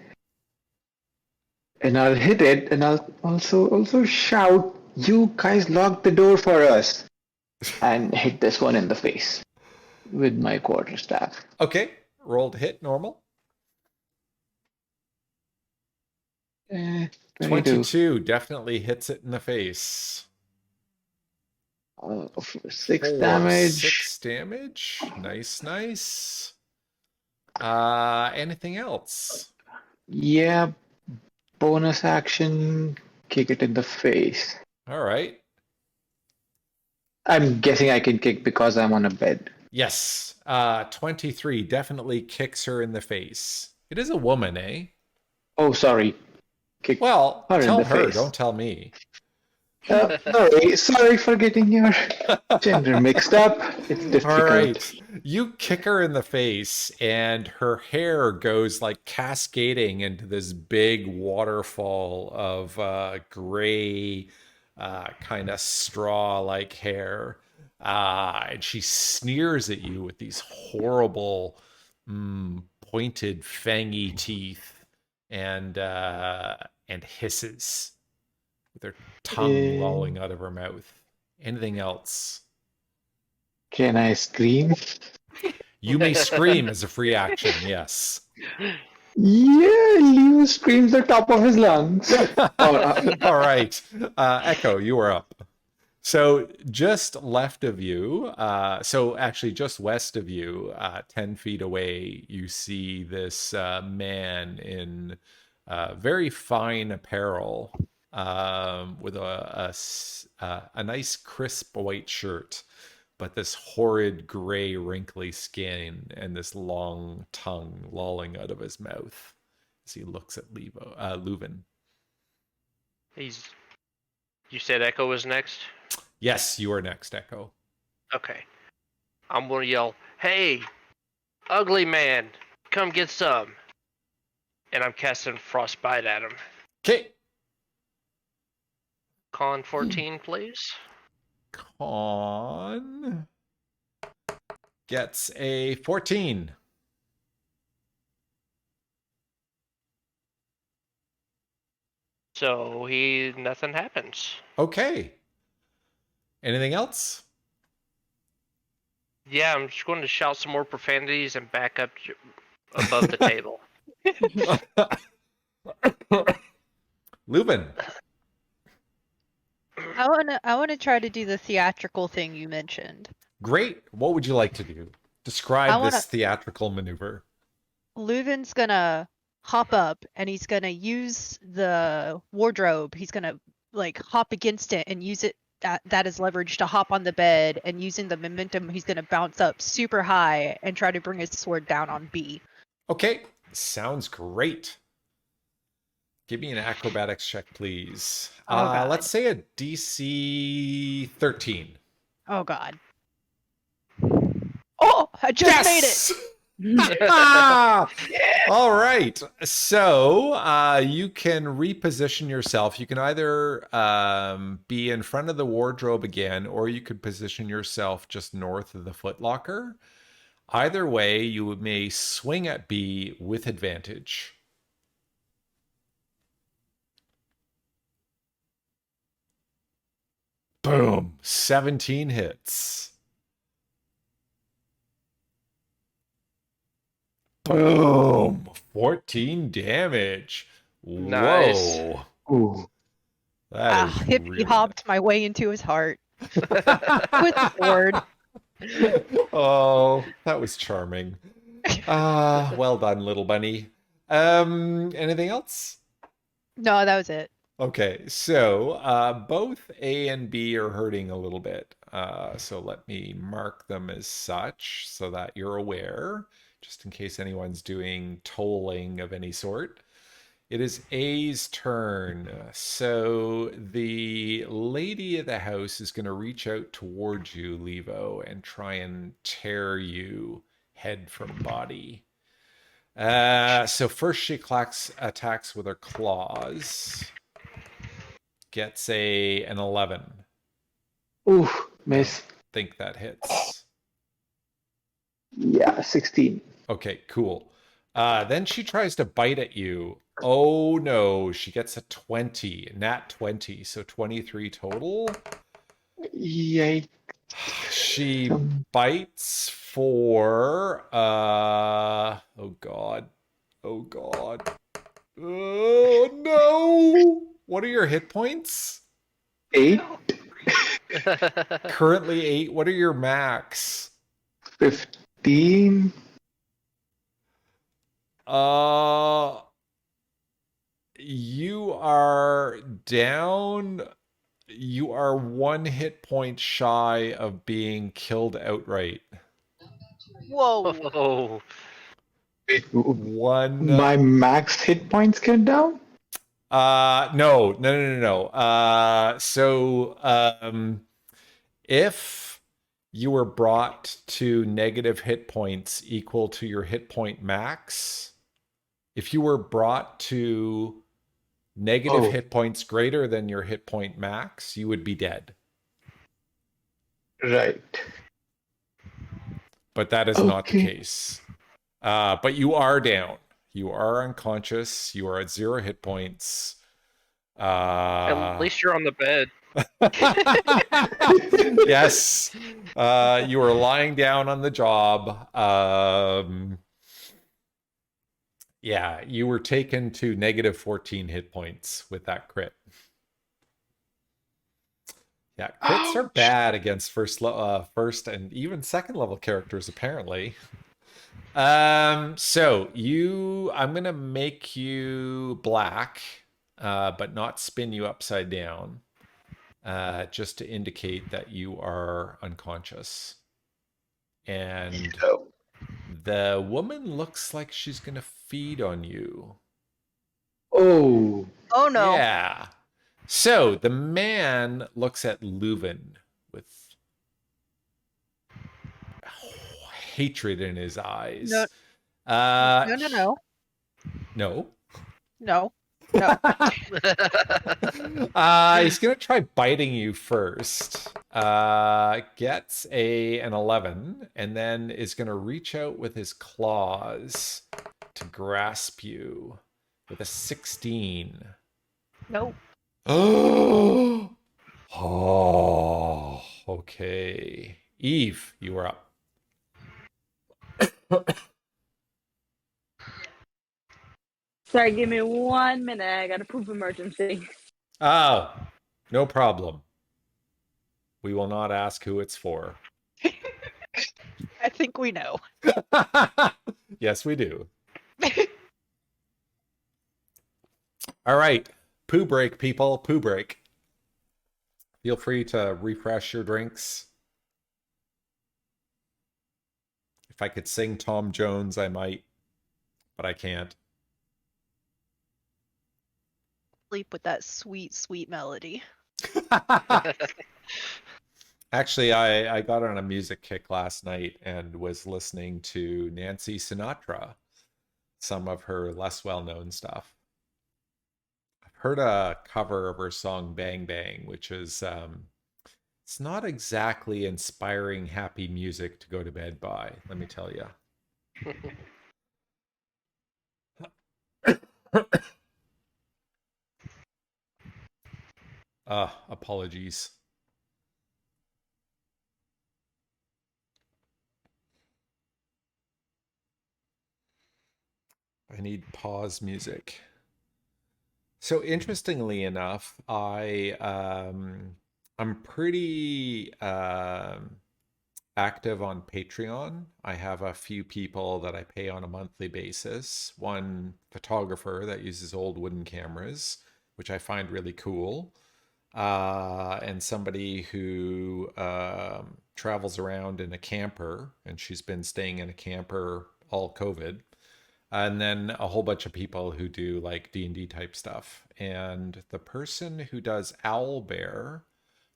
and I'll hit it and I'll also shout, "You guys locked the door for us!" and hit this one in the face with my quarterstaff. Okay. Roll to hit normal. 22. 22 definitely hits it in the face. For 6 For damage. 6 damage. Nice, nice. Anything else? Yeah, bonus action, kick it in the face. All right. I'm guessing I can kick because I'm on a bed. Yes. 23 definitely kicks her in the face. It is a woman, eh? Oh, sorry. Kick Well, her in tell the her, face. don't tell me. Sorry for getting your gender mixed up. It's difficult. All right. You kick her in the face, and her hair goes like cascading into this big waterfall of gray, kind of straw like hair. And she sneers at you with these horrible, pointed, fangy teeth and hisses with her tongue lolling out of her mouth. Anything else? Can I scream? You may scream as a free action, yes. Yeah, Leo screams the top of his lungs. All right. Echo, you are up. So just left of you, so actually just west of you, 10 feet away, you see this man in very fine apparel with a nice crisp white shirt, but this horrid gray wrinkly skin and this long tongue lolling out of his mouth as he looks at Leuven. You said Echo was next? Yes, you are next, Echo. Okay. I'm gonna yell, "Hey, ugly man, come get some." And I'm casting Frostbite at him. Okay. Con 14, please. Con gets a 14. So nothing happens. Okay. Anything else? Yeah, I'm just going to shout some more profanities and back up above the table. Leuven. I wanna try to do the theatrical thing you mentioned. Great. What would you like to do? I Describe wanna this theatrical maneuver. Leuven's gonna hop up and he's gonna use the wardrobe. He's gonna like hop against it and use it that as leverage to hop on the bed, and using the momentum he's gonna bounce up super high and try to bring his sword down on B. Okay. Sounds great. Give me an acrobatics check, please. Oh god. Let's say a DC 13. Oh god. Oh, I just made it. All right. So you can reposition yourself. You can either be in front of the wardrobe again, or you could position yourself just north of the footlocker. Either way, you may swing at B with advantage. Boom. 17 hits. Boom. 14 damage. Nice. Whoa. Ooh. That is Hippie really hopped my way into his heart with the sword. Oh, that was charming. Well done, little bunny. Anything else? No, that was it. Okay, so both A and B are hurting a little bit. So let me mark them as such so that you're aware, just in case anyone's doing tolling of any sort. It is A's turn. So the lady of the house is going to reach out towards you, Leavo, and try and tear you head from body. So first she attacks with her claws. Gets an 11. Ooh, miss. Think that hits. Yeah, 16. Okay, cool. Then she tries to bite at you. Oh no, she gets a 20, nat 20, so 23 total. Yikes. She bites for oh god. Oh god. Oh no. What are your hit points? 8, Currently 8. What are your max? 15. You are down. You are 1 hit point shy of being killed outright. Whoa. Oh, Wait, One. my max hit points get down? No. If you were brought to negative hit points equal to your hit point max, if you were brought to negative hit points greater than your hit point max, you would be dead. Right. But that is not the case. But you are down. You are unconscious. You are at 0 hit points. at least you're on the bed. Yes. You are lying down on the job. Yeah, you were taken to negative 14 hit points with that crit. Yeah, crits are bad against first and even second level characters, apparently. So I'm gonna make you black, but not spin you upside down, just to indicate that you are unconscious. And the woman looks like she's gonna feed on you. Oh. Oh no. Yeah. So the man looks at Leuven with hatred in his eyes. No. No. No. No. No. He's gonna try biting you first. Gets an 11, and then is gonna reach out with his claws to grasp you with a 16. Nope. Oh, oh, okay. Eve, you are up. Sorry, give me 1 minute. I got a poop emergency. Oh, no problem. We will not ask who it's for. I think we know. Yes, we do. All right. Poo break, people. Poo break. Feel free to refresh your drinks. If I could sing Tom Jones, I might, but I can't. Sleep with that sweet, sweet melody. Actually, I got on a music kick last night and was listening to Nancy Sinatra, some of her less well-known stuff. I've heard a cover of her song Bang Bang, which is it's not exactly inspiring happy music to go to bed by, let me tell you. Apologies. I need pause music. So interestingly enough, I'm pretty active on Patreon. I have a few people that I pay on a monthly basis. One photographer that uses old wooden cameras, which I find really cool. And somebody who travels around in a camper, and she's been staying in a camper all COVID. And then a whole bunch of people who do like D&D type stuff. And the person who does Owl Bear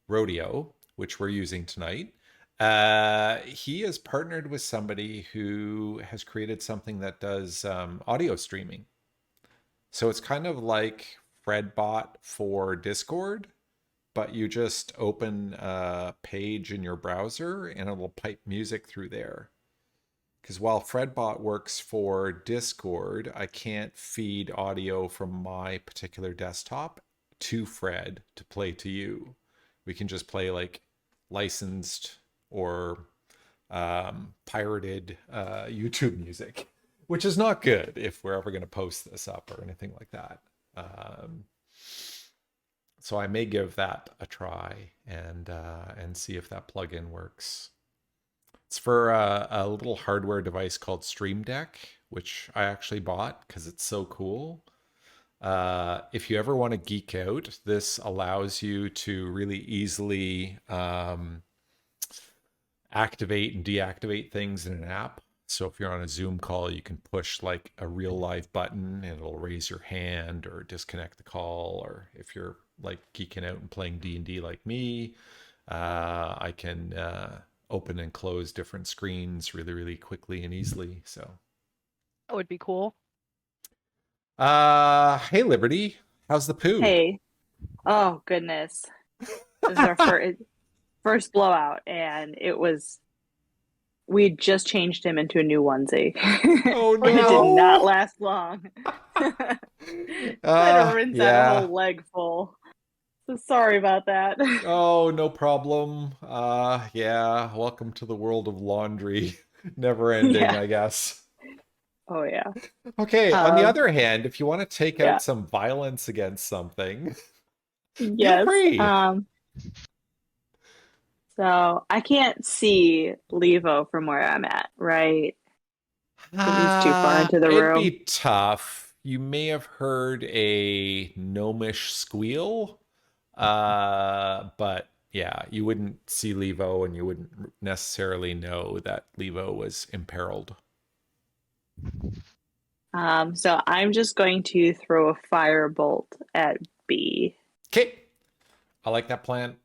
Rodeo, which we're using tonight, he is partnered with somebody who has created something that does audio streaming. So it's kind of like Fredbot for Discord, but you just open a page in your browser and it will pipe music through there. Because while Fredbot works for Discord, I can't feed audio from my particular desktop to Fred to play to you. We can just play like licensed or pirated YouTube music, which is not good if we're ever going to post this up or anything like that. So I may give that a try and see if that plugin works. It's for a little hardware device called Stream Deck, which I actually bought because it's so cool. If you ever want to geek out, this allows you to really easily activate and deactivate things in an app. So if you're on a Zoom call, you can push like a real live button and it'll raise your hand or disconnect the call. Or if you're like geeking out and playing D&D like me, I can open and close different screens really, really quickly and easily. So That would be cool. hey Liberty, how's the poo? Hey. Oh, goodness. This is our first blowout, and we just changed him into a new onesie. Oh And it did no! not last long. I had to rinse out a whole leg full. So sorry about that. Oh, no problem. Yeah, welcome to the world of laundry. Never ending, Yeah. I guess. Oh yeah. Okay, on the other hand, if you want to take yeah. out some violence against something, feel Yes. free. So I can't see Leavo from where I'm at, right? He's too far into the It'd room. be tough. You may have heard a gnomish squeal, but yeah, you wouldn't see Leavo and you wouldn't necessarily know that Leavo was imperiled. So I'm just going to throw a firebolt at B. Okay, I like that plan.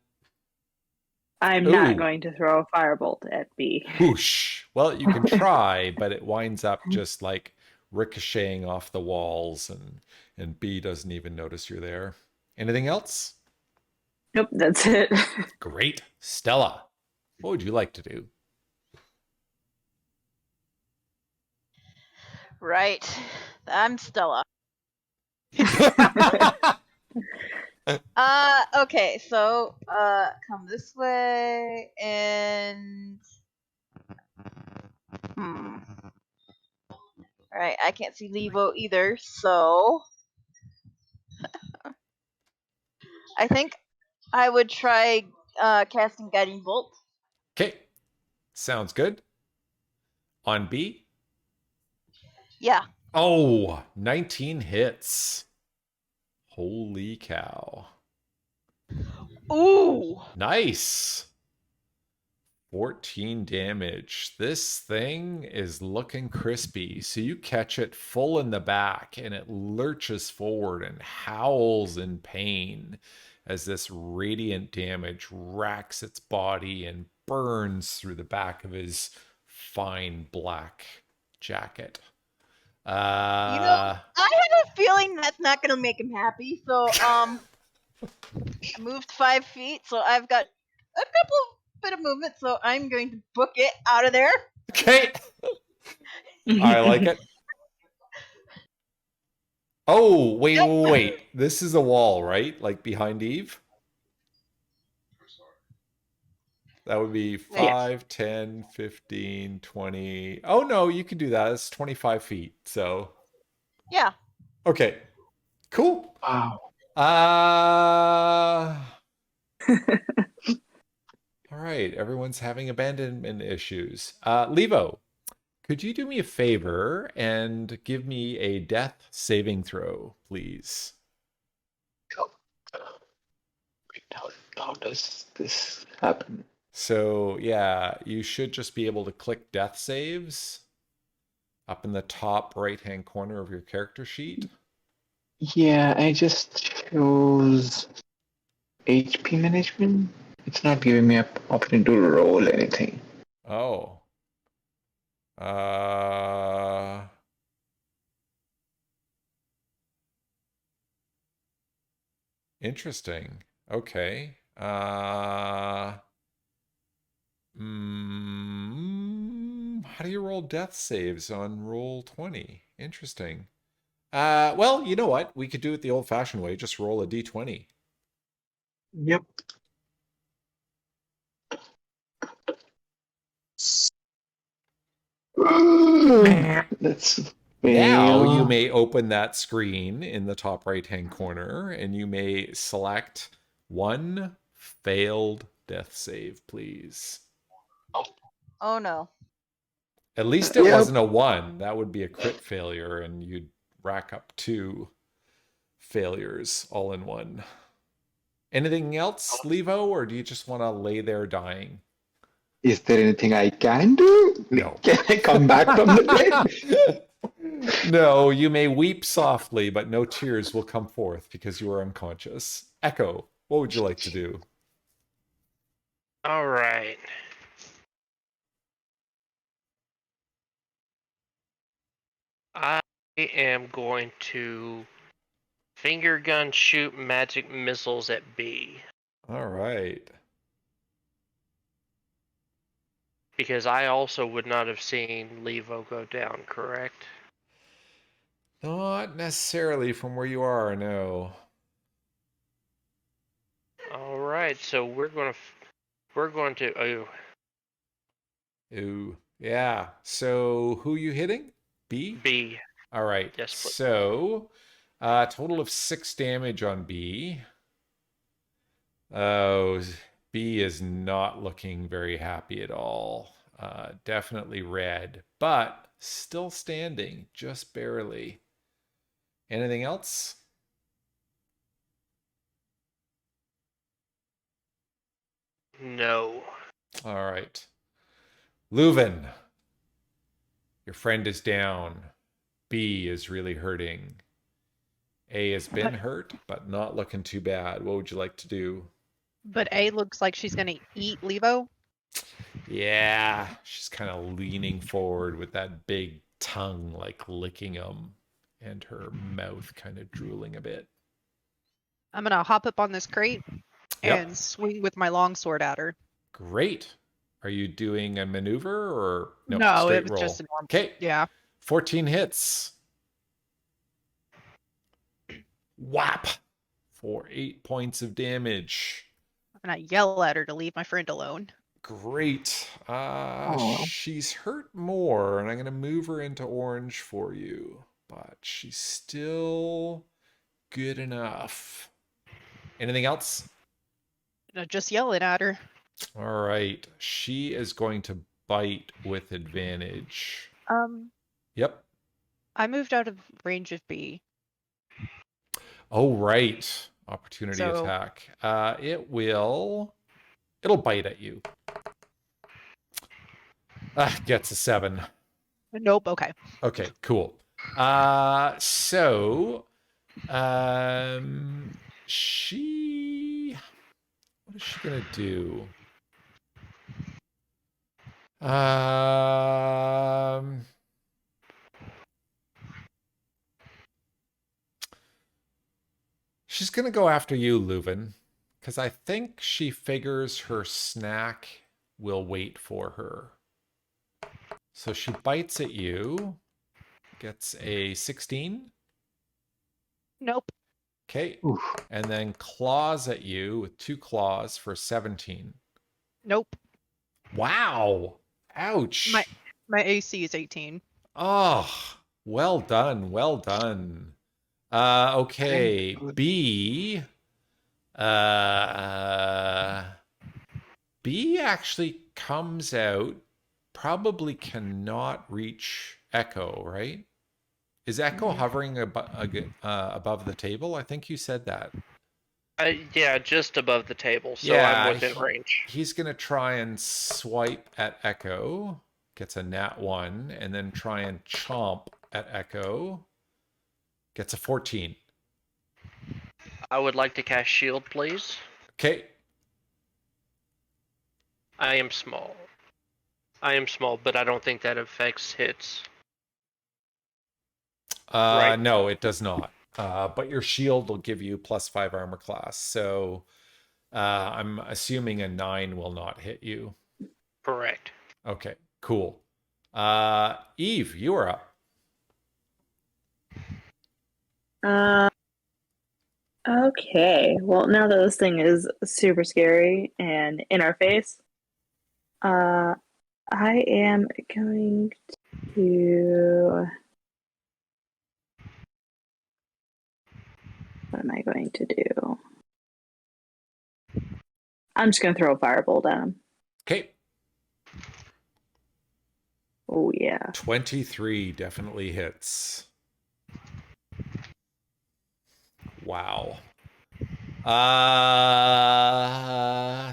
I'm not going to throw a firebolt at B. Whoosh. Well, you can try, but it winds up just like ricocheting off the walls, and B doesn't even notice you're there. Anything else? Nope, that's it. Great. Stella, what would you like to do? Right. I'm Stella. Okay, so come this way and Alright, I can't see Leavo either, so I think I would try casting Guiding Bolt. Okay. Sounds good. On B? Yeah. Oh, 19 hits. Holy cow. Ooh. Nice. 14 damage. This thing is looking crispy. So you catch it full in the back and it lurches forward and howls in pain as this radiant damage racks its body and burns through the back of his fine black jacket. You know, I have a feeling that's not gonna make him happy. So I moved 5 feet, so I've got a couple bit of movement. So I'm going to book it out of there. Okay. I like it. Oh, wait. This is a wall, right? Like behind Eve? That would be 5, 10, 15, 20. Oh, no, you can do that. It's 25 feet. So, Yeah. okay. Cool. Wow. All right. Everyone's having abandonment issues. Levo, could you do me a favor and give me a death saving throw, please? How does this happen? So, yeah, you should just be able to click death saves up in the top right-hand corner of your character sheet. Yeah, I just chose HP management. It's not giving me an option to roll anything. Oh. Uh... Interesting. Okay. How do you roll death saves on roll 20? Interesting. Well, you know what? We could do it the old-fashioned way. Just roll a d20. Yep. That's Now you fail. may open that screen in the top right-hand corner, and you may select one failed death save, please. Oh no. At least it Yep. wasn't a 1. That would be a crit failure, and you'd rack up 2 failures all in one. Anything else, Levo, or do you just want to lay there dying? Is there anything I can do? No. Can I come back from the dead? No, you may weep softly, but no tears will come forth because you are unconscious. Echo, what would you like to do? All right. I am going to finger gun shoot magic missiles at B. All right. Because I also would not have seen Levo go down, correct? Not necessarily from where you are, no. All right, so we're going to Ooh, yeah. So who you hitting? B? B. All right. Yes, please. So, total of 6 damage on B. Oh, B is not looking very happy at all. Definitely red, but still standing, just barely. Anything else? No. All right. Leuven, your friend is down. B is really hurting. A has been hurt, but not looking too bad. What would you like to do? But A looks like she's gonna eat Levo. Yeah, she's kind of leaning forward with that big tongue like licking them and her mouth kind of drooling a bit. I'm gonna hop up on this crate Yep. and swing with my longsword at her. Great. Are you doing a maneuver or no? No, it Straight was roll. just a normal. Okay. Yeah. 14 hits. Whap for 8 points of damage. And I yell at her to leave my friend alone. Great. She's hurt more, and I'm going to move her into orange for you. But she's still good enough. Anything else? Just yelling at her. All right. She is going to bite with advantage. Yep. I moved out of range of B. Oh, right. Opportunity So- attack. It'll bite at you. Gets a 7. Nope. Okay. Okay, cool. So, she, what is she gonna do? She's gonna go after you, Leuven, because I think she figures her snack will wait for her. So she bites at you, gets a 16. Nope. Okay. Oof. And then claws at you with 2 claws for 17. Nope. Wow. Ouch. My AC is 18. Oh, well done. Well done. Okay. B. B actually comes out, probably cannot reach Echo, right? Is Echo hovering above the table? I think you said that. Yeah, just above the table, so Yeah, I'm within range. He's going to try and swipe at Echo. Gets a nat 1. And then try and chomp at Echo. Gets a 14. I would like to cast shield, please. Okay. I am small, but I don't think that affects hits. Right. No, it does not. But your shield will give you +5 armor class. So I'm assuming a 9 will not hit you. Correct. Okay, cool. Eve, you are up. Okay. Well, now that this thing is super scary and in our face, I am going to. What am I going to do? I'm just going to throw a firebolt at him. Okay. Oh, yeah. 23 definitely hits. Wow.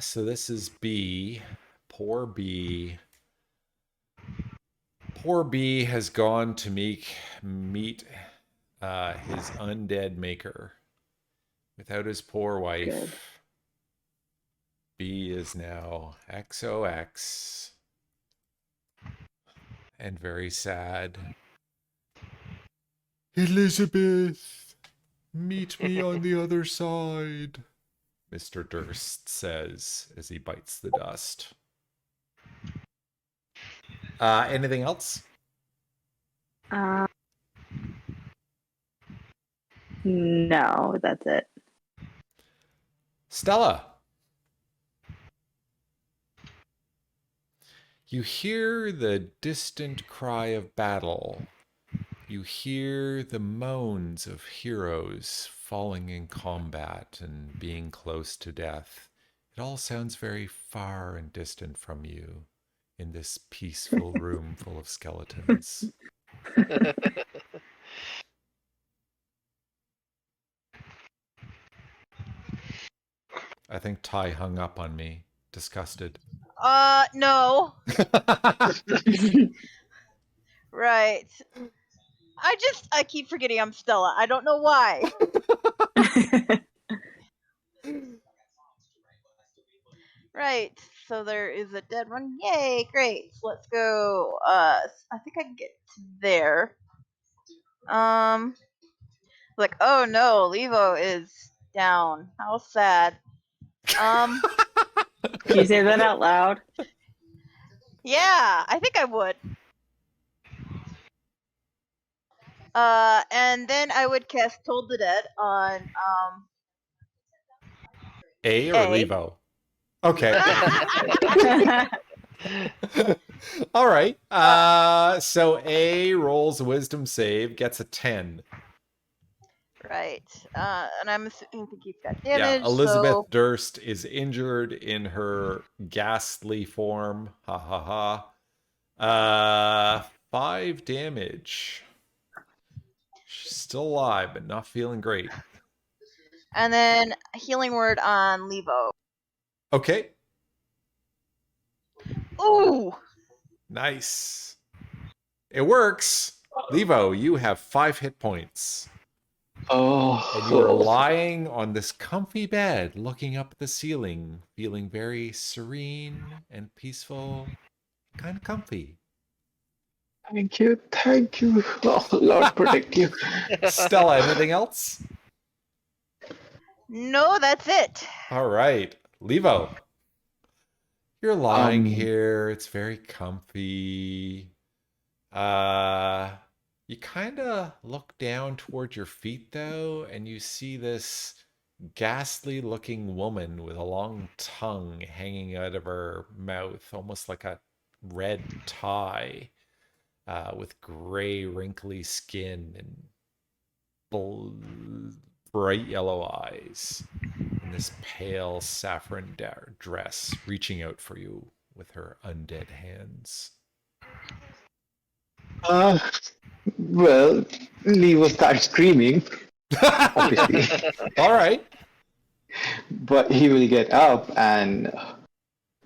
So this is B. Poor B. Poor B has gone to meet his undead maker. Without his poor wife, Good. B is now XOX and very sad. Elizabeth, meet me on the other side, Mr. Durst says as he bites the dust. Anything else? No, that's it. Stella. You hear the distant cry of battle. You hear the moans of heroes falling in combat and being close to death. It all sounds very far and distant from you in this peaceful room full of skeletons. I think Ty hung up on me, disgusted. No. Right. I keep forgetting I'm Stella. I don't know why. Right. So there is a dead one. Yay! Great. So let's go. I think I can get to there. Like, oh no, Leavo is down. How sad. Um. Can you say that out loud? Yeah, I think I would. And then I would cast Toll the Dead on A or A. Leavo? Okay. All right. So A rolls a wisdom save, gets a 10. Right. And I think he's got Yeah, damage. Elizabeth So Durst is injured in her ghastly form. Ha ha ha. 5 damage. She's still alive, but not feeling great. and then healing word on Leavo. Okay, Ooh. nice. It works. Levo, you have 5 hit points. And you are Oh, lying on this comfy bed, looking up at the ceiling, feeling very serene and peaceful, kind of comfy. thank you, thank you. Oh, Lord protect you. Stella, anything else? No, that's it. All right, Levo. You're lying Um, here. It's very comfy. Uh, you kind of look down towards your feet though, and you see this ghastly looking woman with a long tongue hanging out of her mouth, almost like a red tie, with gray, wrinkly skin and bright yellow eyes, and this pale saffron dress, reaching out for you with her undead hands. uh, well, Lee will start screaming, obviously, All right. but he will get up and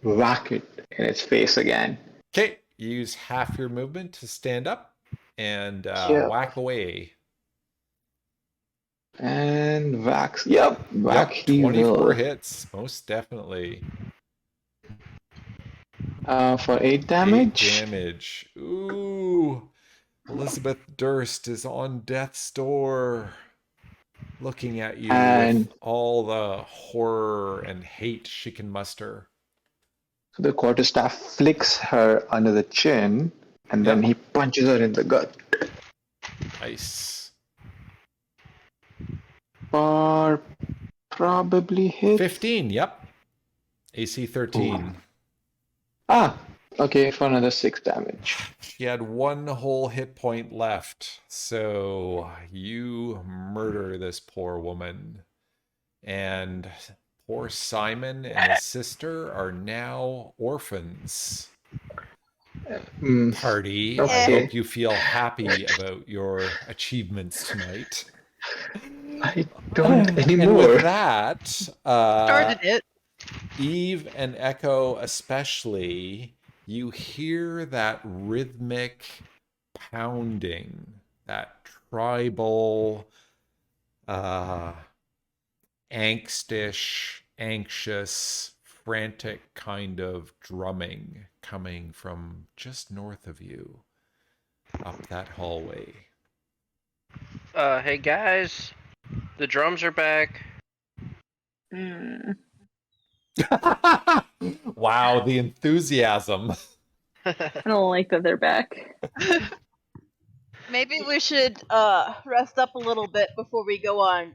whack it in its face again. Okay, use half your movement to stand up and Yep. whack away. And whack. Yep, whack Yep, he 24 will. hits, most definitely. For 8 8 damage. damage. Ooh, Elizabeth Durst is on death's door, looking at you with And all the horror and hate she can muster. the quarterstaff flicks her under the chin, and then Yep, he punches her in the gut. nice. For probably hit. 15, yep. AC 13. Ooh. Ah, okay, for another 6 damage. She had 1 whole hit point left, so you murder this poor woman. And poor Simon and his sister are now orphans. Mm, Party, I Eh. okay. hope you feel happy about your achievements tonight. I don't And anymore. with that, Started it. Eve and Echo especially, you hear that rhythmic pounding, that tribal, angstish, anxious, frantic kind of drumming coming from just north of you up that hallway. Hey guys, the drums are back. Mm. Wow, the enthusiasm. I don't like that they're back. Maybe we should rest up a little bit before we go on.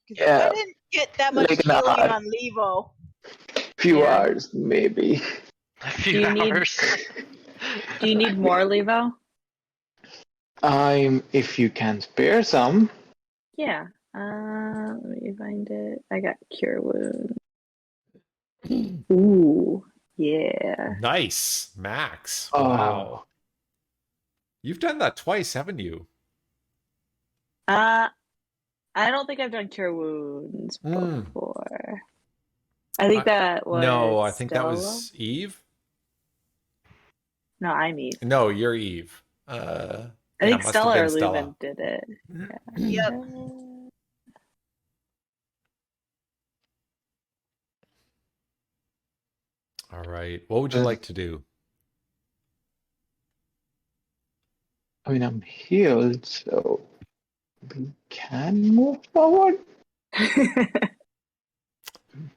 Because I Yeah, didn't get that much like an healing hour, on Leavo. few Yeah. hours maybe. A Do few you need hours. Do you need more, Levo? If you can spare some. Yeah. Let me find it. I got cure wound. Ooh. Yeah. Nice, Max. Oh, Wow. You've done that twice, haven't you? I don't think I've done cure wounds Mm. before. I think that was No, I think that Stella. was Eve. No, I'm Eve. No, you're Eve. I Yeah, think must have Stella been or Stella. Lumen did it. Yep. All right. What would you Well, like to do? I mean, I'm healed, so we can move forward.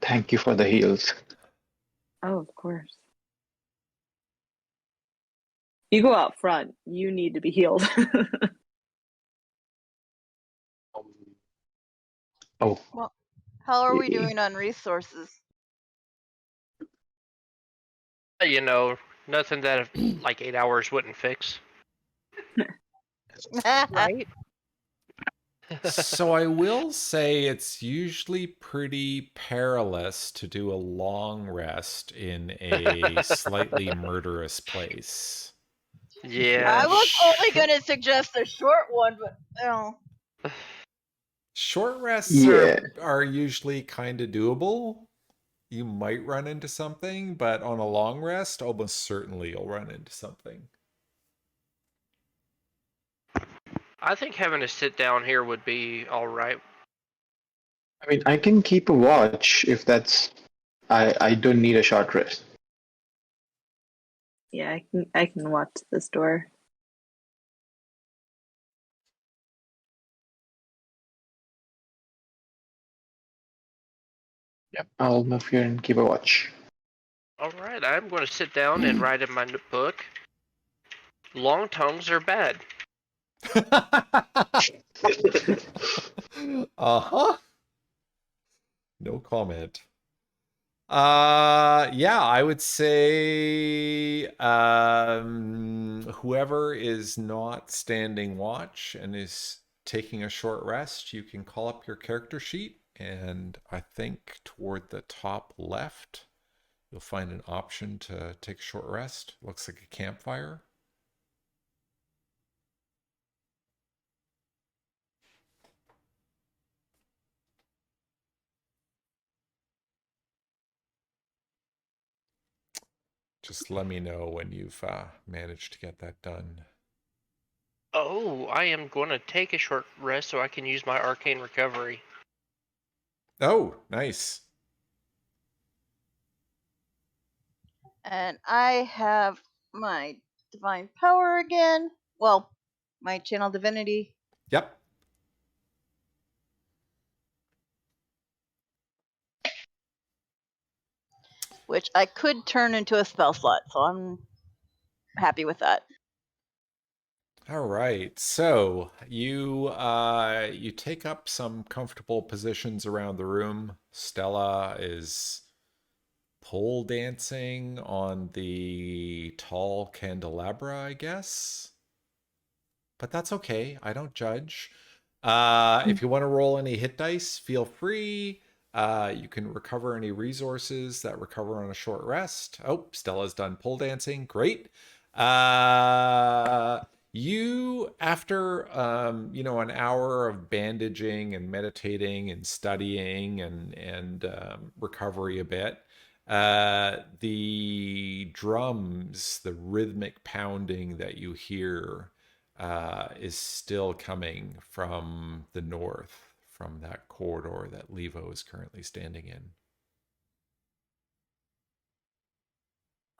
Thank you for the heals. Oh, of course. You go out front. You need to be healed. Oh, Well, how are we yeah. doing on resources? You know, nothing that like 8 hours wouldn't fix. Right? So I will say it's usually pretty perilous to do a long rest in a slightly murderous place. Yeah. I was only gonna suggest a short one, but Short rests Yeah. are usually kind of doable. You might run into something, but on a long rest, almost certainly you'll run into something. I think having to sit down here would be all right. I mean, I can keep a watch if that's. I don't need a short rest. Yeah, I can watch this door. Yep. I'll move here and keep a watch. All right, I'm going to sit down and write in my book. Long tongues are bad. Uh-huh. No comment. Yeah, I would say whoever is not standing watch and is taking a short rest, you can call up your character sheet, and I think toward the top left you'll find an option to take a short rest. Looks like a campfire. Just let me know when you've managed to get that done. Oh, I am going to take a short rest so I can use my arcane recovery. Oh, nice. and I have my divine power again. Well, my channel divinity, Yep. which I could turn into a spell slot, so I'm happy with that. All right. So you take up some comfortable positions around the room. Stella is pole dancing on the tall candelabra, I guess. But that's okay. I don't judge. If you want to roll any hit dice, feel free. You can recover any resources that recover on a short rest. Oh, Stella's done pole dancing. Great. You, after an hour of bandaging and meditating and studying and recovery a bit, the drums, the rhythmic pounding that you hear is still coming from the north, from that corridor that Leavo is currently standing in.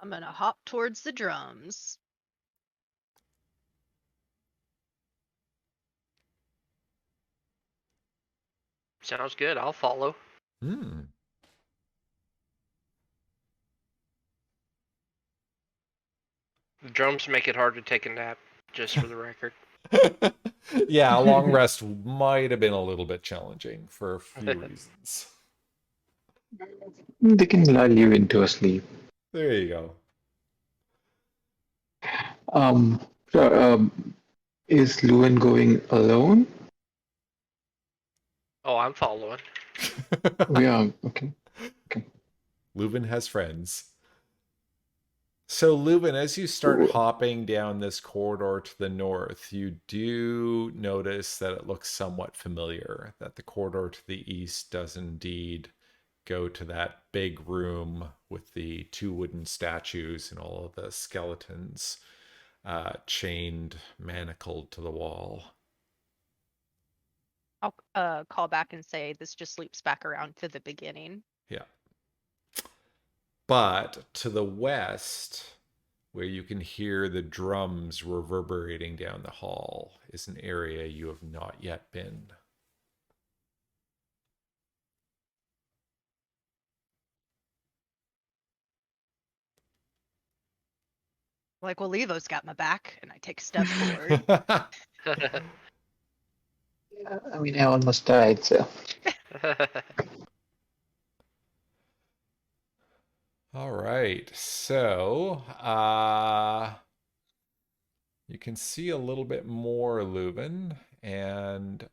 I'm gonna hop towards the drums. Sounds good. I'll follow. Hmm. The drums make it hard to take a nap, just for the record. Yeah, a long rest might have been a little bit challenging for a few reasons. They can lull you into a sleep. There you go. Um, so, is Lewin going alone? Oh, I'm following. Yeah, okay. Leuven has friends. So, Leuven, as you start Cool. hopping down this corridor to the north, you do notice that it looks somewhat familiar, that the corridor to the east does indeed go to that big room with the two wooden statues and all of the skeletons chained, manacled to the wall. I'll call back and say this just loops back around to the beginning. Yeah. But to the west, where you can hear the drums reverberating down the hall, is an area you have not yet been. Like, well, Leavo's got my back, and I take a step forward. Yeah, I mean, I almost died, so. All right, so you can see a little bit more, Leuven, and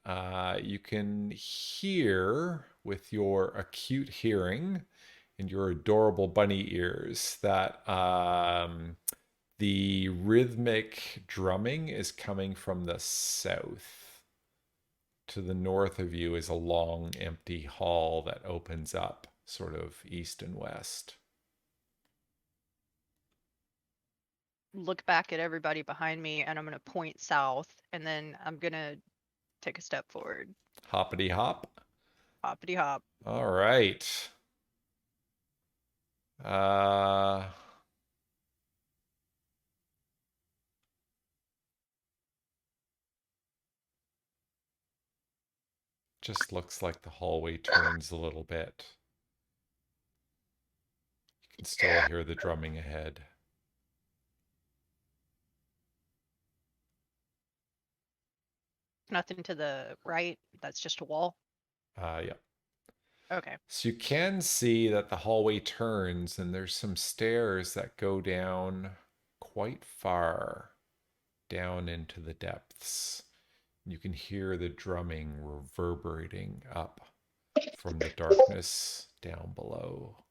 you can hear with your acute hearing and your adorable bunny ears that the rhythmic drumming is coming from the south. To the north of you is a long, empty hall that opens up sort of east and west. Look back at everybody behind me, and I'm going to point south, and then I'm going to take a step forward. Hoppity hop. Hoppity hop. All right. Just looks like the hallway turns a little bit. You can still hear the drumming ahead. Nothing to the right. That's just a wall. Yeah. Okay. So you can see that the hallway turns and there's some stairs that go down quite far down into the depths. You can hear the drumming reverberating up from the darkness down below.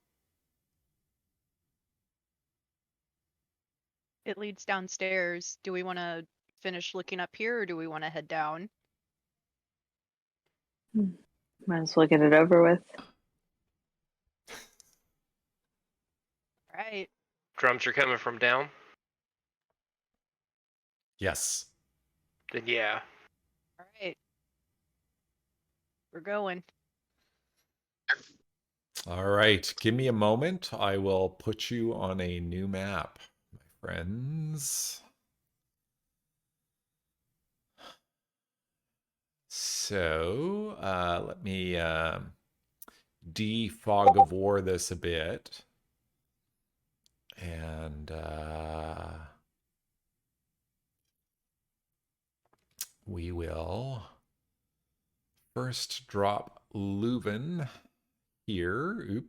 It leads downstairs. Do we want to finish looking up here, or do we want to head down? Might as well get it over with. All right. Drums are coming from down? Yes. Then yeah. All right. We're going. All right. Give me a moment. I will put you on a new map, my friends. So let me defog of war this a bit. And we will first drop Leuven here. Oop.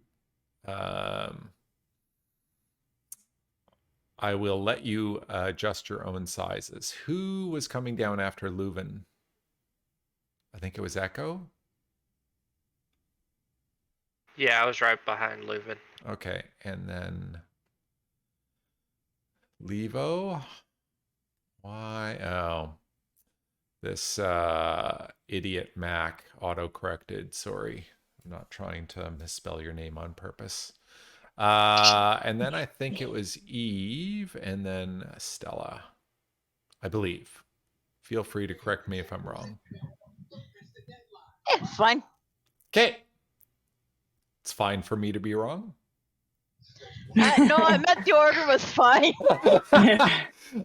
I will let you adjust your own sizes. Who was coming down after Leuven? I think it was Echo. Yeah, I was right behind Leuven. Okay, and then Leavo. Why? Oh, this idiot Mac auto-corrected. Sorry, I'm not trying to misspell your name on purpose. And then I think it was Eve, and then Stella, I believe. Feel free to correct me if I'm wrong. Yeah, it's fine. Okay. It's fine for me to be wrong. No, I meant the order was fine.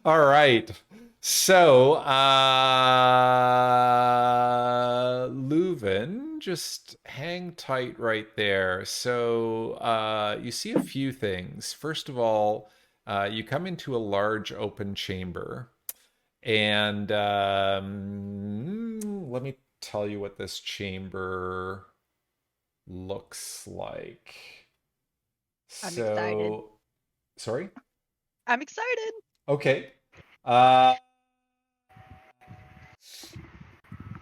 All right. So, Leuven, just hang tight right there. So, you see a few things. First of all, you come into a large open chamber. And let me tell you what this chamber looks like. I'm excited. Sorry? I'm excited. Okay.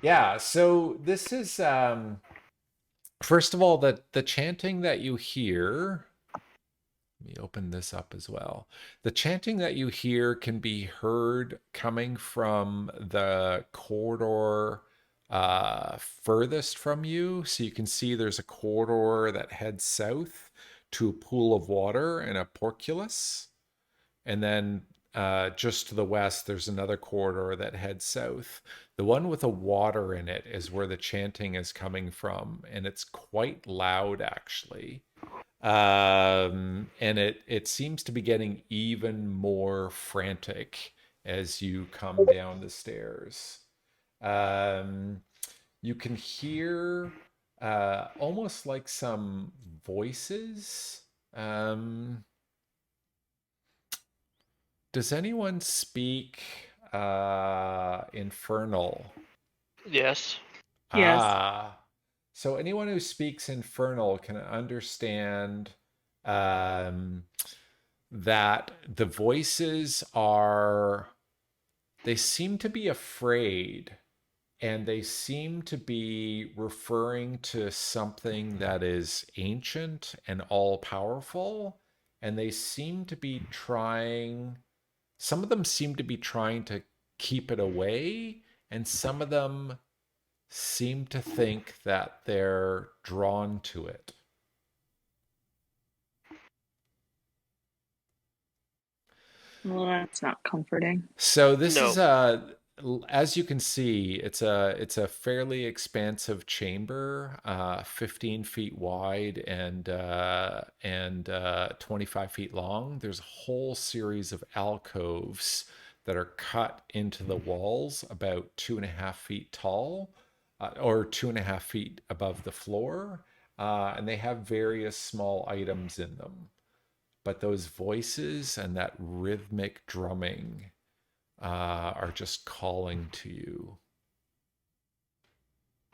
Yeah, so this is first of all, the chanting that you hear. Let me open this up as well. The chanting that you hear can be heard coming from the corridor furthest from you. So you can see there's a corridor that heads south to a pool of water and a porculus. And then just to the west, there's another corridor that heads south. The one with the water in it is where the chanting is coming from, and it's quite loud, actually. and it seems to be getting even more frantic as you come down the stairs. Um, you can hear almost like some voices. Does anyone speak Infernal? Yes. Yes. Ah, so anyone who speaks Infernal can understand um, that the voices are, they seem to be afraid and they seem to be referring to something that is ancient and all powerful. And they seem to be trying, some of them seem to be trying to keep it away, and some of them seem to think that they're drawn to it. Well, that's not comforting. So this is No. a, as you can see, it's a fairly expansive chamber, 15 feet wide and 25 feet long. There's a whole series of alcoves that are cut into the walls, about 2.5 feet tall, or 2.5 feet above the floor, and they have various small items in them. But those voices and that rhythmic drumming are just calling to you.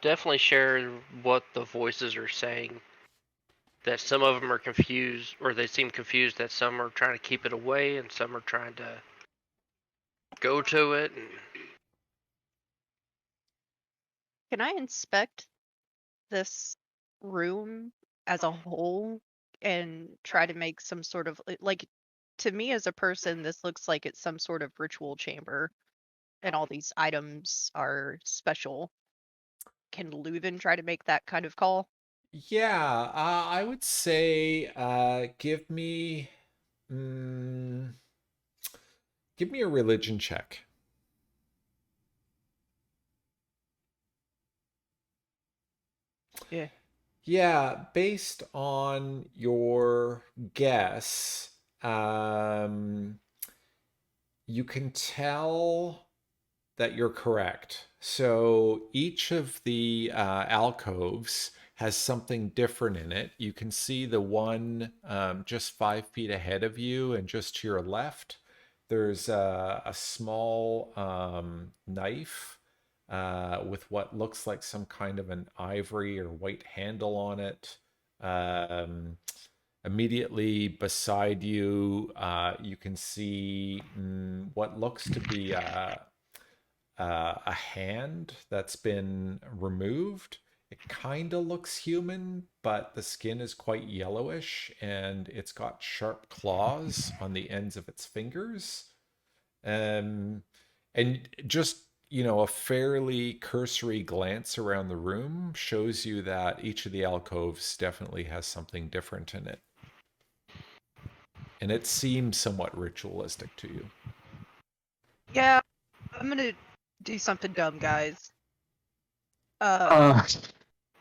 Definitely share what the voices are saying. That some of them are confused, or they seem confused that some are trying to keep it away and some are trying to go to it. And Can I inspect this room as a whole and try to make some sort of like, to me as a person, this looks like it's some sort of ritual chamber and all these items are special. Can Leuven try to make that kind of call? Yeah, I would say mm, give me a religion check. Yeah. Yeah, based on your guess, you can tell that you're correct. So each of the alcoves has something different in it. You can see the one just 5 feet ahead of you and just to your left. There's a small knife with what looks like some kind of an ivory or white handle on it. Um, Immediately beside you, you can see what looks to be a hand that's been removed. It kind of looks human, but the skin is quite yellowish and it's got sharp claws on the ends of its fingers. Um, and just, a fairly cursory glance around the room shows you that each of the alcoves definitely has something different in it. And it seems somewhat ritualistic to you. Yeah, I'm gonna do something dumb, guys. Uh,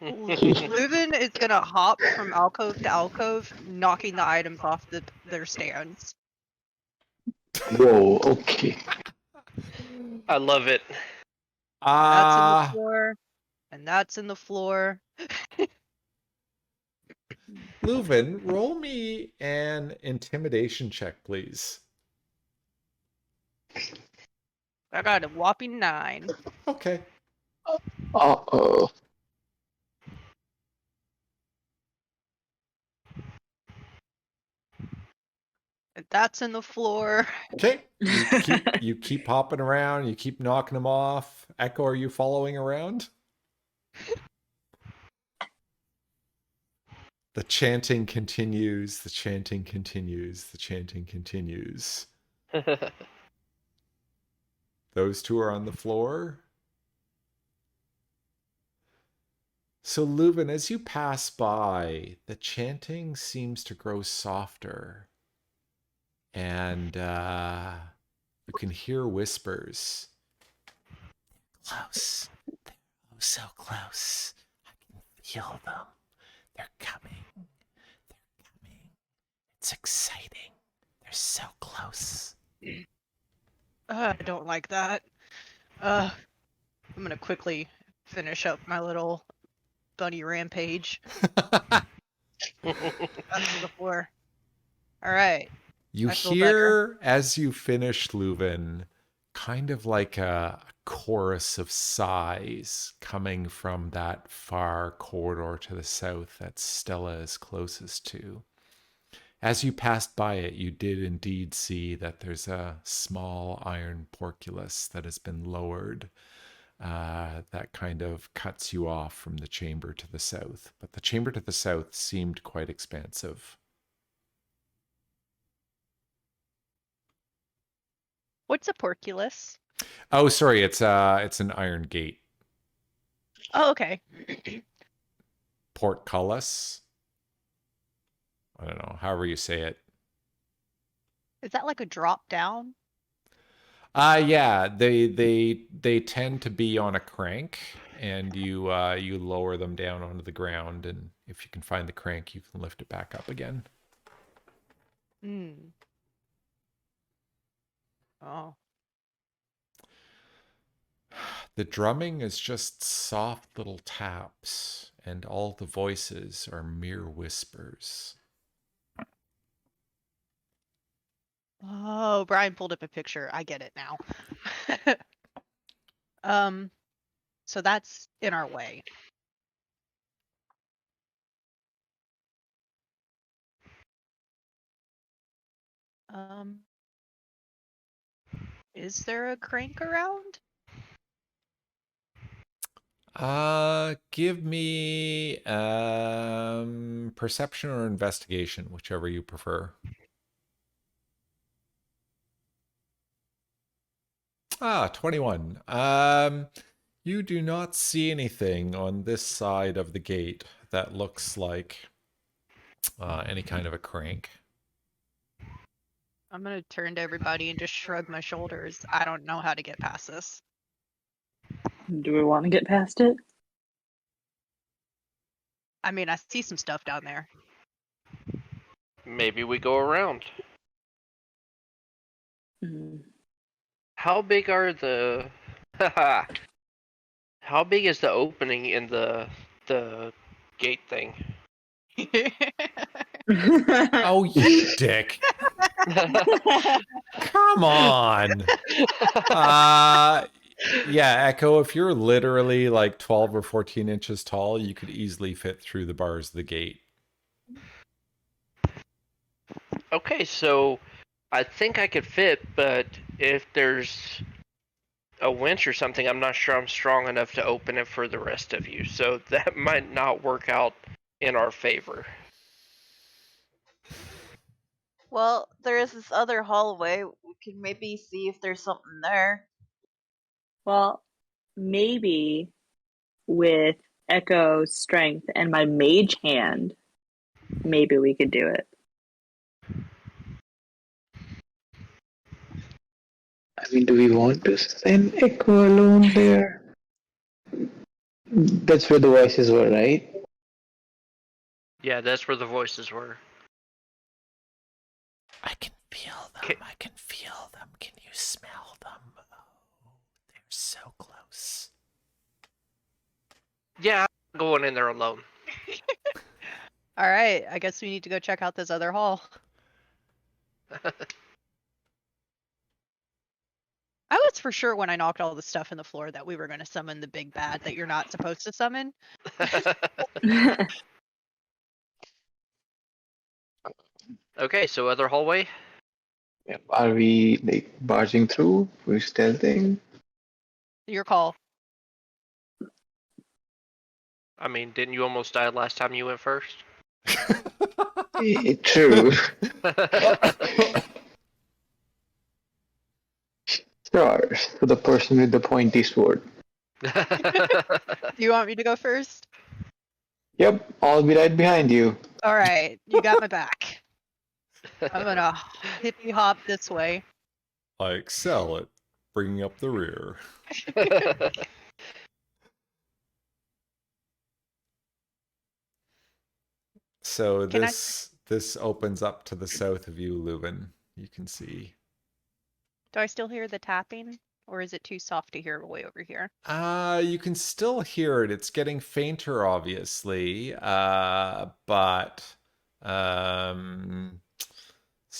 Uh, Leuven is gonna hop from alcove to alcove, knocking the items off their stands. whoa, okay. I love it. And that's in the Ah, floor, and that's in the floor. Leuven, roll me an intimidation check, please. I got a whopping 9. Okay. Uh-oh. And that's in the floor. Okay. You keep hopping around, you keep knocking them off. Echo, are you following around? The chanting continues, the chanting continues, the chanting continues. Those two are on the floor. So, Leuven, as you pass by, the chanting seems to grow softer, and you can hear whispers. Close. They're oh so close. I can feel them. They're coming. They're coming. It's exciting. They're so close. I don't like that. I'm gonna quickly finish up my little bunny rampage. Up to the floor. All right. You I feel better. hear, as you finish, Leuven, kind of like a chorus of sighs coming from that far corridor to the south that Stella is closest to. As you passed by it, you did indeed see that there's a small iron portcullis that has been lowered that kind of cuts you off from the chamber to the south. But the chamber to the south seemed quite expansive. What's a porculus? Oh, sorry, it's an iron gate. Oh, okay. Portcullis. I don't know, however you say it. Is that like a drop down? Yeah, they tend to be on a crank, and you lower them down onto the ground, and if you can find the crank, you can lift it back up again. Hmm. Oh. The drumming is just soft little taps, and all the voices are mere whispers. Oh, Brian pulled up a picture. I get it now. So that's in our way. Um, is there a crank around? Give me perception or investigation, whichever you prefer. 21. You do not see anything on this side of the gate that looks like any kind of a crank. I'm gonna turn to everybody and just shrug my shoulders. I don't know how to get past this. Do we want to get past it? I mean, I see some stuff down there. Maybe we go around. Mm. How big are the? How big is the opening in the gate thing? Oh, you dick. Come on. Yeah, Echo, if you're literally like 12 or 14 inches tall, you could easily fit through the bars of the gate. Okay, so I think I could fit, but if there's a winch or something, I'm not sure I'm strong enough to open it for the rest of you. So that might not work out in our favor. Well, there is this other hallway. We can maybe see if there's something there. Well, maybe with Echo's strength and my mage hand, maybe we could do it. I mean, do we want to send Echo alone there? That's where the voices were, right? Yeah, that's where the voices were. I can feel them. I can feel them. Can you smell them? Oh, they're so close. Yeah, I'm going in there alone. All right, I guess we need to go check out this other hall. I was for sure when I knocked all the stuff in the floor that we were going to summon the big bad that you're not supposed to summon. Okay, so other hallway? Yep. Are we like barging through? We're stealthing? Your call. I mean, didn't you almost die last time you went first? True. Sure. So the person with the pointy sword. Do you want me to go first? Yep, I'll be right behind you. All right, you got my back. I'm gonna hippie hop this way. I excel at bringing up the rear. So Can this this opens up to the south of you, Leuven. You can see. Do I still hear the tapping? Or is it too soft to hear way over here? You can still hear it. It's getting fainter, obviously. But so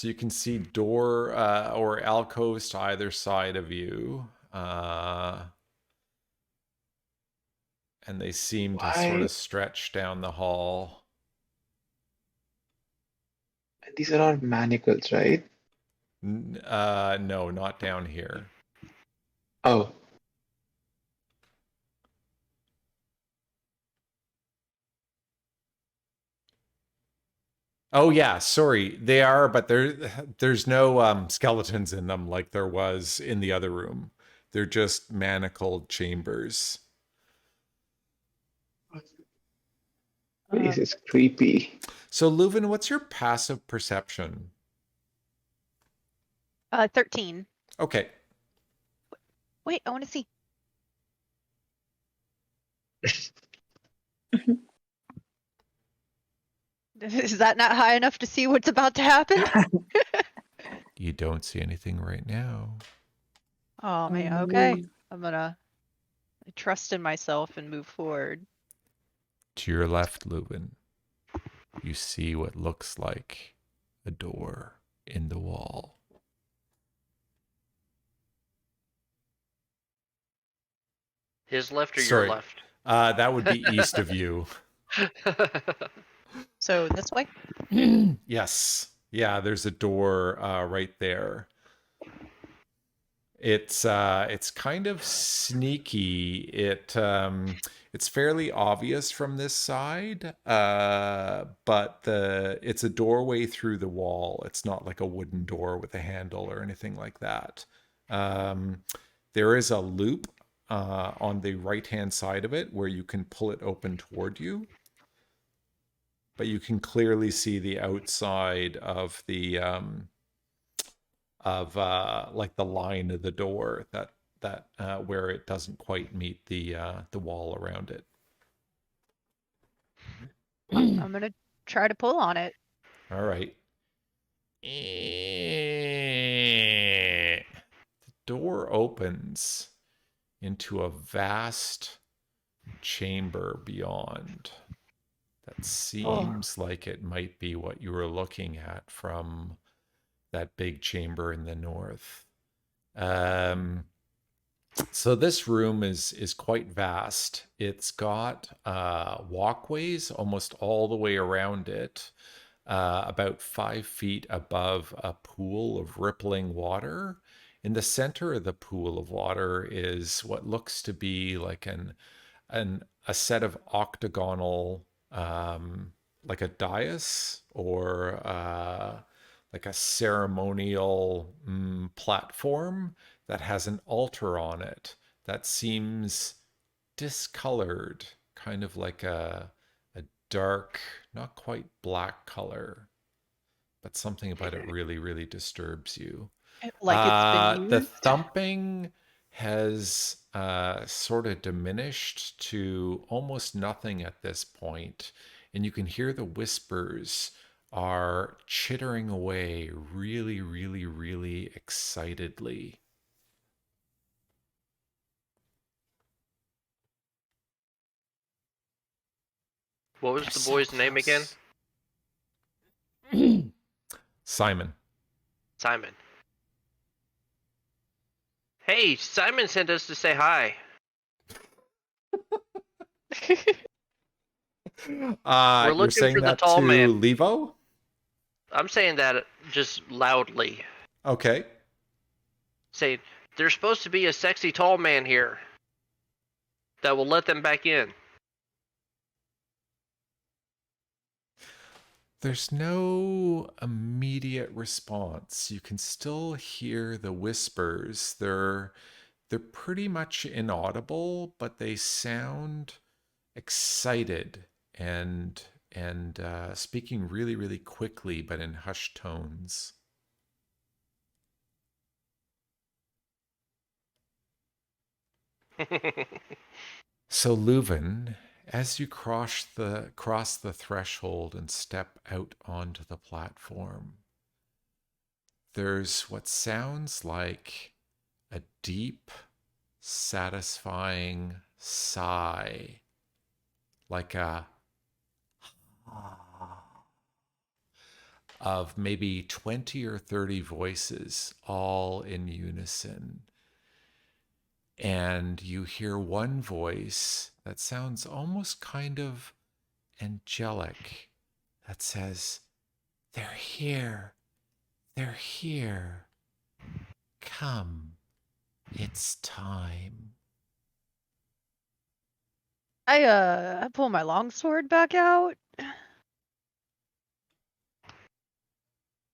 you can see door or alcoves to either side of you. And they seem to sort Why? of stretch down the hall. These are all manacles, right? No, not down here. Oh, Oh yeah, sorry. They are, but there's no skeletons in them like there was in the other room. They're just manacled chambers. this is creepy. So Leuven, what's your passive perception? 13. Okay. Wait, I want to see. Is that not high enough to see what's about to happen? You don't see anything right now. Oh man, okay. I'm gonna trust in myself and move forward. To your left, Leuven, you see what looks like a door in the wall. His left or Sorry. your left? That would be east of you. So this way? Yes. Yeah, there's a door right there. It's kind of sneaky. It's fairly obvious from this side, but it's a doorway through the wall. It's not like a wooden door with a handle or anything like that. Um, there is a loop on the right-hand side of it where you can pull it open toward you, but you can clearly see the outside of the like the line of the door that where it doesn't quite meet the wall around it. I'm gonna try to pull on it. All right. The door opens into a vast chamber beyond that seems like it might be what you were looking at from that big chamber in the north. So this room is quite vast. It's got walkways almost all the way around it, about 5 feet above a pool of rippling water. In the center of the pool of water is what looks to be like an a set of octagonal, like a dais or like a ceremonial platform that has an altar on it that seems discolored, kind of like a dark, not quite black color, but something about it really, really disturbs you. Like it's been The used. thumping has sort of diminished to almost nothing at this point, and you can hear the whispers are chittering away really, really, really excitedly. What was They're the so boy's name again? close. Simon. Simon. Hey, Simon sent us to say hi. We're You're looking saying for the that tall to man. Leavo? I'm saying that just loudly. Okay. Saying, there's supposed to be a sexy tall man here that will let them back in. There's no immediate response. You can still hear the whispers. They're pretty much inaudible, but they sound excited and speaking really, really quickly, but in hushed tones. So Leuven, As you cross the threshold and step out onto the platform, there's what sounds like a deep, satisfying sigh, like a of maybe 20 or 30 voices all in unison. And you hear one voice that sounds almost kind of angelic that says, "They're here. They're here. Come. It's time." I pull my longsword back out.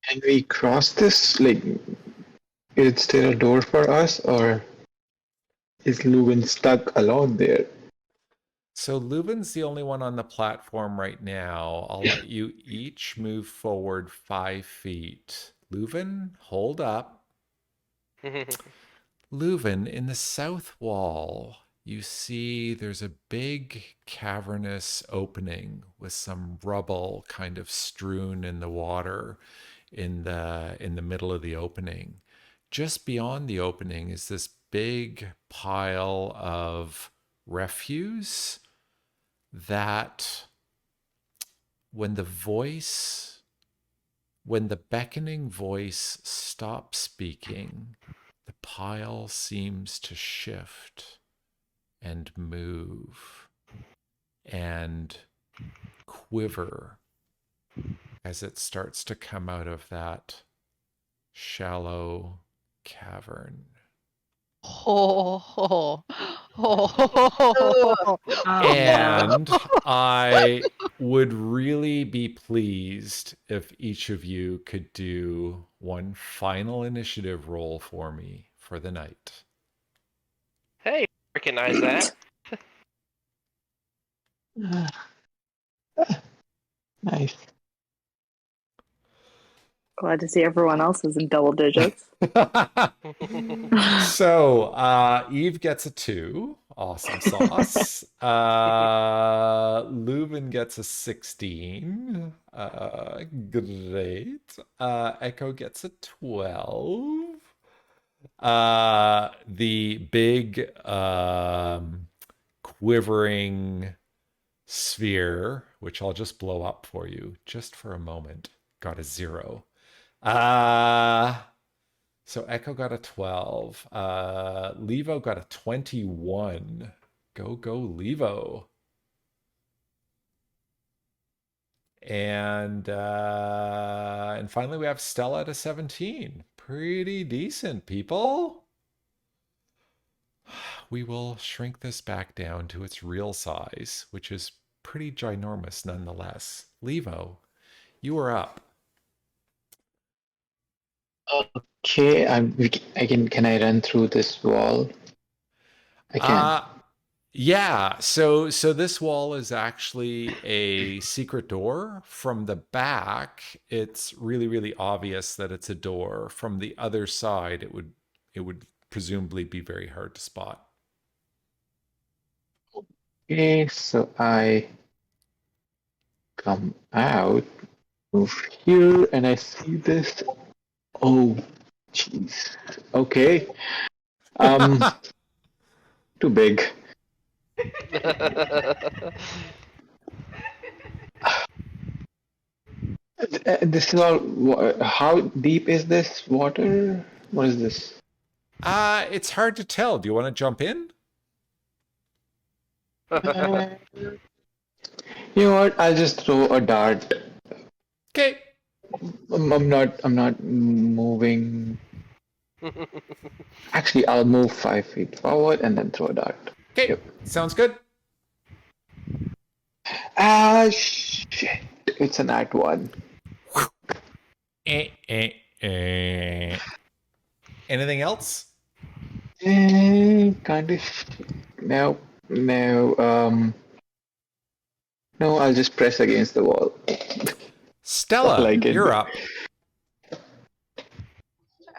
Can we cross this? Like, is it still a door for us, or is Leuven stuck alone there? So Leuven's the only one on the platform right now. I'll let you each move forward 5 feet. Leuven, hold up. Leuven, in the south wall, you see there's a big cavernous opening with some rubble kind of strewn in the water in the middle of the opening. Just beyond the opening is this big pile of refuse that when the beckoning voice stops speaking, the pile seems to shift and move and quiver as it starts to come out of that shallow cavern. Oh, Oh no. And I would really be pleased if each of you could do one final initiative roll for me for the night. Hey, recognize that. Nice. Glad to see everyone else is in double digits. So, Eve gets a 2. Awesome sauce. Leuven gets a 16. Great. Echo gets a 12. The big quivering sphere, which I'll just blow up for you just for a moment, got a 0. So Echo got a 12. Leavo got a 21. Go, Leavo. And finally we have Stella at a 17. Pretty decent, people. We will shrink this back down to its real size, which is pretty ginormous nonetheless. Leavo, you are up. Okay, I can. Can I run through this wall? I can. Yeah, so this wall is actually a secret door. From the back, it's really, really obvious that it's a door. From the other side, it would presumably be very hard to spot. Okay, so I come out, move here, and I see this. Oh, jeez. Okay. Um, too big. This is all. How deep is this water? What is this? It's hard to tell. Do you want to jump in? Uh, you know what? I'll just throw a dart. Okay. I'm not. I'm not moving. Actually, I'll move 5 feet forward and then throw a dart. Okay. Yep. Sounds good. Ah, shit! It's an at one. Eh, eh, eh. Anything else? Kind of. No, no. No. I'll just press against the wall. All Stella, I can you're do. up.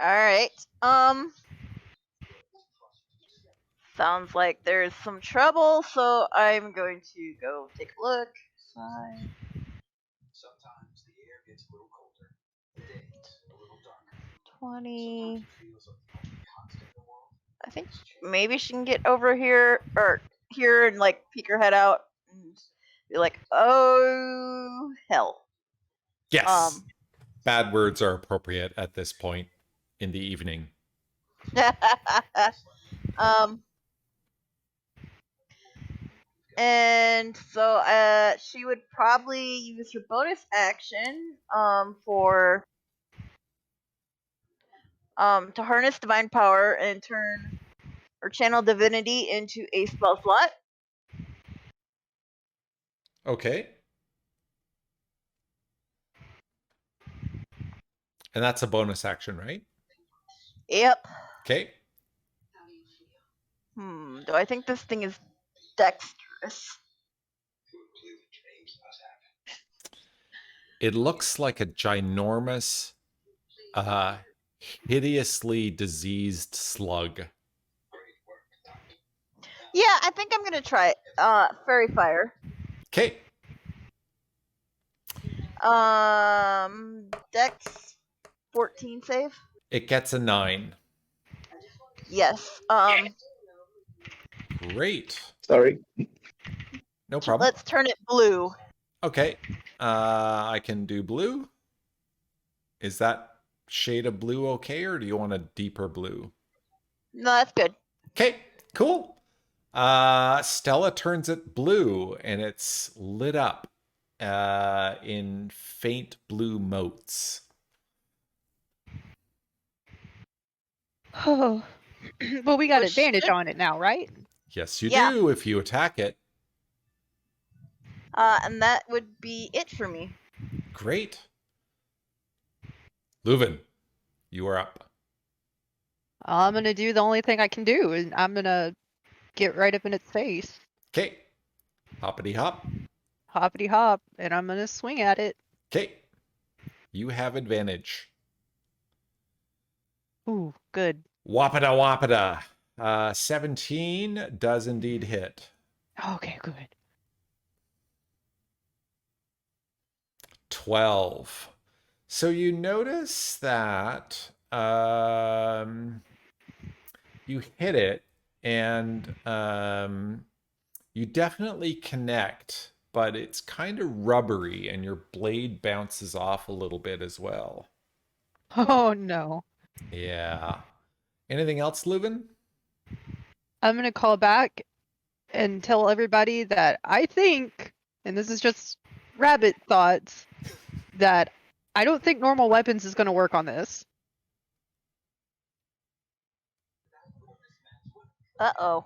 All right. Sounds like there's some trouble, so I'm going to go take a look. 5, 20. I think maybe she can get over here or here and like peek her head out and be like, "Oh hell." Yes. Bad words are appropriate at this point in the evening. um and so she would probably use her bonus action for to harness divine power and turn or channel divinity into a spell slot. Okay. And that's a bonus action, right? Yep. Okay. Do I think this thing is dexterous? It looks like a ginormous, hideously diseased slug. Yeah, I think I'm gonna try it. Fairy fire. Okay. Dex 14 save. It gets a 9. Yes. Great. Sorry. No problem. Let's turn it blue. Okay. I can do blue. Is that shade of blue okay, or do you want a deeper blue? No, that's good. Okay, cool. Stella turns it blue, and it's lit up in faint blue motes. Oh, but we got Which advantage should- on it now, right? Yes, you Yeah. do if you attack it. And that would be it for me. Great. Leuven, you are up. I'm gonna do the only thing I can do, and I'm gonna get right up in its face, Okay. Hoppity hop. hoppity hop, and I'm gonna swing at it. Okay. You have advantage. Ooh, good. Wapata wapata. 17 does indeed hit. Okay, good. 12. So you notice that you hit it, and you definitely connect, but it's kind of rubbery, and your blade bounces off a little bit as well. Oh no. Yeah. Anything else, Leuven? I'm gonna call back and tell everybody that I think, and this is just rabbit thoughts, that I don't think normal weapons is gonna work on this. Uh-oh.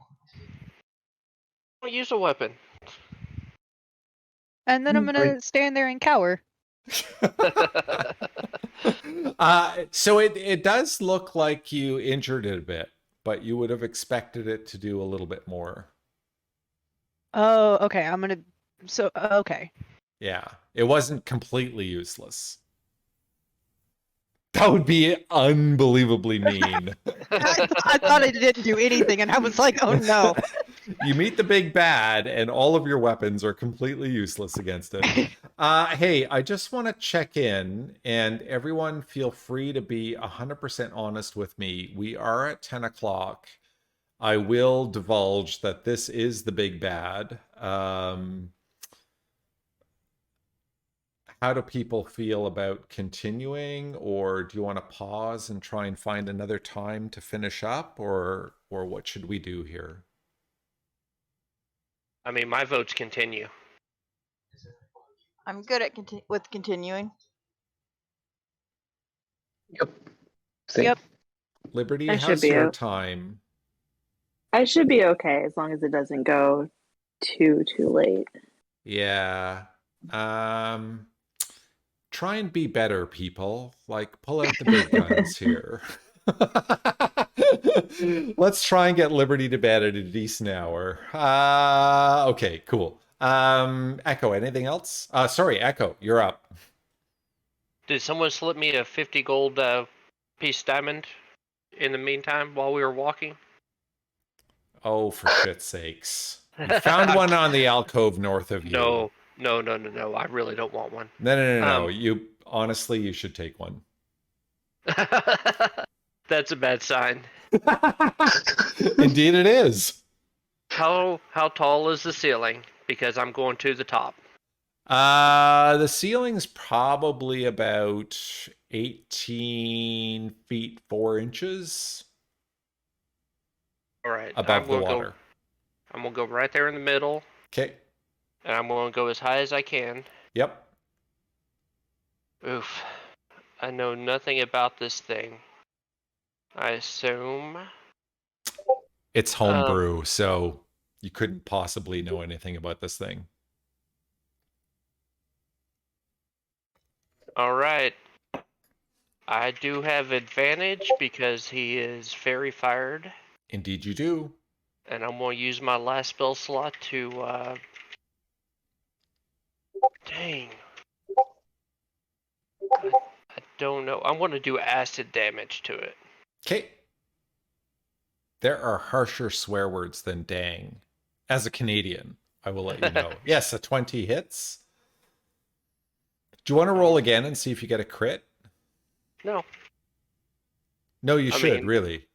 Don't use a weapon. And then I'm gonna stand there and cower. So it does look like you injured it a bit, but you would have expected it to do a little bit more. Oh, okay. Okay. Yeah, it wasn't completely useless. That would be unbelievably mean. I thought it didn't do anything, and I was like, oh no. You meet the big bad, and all of your weapons are completely useless against it. Hey, I just want to check in, and everyone feel free to be 100% honest with me. We are at 10 o'clock. I will divulge that this is the big bad. How do people feel about continuing, or do you want to pause and try and find another time to finish up, or what should we do here? I mean, my votes continue. I'm good at continuing. Yep. Same. Yep. Liberty, I should how's be your o- time? I should be okay as long as it doesn't go too late. Yeah. Try and be better, people. Like, pull out the big guns here. Let's try and get Liberty to bed at a decent hour. Okay, cool. Echo, anything else? Sorry, Echo, you're up. Did someone slip me a 50 gold piece diamond in the meantime while we were walking? Oh, for shit's sakes. You found one on the alcove north of you. No. I really don't want one. No. You honestly, you should take one. That's a bad sign. Indeed it is. How tall is the ceiling? Because I'm going to the top. The ceiling's probably about 18 feet 4 inches All right. above the water. I'm gonna go right there in the middle, Okay. and I'm gonna go as high as I can. Yep. Oof. I know nothing about this thing. I assume. It's homebrew, so you couldn't possibly know anything about this thing. All right. I do have advantage because he is fairy fired, Indeed you do. and I'm gonna use my last spell slot to. Dang. I don't know. I'm gonna do acid damage to it. Okay. There are harsher swear words than dang. As a Canadian, I will let you know. Yes, a 20 hits. Do you want to roll again and see if you get a crit? No. No, you should, really.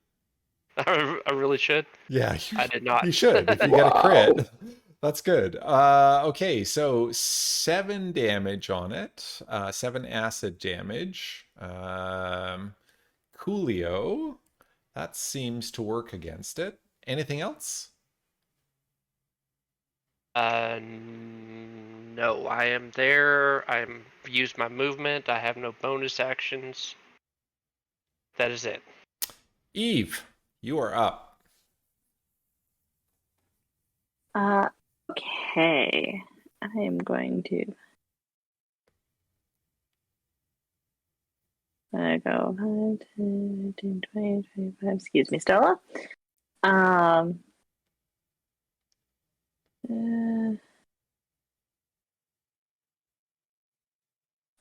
I really should. Yeah, I did not. You should. If you get a crit, that's good. Okay, so 7 damage on it. 7 acid damage. Coolio. That seems to work against it. Anything else? No. I am there. I'm used my movement. I have no bonus actions. That is it. Eve, you are up. Okay. I am going to go 5, 10, 15, 20, 25. Excuse me, Stella.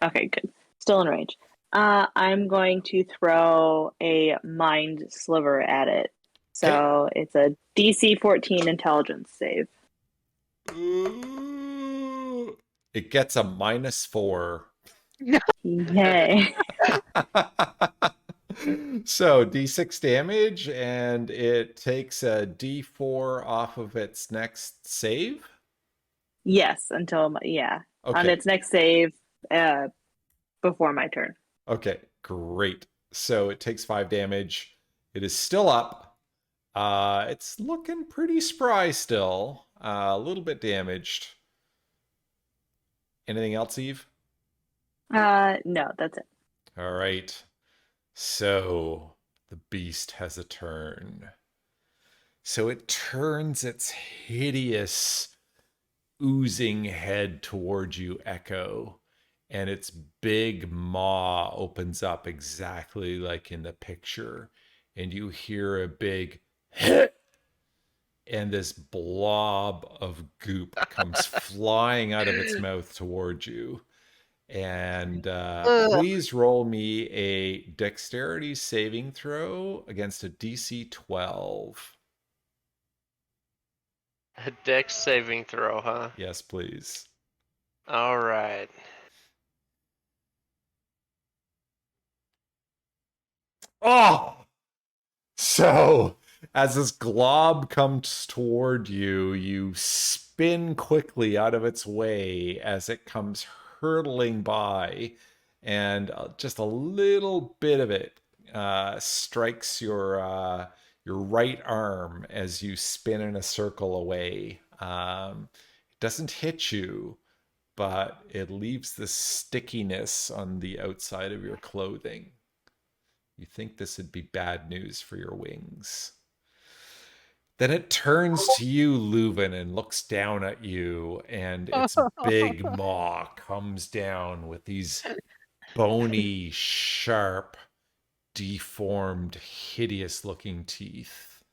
Okay, good. Still in range. I'm going to throw a mind sliver at it. So it's a DC 14 intelligence save. It gets a -4. Yay. So D6 damage, and it takes a D4 off of its next save. Yes, until on its next save before my turn. Okay, great. So it takes 5 damage. It is still up. It's looking pretty spry still. A little bit damaged. Anything else, Eve? No, that's it. All right. So the beast has a turn. So it turns its hideous, oozing head towards you, Echo, and its big maw opens up exactly like in the picture, and you hear a big hit, and this blob of goop comes flying out of its mouth towards you. And please roll me a dexterity saving throw against a DC 12. A dex saving throw, huh? Yes, please. All right. Oh! So, as this glob comes toward you, you spin quickly out of its way as it comes hurtling by, and just a little bit of it strikes your right arm as you spin in a circle away. It doesn't hit you, but it leaves this stickiness on the outside of your clothing. You think this would be bad news for your wings. Then it turns to you, Leuven, and looks down at you, and its big maw comes down with these bony, sharp, deformed, hideous-looking teeth.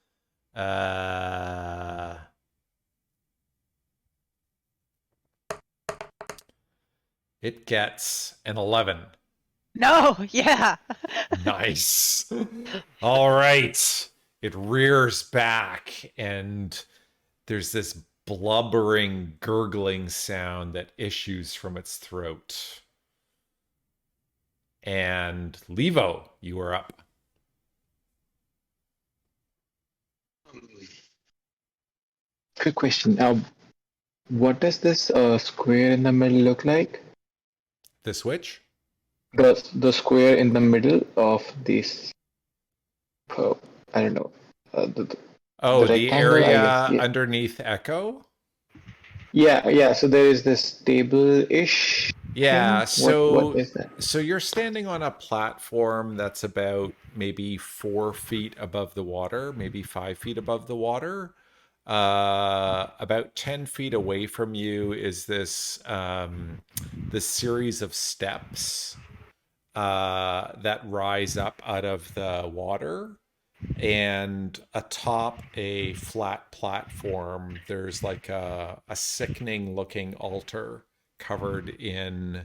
It gets an 11. No, yeah. Nice. All right. it rears back, and there's this blubbering, gurgling sound that issues from its throat. And Leavo, you are up. Quick question. What does this square in the middle look like? The switch? The square in the middle of this. Uh, I don't know. The Oh, the rectangle, I guess. area Yeah. underneath Echo? Yeah. So there is this table-ish Yeah, thing. What is that? so you're standing on a platform that's about maybe 4 feet above the water, maybe 5 feet above the water. About 10 feet away from you is this series of steps that rise up out of the water. And atop a flat platform, there's like a sickening looking altar covered in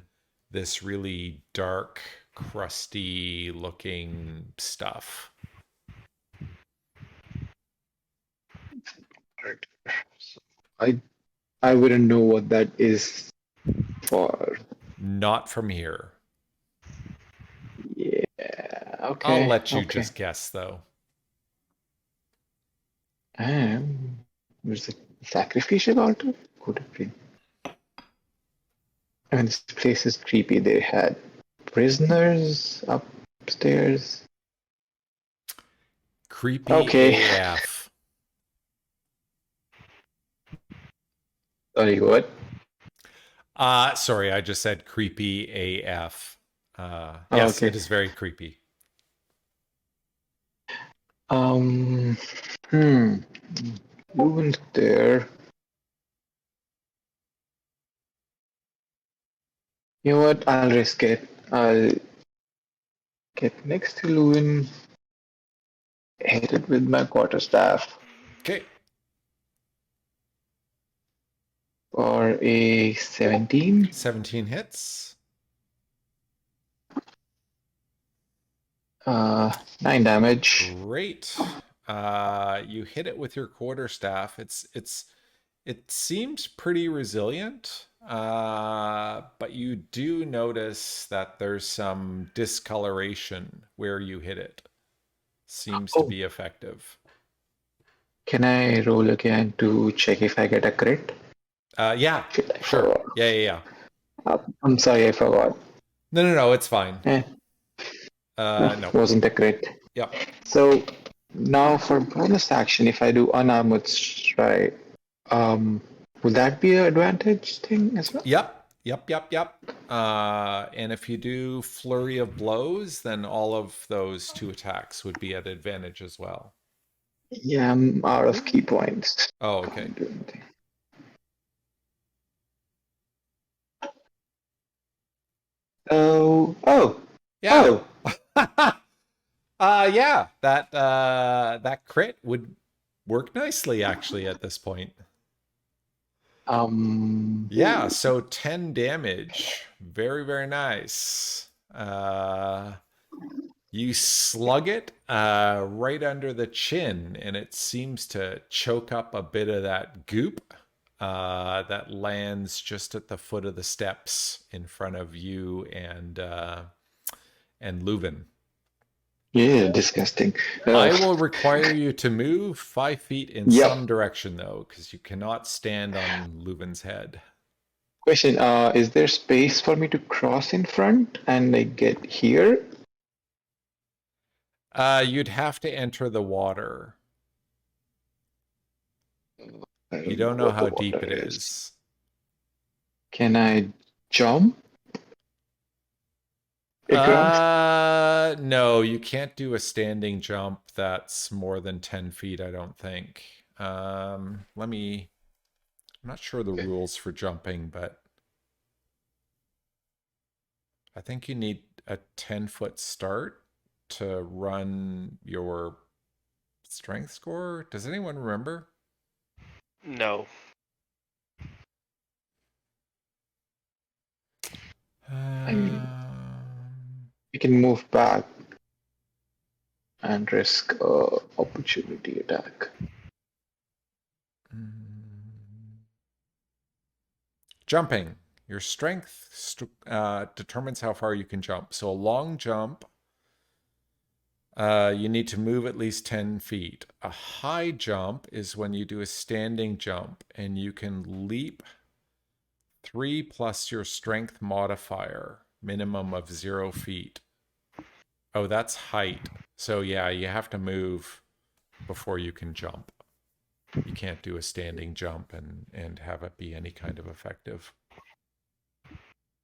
this really dark, crusty looking stuff. So I wouldn't know what that is for. Not from here. Yeah. I'll Okay. let you Okay. just guess though. Was the sacrificial altar? Could have been. I mean, this place is creepy. They had prisoners upstairs. Creepy Okay. AF. Sorry, what? Sorry, I just said creepy AF. Oh, Yes, okay. it is very creepy. Um. Hmm. Ruined there. You know what? I'll risk it. I'll get next to Lewin, hit it with my quarterstaff Okay. for a 17. 17 hits. 9 damage. Great. You hit it with your quarterstaff. It seems pretty resilient, but you do notice that there's some discoloration where you hit it. Seems to Oh, be effective. can I roll again to check if I get a crit? Yeah, Shit, I sure. forgot. Yeah. I'm sorry, I forgot. No, it's fine. Eh, no, No. wasn't a crit. Yep. So now for bonus action, if I do unarmored strike, would that be an advantage thing as well? Yep. And if you do flurry of blows, then all of those 2 attacks would be at advantage as well. Yeah, I'm out of key points. Oh, okay. Can't do anything. Oh. Yeah. Yeah, that crit would work nicely actually at this point. Yeah, so 10 damage. Very, very nice. You slug it right under the chin, and it seems to choke up a bit of that goop that lands just at the foot of the steps in front of you and Leuven. Yeah, disgusting. I will require you to move 5 feet in Yep. some direction, though, because you cannot stand on Leuven's head. Question, is there space for me to cross in front and like get here? You'd have to enter the water. I You don't don't know know what the how deep water it is. is. Can I jump across? No, you can't do a standing jump that's more than 10 feet, I don't think. I'm not sure the rules for jumping, but I think you need a 10-foot start to run your strength score. Does anyone remember? No. I mean, we can move back. and risk opportunity attack. Jumping. Your strength determines how far you can jump. So a long jump, you need to move at least 10 feet. A high jump is when you do a standing jump and you can leap 3 plus your strength modifier, minimum of 0 feet. Oh, that's height. So yeah, you have to move before you can jump. You can't do a standing jump and have it be any kind of effective.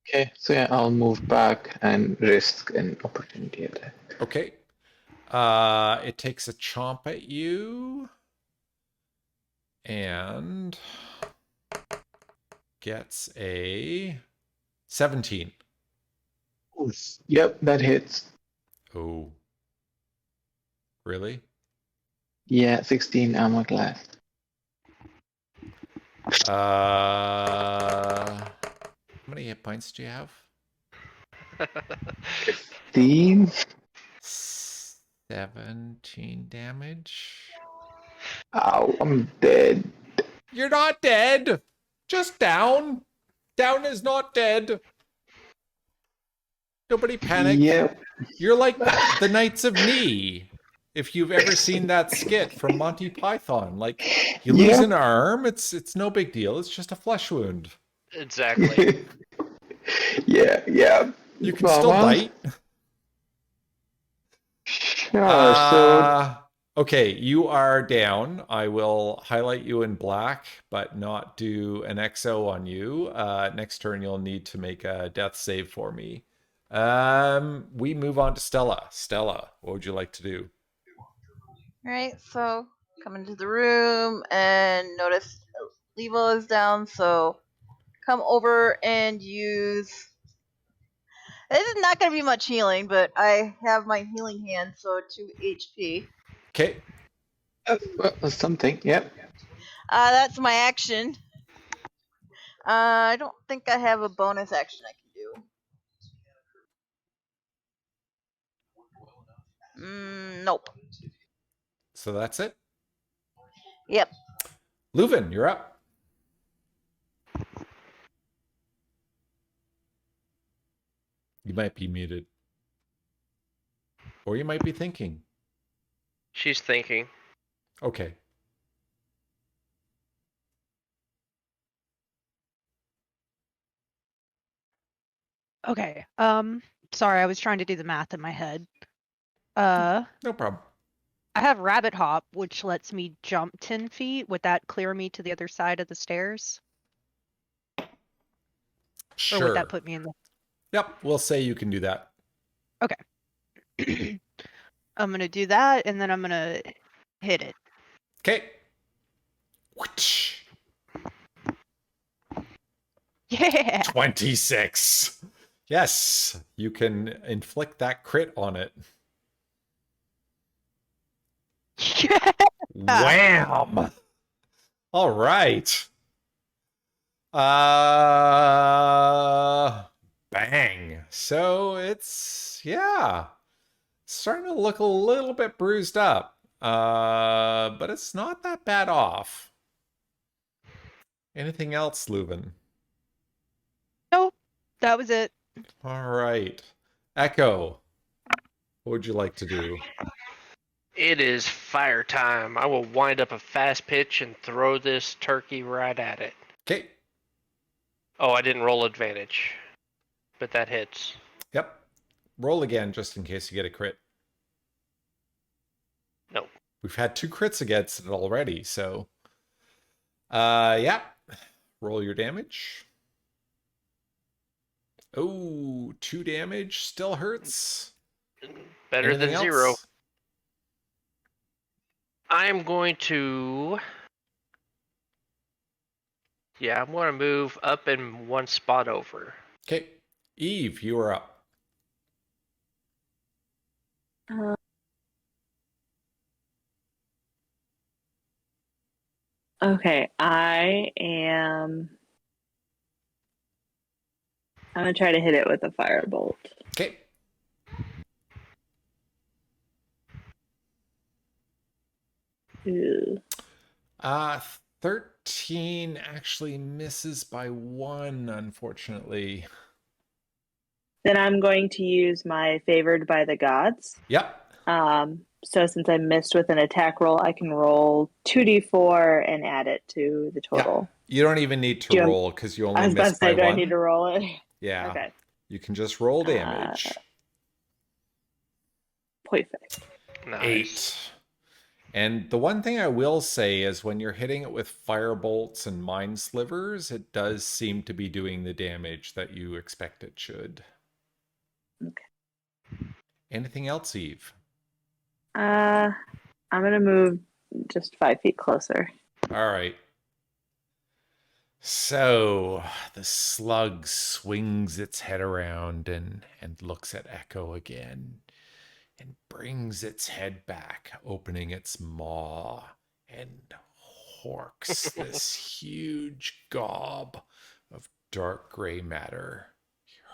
Okay, so yeah, I'll move back and risk an opportunity attack. Okay. It takes a chomp at you and gets a 17. Yep, that hits. Oh. Really? Yeah, 16 armor class. How many hit points do you have? 15? 17 damage. Ow, I'm dead. You're not dead. Just down. Down is not dead. Nobody panic. Yep. You're like the Knights of Knee. If you've ever seen that skit from Monty Python, like you lose Yep. an arm, it's no big deal. It's just a flesh wound. Exactly. Yeah. You can still Well, bite. sure, so Okay, you are down. I will highlight you in black, but not do an XO on you. Next turn, you'll need to make a death save for me. We move on to Stella. Stella, what would you like to do? Alright, so come into the room and notice Leavo is down, so come over and use. This is not going to be much healing, but I have my healing hand, so 2 HP. Okay. well, something. Yep. That's my action. I don't think I have a bonus action I can do. Nope. So that's it. Yep. Leuven, you're up. You might be muted. Or you might be thinking. She's thinking. Okay. Okay. Sorry, I was trying to do the math in my head. No problem. I have rabbit hop, which lets me jump 10 feet. Would that clear me to the other side of the stairs? Sure. Or would that put me in the... Yep, we'll say you can do that. Okay. I'm going to do that, and then I'm going to hit it. Okay. Yeah! 26. Yes, you can inflict that crit on it. Yeah! Wham! All right. Bang. So it's, yeah, starting to look a little bit bruised up. But it's not that bad off. Anything else, Leuven? Nope. That was it. All right. Echo, what would you like to do? It is fire time. I will wind up a fast pitch and throw this turkey right at it. Okay. Oh, I didn't roll advantage, but that hits. Yep. Roll again just in case you get a crit. No. We've had 2 crits against it already, so yeah. Roll your damage. Oh, 2 damage still hurts. Better Anything than else? 0. I'm going to... Yeah, I'm going to move up and 1 spot over. Okay. Eve, you are up. Okay, I'm gonna try to hit it with a firebolt. Okay. Ooh. 13 actually misses by 1, unfortunately. Then I'm going to use my favored by the gods. Yep. So since I missed with an attack roll, I can roll 2d4 and add it to the Yeah. total. You don't even need to Do you, roll because you I only was about to missed by say, do I need 1. to roll it? Yeah. Okay. You can just roll Uh, damage. Perfect. Nice. 8. And the one thing I will say is when you're hitting it with fire bolts and mind slivers, it does seem to be doing the damage that you expect it should. Okay. Anything else, Eve? I'm gonna move just 5 feet closer. All right. So the slug swings its head around and looks at Echo again and brings its head back, opening its maw and horks this huge gob of dark gray matter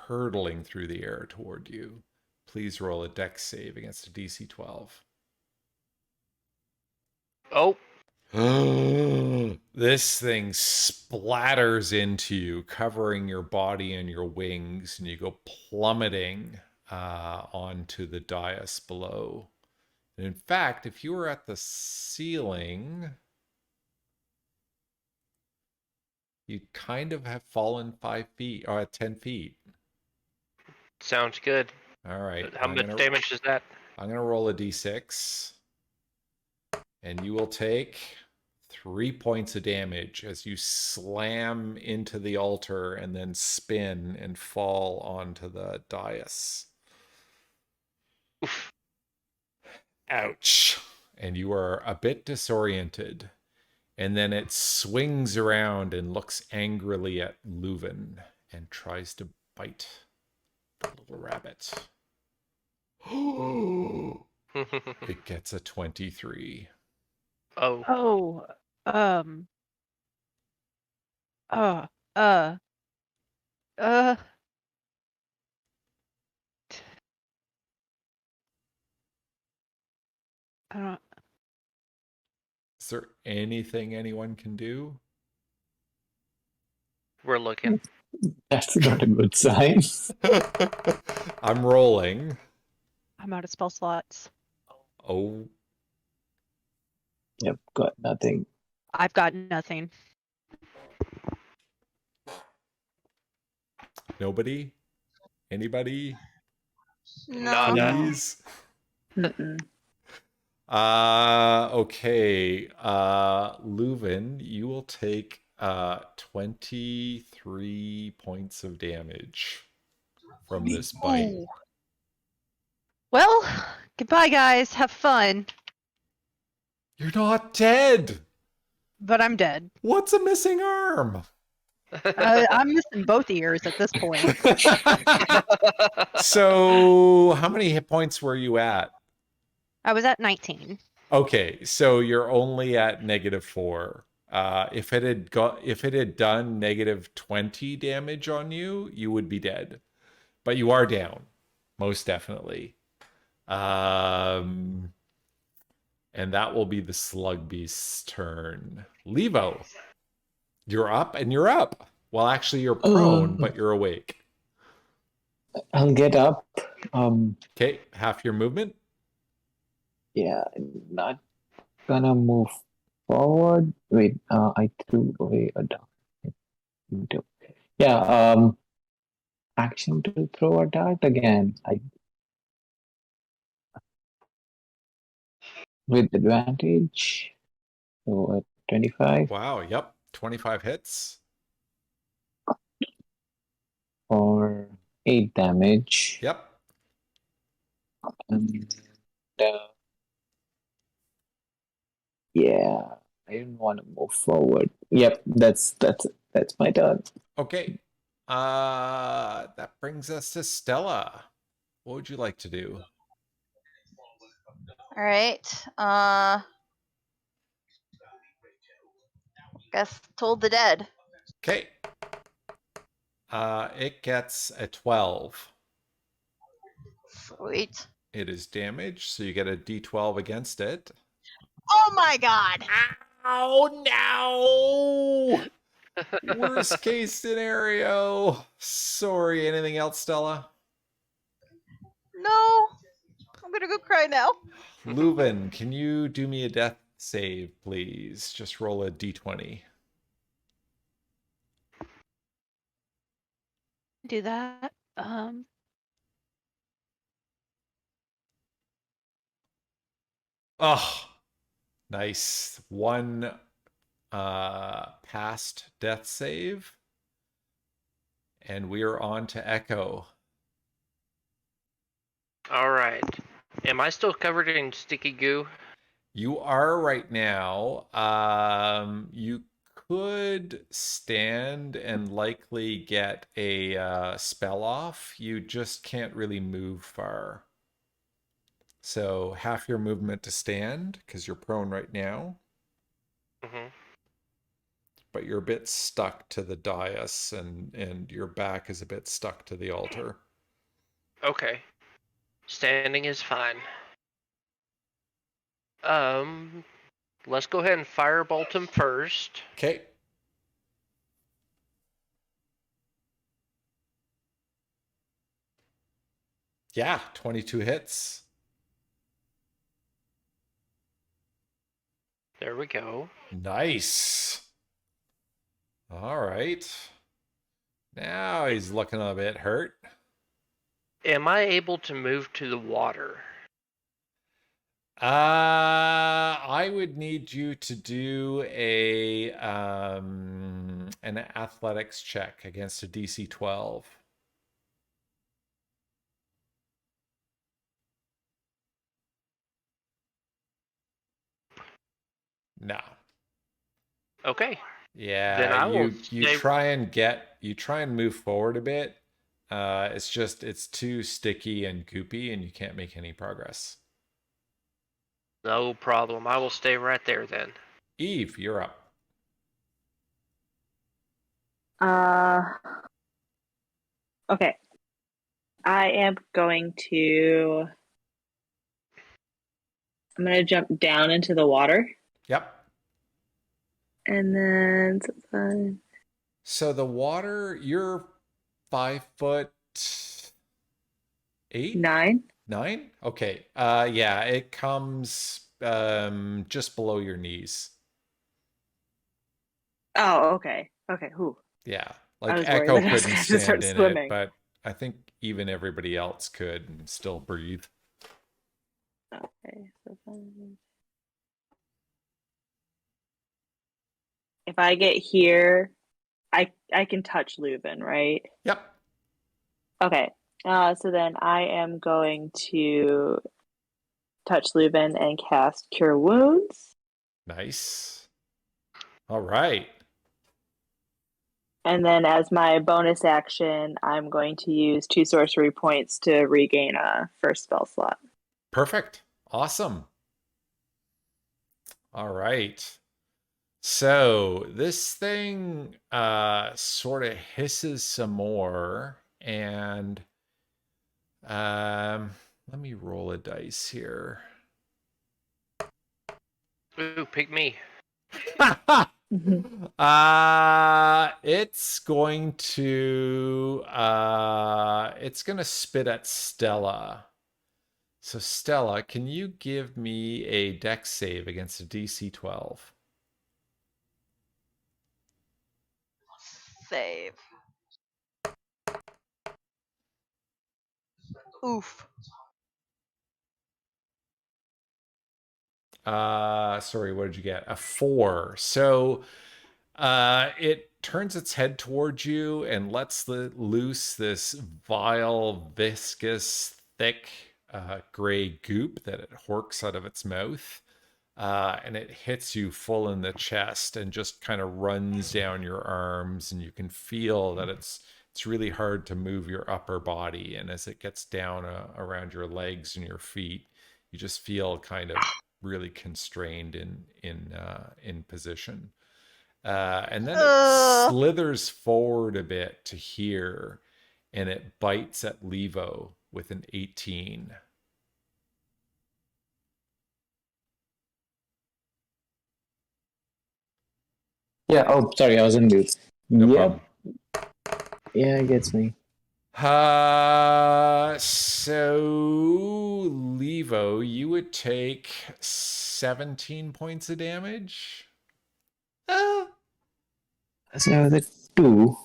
hurtling through the air toward you. Please roll a dex save against a DC 12. Oh, This thing splatters into you, covering your body and your wings, and you go plummeting onto the dais below. And in fact, if you were at the ceiling, you'd kind of have fallen 5 feet or 10 feet. sounds good. All right. How much damage is that? I'm going to roll a d6, and you will take 3 points of damage as you slam into the altar and then spin and fall onto the dais. Oof. Ouch. And you are a bit disoriented. And then it swings around and looks angrily at Leuven and tries to bite the little rabbit. It gets a 23. Oh, Oh, um, uh, uh, uh. I don't. Is there anything anyone can do? we're looking. That's not a good sign. I'm rolling. I'm out of spell slots. Oh, Yep, got nothing. I've got nothing. nobody? Anybody? No. Nada. Please? Mm-mm. Okay. Leuven, you will take 23 points of damage from this bite. Oh. Well, goodbye, guys. Have fun. You're not dead. But I'm dead. What's a missing arm? I'm missing both ears at this point. So, how many hit points were you at? I was at 19. Okay, so you're only at -4. If it had done -20 damage on you, you would be dead. But you are down, most definitely. And that will be the slug beast's turn. Leavo, you're up and you're up. Well, actually, you're prone, but you're awake. I'll get up. Okay, half your movement. Yeah, I'm not gonna move forward. Wait, I threw away a dart. Yeah, action to throw a dart again. With advantage. So at 25 Wow, yep, 25 hits. for 8 damage. Yep. And yeah, I didn't want to move forward. Yep, that's my turn. Okay. That brings us to Stella. What would you like to do? All right. Guess told the dead. Okay. It gets a 12. Sweet. It is damaged, so you get a d12 against it. Oh my god! Oh no! Worst case scenario. Sorry, anything else, Stella? No! I'm gonna go cry now. Leuven, can you do me a death save, please? Just roll a d20. Do that. Oh, nice. One past death save. And we are on to Echo. All right. Am I still covered in sticky goo? You are right now. You could stand and likely get a spell off. You just can't really move far. So half your movement to stand because you're prone right now, Mm-hmm. but you're a bit stuck to the dais and your back is a bit stuck to the altar. Okay. Standing is fine. Um, let's go ahead and firebolt him first. Okay. Yeah, 22 hits. There we go. Nice. All right. Now he's looking a bit hurt. Am I able to move to the water? I would need you to do a an athletics check against a DC 12. No. Okay. Then Yeah, I will you stay. try and move forward a bit. It's too sticky and goopy and you can't make any progress. No problem. I will stay right there then. Eve, you're up. Uh, okay. I am going to. I'm going to jump down into the water. Yep. And then. So the water, you're 5'8", 9. 9. Okay. Yeah, it comes just below your knees. Oh, okay. Okay. Whew. Yeah, I like was worried Echo that I was couldn't going to have to stand start in it, swimming. but I think even everybody else could and still breathe. Okay. If I get here, I can touch Leuven, right? Yep. Okay. So then I am going to touch Leuven and cast Cure Wounds. Nice. All right. And then as my bonus action, I'm going to use 2 sorcery points to regain a first spell slot. Perfect. Awesome. All right. So this thing sort of hisses some more and let me roll a dice here. Ooh, pick me. It's gonna spit at Stella. So Stella, can you give me a dex save against a DC 12? Save. Oof. Sorry, what did you get? A 4. So it turns its head towards you and lets loose this vile, viscous, thick, gray goop that it horks out of its mouth. And it hits you full in the chest and just kind of runs down your arms, and you can feel that it's really hard to move your upper body. And as it gets down around your legs and your feet, you just feel kind of really constrained in position. And then it slithers forward a bit to here, and it bites at Leavo with an 18. Yeah. Oh, sorry, I was on mute. No Yep. problem. Yeah, it gets me. So Leavo, you would take 17 points of damage. So the 2.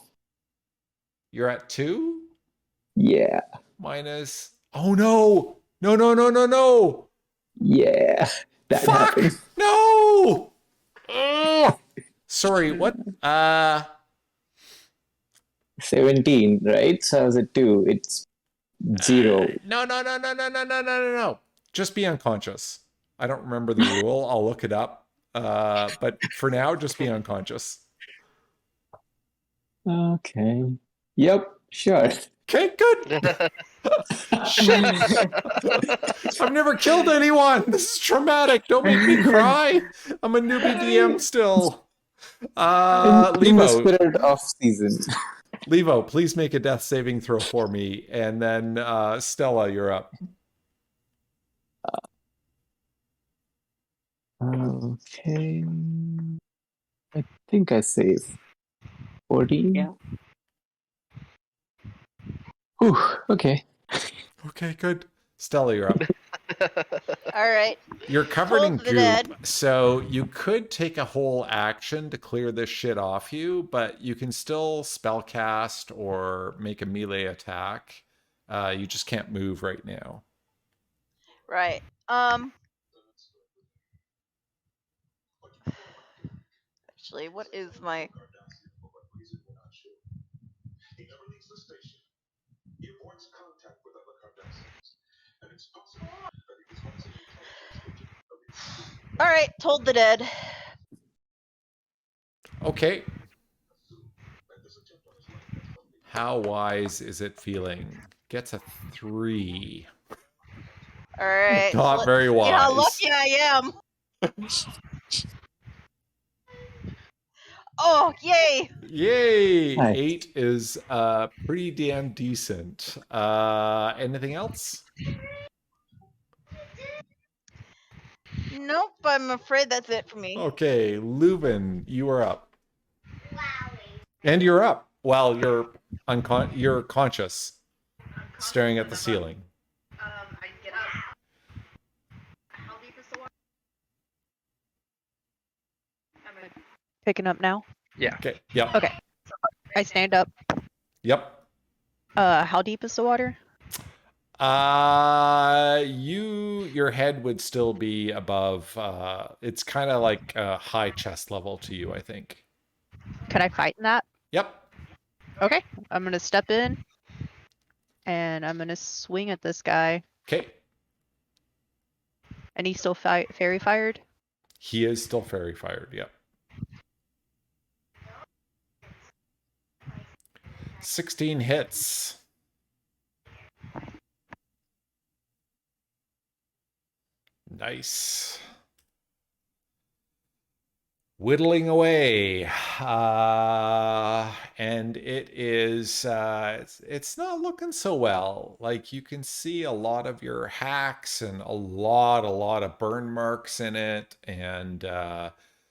You're at 2 Yeah. minus. Oh no! No, no, no, no, no! Yeah. That Fuck! happened. No! Ugh! Sorry, what? 17, right? So I was at 2. It's 0. No, no, no, no, no, no, no, no, no, no. Just be unconscious. I don't remember the rule. I'll look it up. But for now, just be unconscious. Okay. Yep, sure. Okay, good. Shit. I've never killed anyone. This is traumatic. Don't make me cry. I'm a newbie DM still. In the Leavo, spirit of season. Leavo, please make a death saving throw for me. And then Stella, you're up. Okay. I think I saved 14. Yeah. Whew, okay. Okay, good. Stella, you're up. All right. You're covered in Told the dead. goop, so you could take a whole action to clear this shit off you, but you can still spellcast or make a melee attack. You just can't move right now. Right. Actually, what is my? All right. Told the dead. Okay. How wise is it feeling? Gets a 3. All right. Not Let's very see how wise. lucky I am. Oh, yay! Yay! Nice. 8 is pretty damn decent. Anything else? Nope. I'm afraid that's it for me. Okay, Leuven, you are up. And you're up while you're conscious, staring at the ceiling. I get up. How deep is the water? I'm picking up now. Yeah. Okay. Yep. Okay. I stand up. Yep. How deep is the water? Your head would still be above. It's kind of like high chest level to you, I think. Can I fight in that? Yep. Okay. I'm gonna step in, and I'm gonna swing at this guy. Okay. And he's still fairy fired. He is still fairy fired. Yep. 16 hits. Nice. Whittling away. And it is, it's not looking so well. Like you can see a lot of your hacks and a lot of burn marks in it and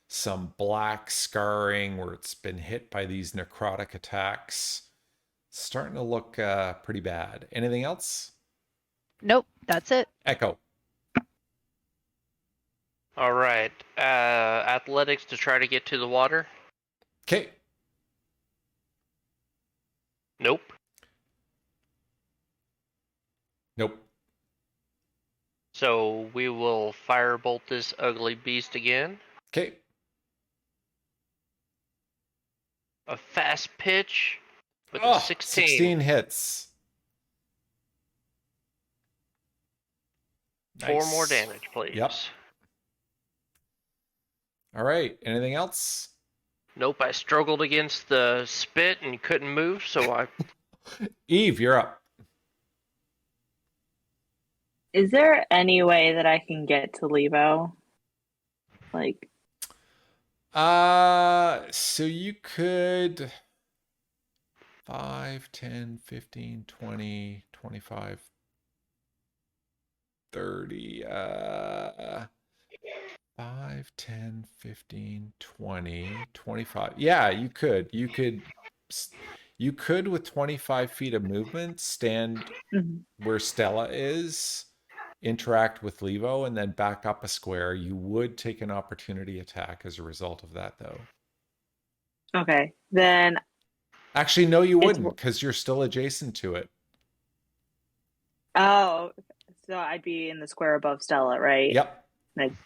some black scarring where it's been hit by these necrotic attacks. It's starting to look pretty bad. Anything else? Nope, that's it. Echo. All right. Athletics to try to get to the water. Okay. Nope. Nope. So we will firebolt this ugly beast again. Okay. A fast pitch with Oh, a 16. 16 hits. 4 more Nice. damage, please. Yep. All right. Anything else? Nope, I struggled against the spit and couldn't move, so I... Eve, you're up. Is there any way that I can get to Leavo? Like, So you could 5, 10, 15, 20, 25, 30, 5, 10, 10, 15, 20, 25. Yeah, you could. You could, with 25 feet of movement, stand Mhm. where Stella is, interact with Leavo, and then back up a square. You would take an opportunity attack as a result of that, though. Okay, then Actually, no, you it's wouldn't, because you're still adjacent to it. oh, so I'd be in the square above Stella, right? Yep.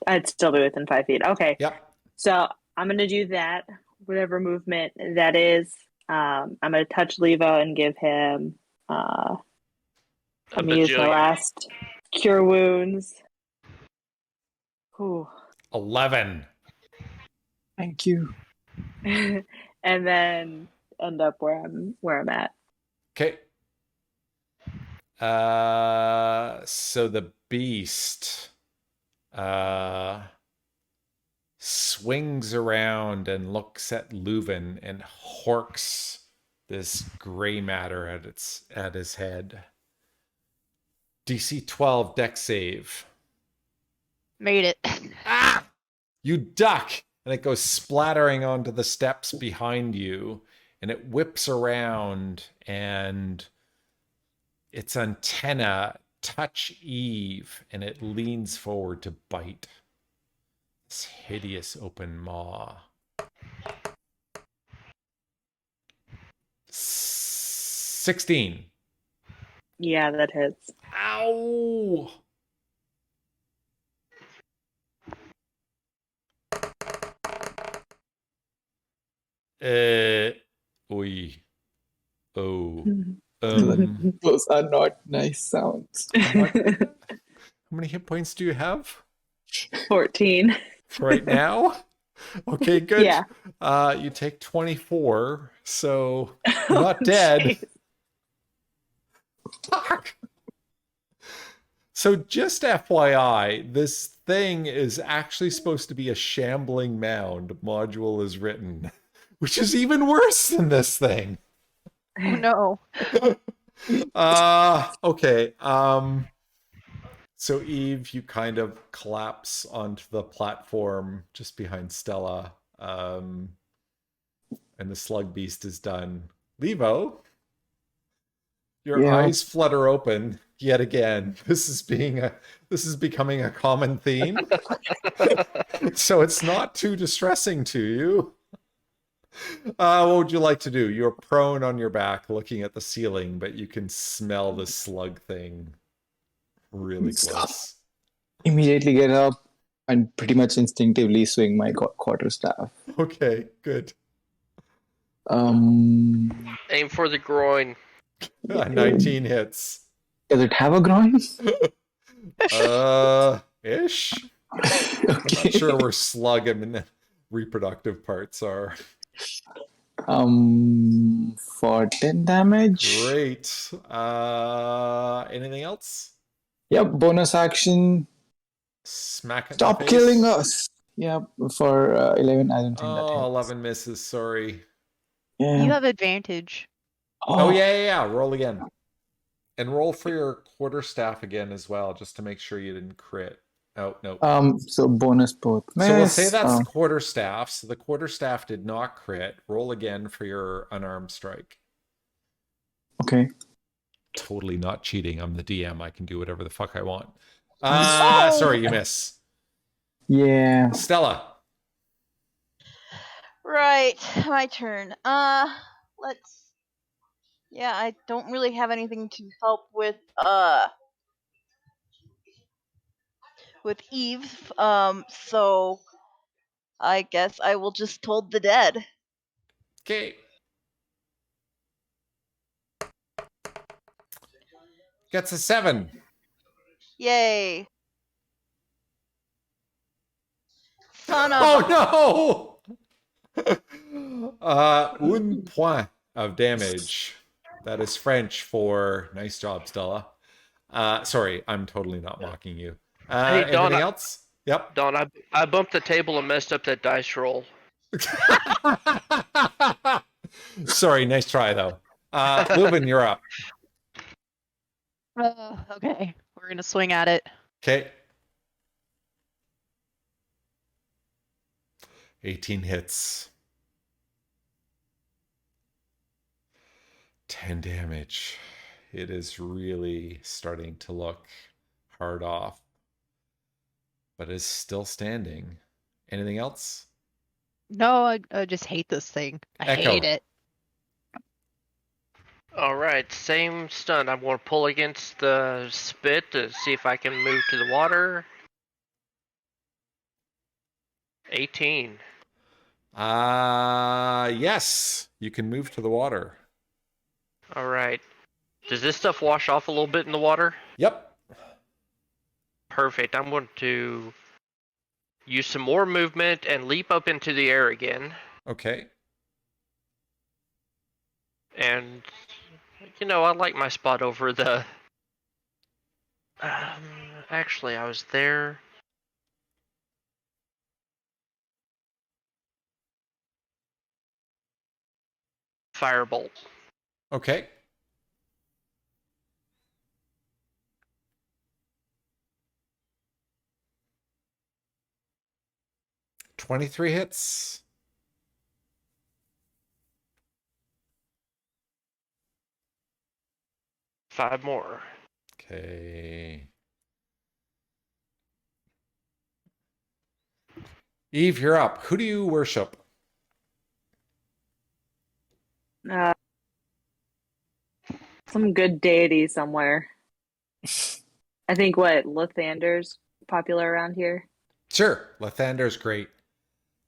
I'd still be within 5 feet. Okay, Yep. so I'm gonna do that, whatever movement that is. I'm gonna touch Levo and give him. A Let me use my bajillion. last cure wounds. Whew. 11. Thank you. And then end up where I'm at. Okay. So the beast swings around and looks at Leuven and horks this gray matter at his head. DC 12 deck save. Made it. Ah! You duck, and it goes splattering onto the steps behind you, and it whips around, and its antenna touch Eve, and it leans forward to bite. This hideous open maw. 16. Yeah, that hits. Ow! Oi. Oh. Those are not nice sounds. How many hit points do you have 14. right now? Okay, good. Yeah. You take 24, so you're Oh, not dead. jeez. Fuck. So just FYI, this thing is actually supposed to be a shambling mound, module is written, which is even worse than this thing. Oh no. Okay. So Eve, you kind of collapse onto the platform just behind Stella. And the slug beast is done. Leavo, your Yeah. eyes flutter open yet again. This is becoming a common theme. So it's not too distressing to you. What would you like to do? You're prone on your back looking at the ceiling, but you can smell the slug thing really close. Immediately get up and pretty much instinctively swing my quarterstaff. Okay, good. Aim for the groin. 19 hits. Does it have a groin? Ish. I'm Okay. not sure where slug and reproductive parts are. For 10 damage. Great. Anything else? Yep, bonus action. Smack it in the Stop face. killing us. Yep, for 11, I don't think that Oh, hits. 11 misses. Sorry. Yeah. You have advantage. Oh, yeah. Roll again. And roll for your quarterstaff again as well, just to make sure you didn't crit. Oh, no. So bonus both. So we'll say Miss. that's quarterstaff. So the quarterstaff did not crit. Roll again for your unarmed strike. Okay. Totally not cheating. I'm the DM. I can do whatever the fuck I want. Oh! Sorry, you miss. Yeah. Stella. Right, my turn. Let's. Yeah, I don't really have anything to help with Eve. So I guess I will just toll the dead. Okay. Gets a 7. Yay! Son of a. Oh no! Un point of damage. That is French for nice job, Stella. Sorry, I'm totally not mocking you. Hey, Don, Anything else? Yep. Don, I bumped the table and messed up that dice roll. Sorry, nice try though. Leuven, you're up. Okay. We're gonna swing at it. Okay. 18 hits. 10 damage. It is really starting to look hard off, but is still standing. Anything else? No, I just hate this thing. I hate Echo. it. Alright, same stunt. I'm going to pull against the spit to see if I can move to the water. 18. Yes, you can move to the water. Alright. Does this stuff wash off a little bit in the water? Yep. Perfect. I'm going to use some more movement and leap up into the air again. Okay. And, I like my spot over the... actually, I was there. Firebolt. Okay. $23 hits. 5 more. Okay. Eve, you're up. Who do you worship? Some good deity somewhere. I think Lathander's popular around here. Sure. Lathander's great.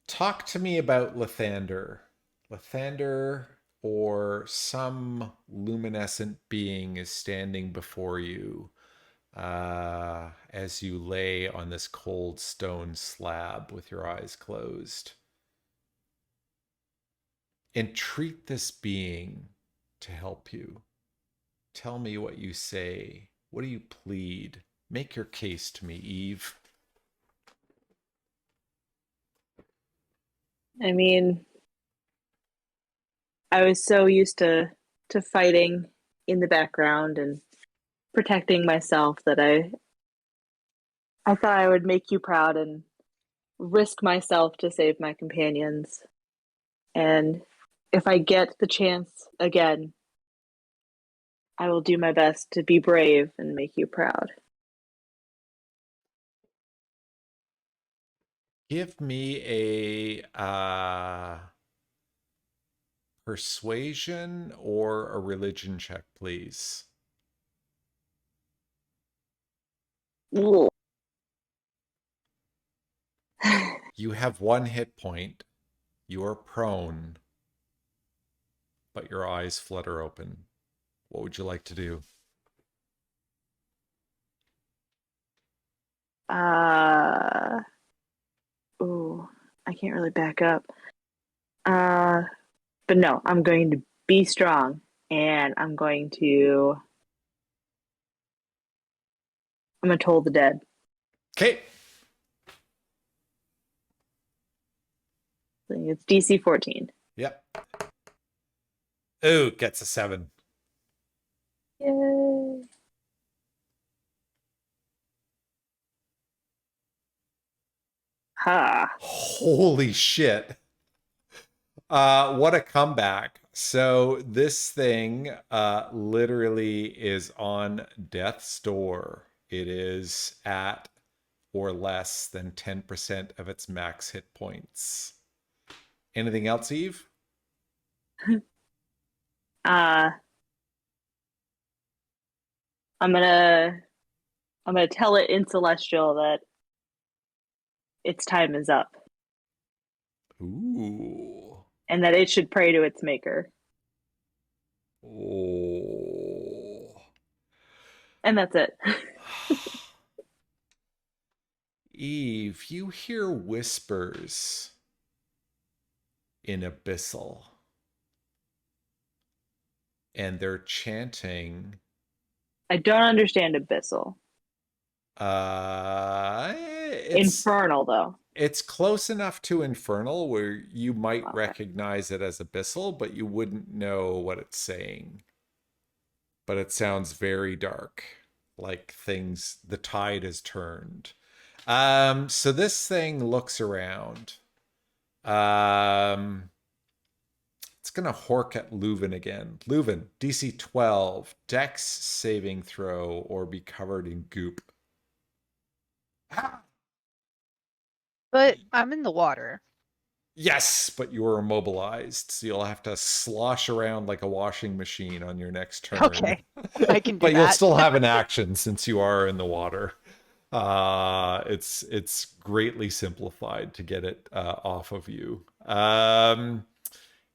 Talk to me about Lathander. Lathander or some luminescent being is standing before you as you lay on this cold stone slab with your eyes closed. Entreat this being to help you. Tell me what you say. What do you plead? Make your case to me, Eve. I mean, I was so used to fighting in the background and protecting myself that I thought I would make you proud and risk myself to save my companions. And if I get the chance again, I will do my best to be brave and make you proud. Give me a persuasion or a religion check, please. You have 1 hit point. You are prone, but your eyes flutter open. What would you like to do? Ooh, I can't really back up. But no, I'm going to be strong and I'm going to toll the dead. Okay. I think it's DC 14. Yep. Ooh, gets a 7. Yay. Ha. Holy shit. What a comeback. So this thing literally is on death's door. It is at or less than 10% of its max hit points. Anything else, Eve? I'm gonna tell it in Celestial that its time is up. Ooh. And that it should pray to its maker. Oh. And that's it. Eve, you hear whispers in Abyssal. And they're chanting. I don't understand Abyssal. Infernal, though. It's close enough to Infernal where you might Okay. recognize it as Abyssal, but you wouldn't know what it's saying. But it sounds very dark, like the tide has turned. So this thing looks around It's gonna hork at Leuven again. Leuven, DC 12, Dex saving throw, or be covered in goop. But I'm in the water. Yes, but you are immobilized, so you'll have to slosh around like a washing machine on your next turn. Okay, I can do But you'll that. still have an action since you are in the water. It's greatly simplified to get it off of you. And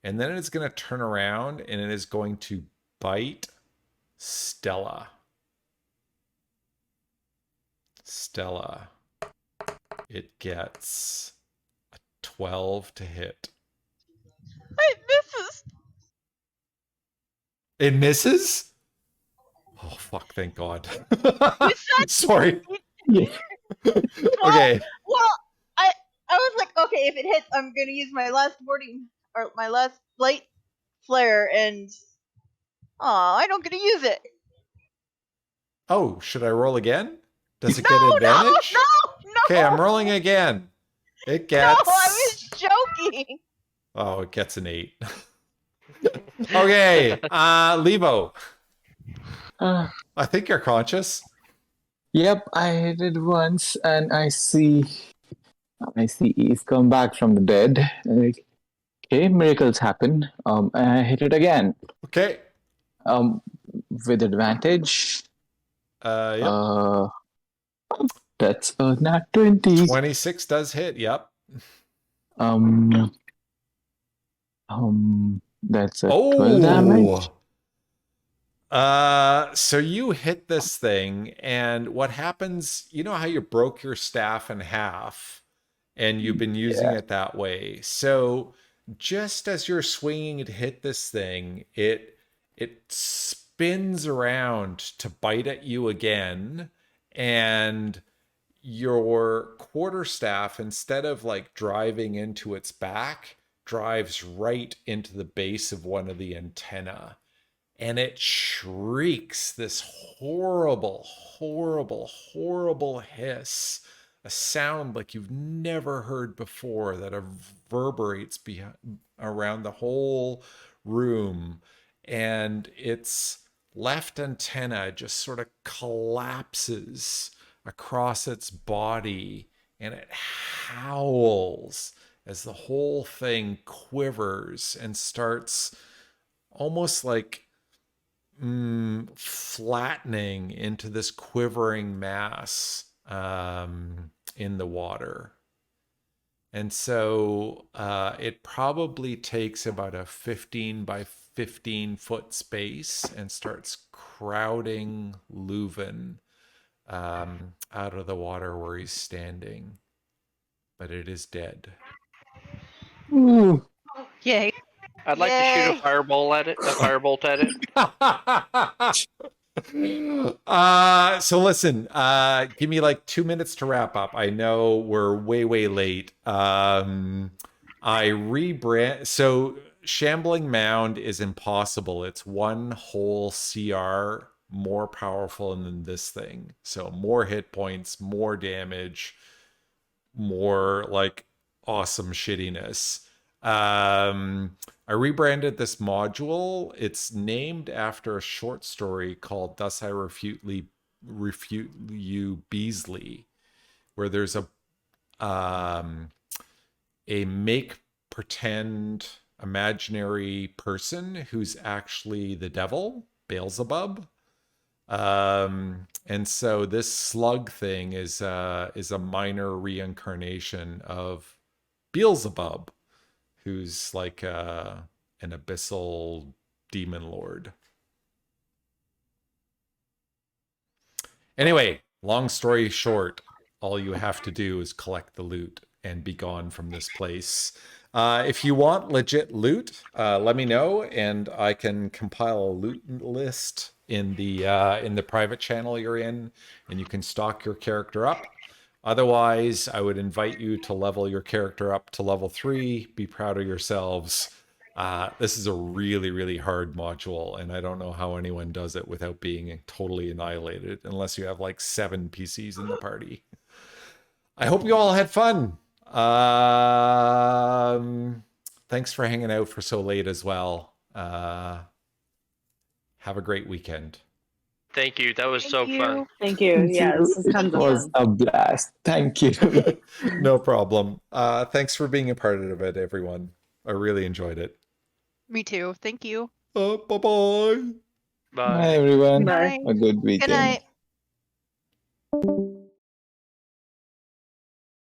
then it's going to turn around and it is going to bite Stella. Stella. It gets a 12 to hit. It misses. It misses? Oh, fuck, thank God. You said Sorry. Yeah. Okay. Well, I was like, okay, if it hits, I'm gonna use my last boarding or my last light flare, and I don't get to use it. Oh, should I roll again? Does it No, get no, advantage? no. Okay, I'm rolling again. It No, I was gets... joking. Oh, it gets an 8. Okay, Leavo. Uh, I think you're conscious. yep, I hit it once, and I see he's come back from the dead. Like, okay, miracles happen. And I hit it again. Okay. Um, with advantage. Yep. That's a nat 20. 26 does hit, yep. Um, that's a 12 damage. So you hit this thing, and what happens, you know how you broke your staff in half, and you've been using Yeah. it that way. So just as you're swinging to hit this thing, it spins around to bite at you again, and your quarterstaff, instead of like driving into its back, drives right into the base of one of the antenna, and it shrieks this horrible, horrible, horrible hiss, a sound like you've never heard before that reverberates around the whole room. And its left antenna just sort of collapses across its body, and it howls as the whole thing quivers and starts almost like flattening into this quivering mass in the water. And so it probably takes about a 15 by 15 foot space and starts crowding Leuven out of the water where he's standing. But it is dead. Ooh. Yay. I'd like to shoot Yay. a firebolt at it. So listen, give me like 2 minutes to wrap up. I know we're way late. I rebrand. So Shambling Mound is impossible. It's one whole CR more powerful than this thing. So more hit points, more damage, more like awesome shittiness. I rebranded this module. It's named after a short story called Thus I Refute You Beelzy, where there's a make pretend imaginary person who's actually the devil, Baalzebul. And so this slug thing is a minor reincarnation of Beelzebub, who's like an abyssal demon lord. Anyway, long story short, all you have to do is collect the loot and be gone from this place. If you want legit loot, let me know, and I can compile a loot list in the private channel you're in, and you can stock your character up. Otherwise, I would invite you to level your character up to level 3. Be proud of yourselves. This is a really hard module, and I don't know how anyone does it without being totally annihilated, unless you have like 7 PCs in the party. I hope you all had fun. Thanks for hanging out for so late as well. Have a great weekend. Thank you. That was Thank so you. fun. Thank you. Thank Yeah, you. this is It tons of was fun. a blast. Thank you. No problem. Thanks for being a part of it, everyone. I really enjoyed it. Me too. Thank you. Bye-bye. Bye. Bye, everyone. Bye. A good weekend. Good night.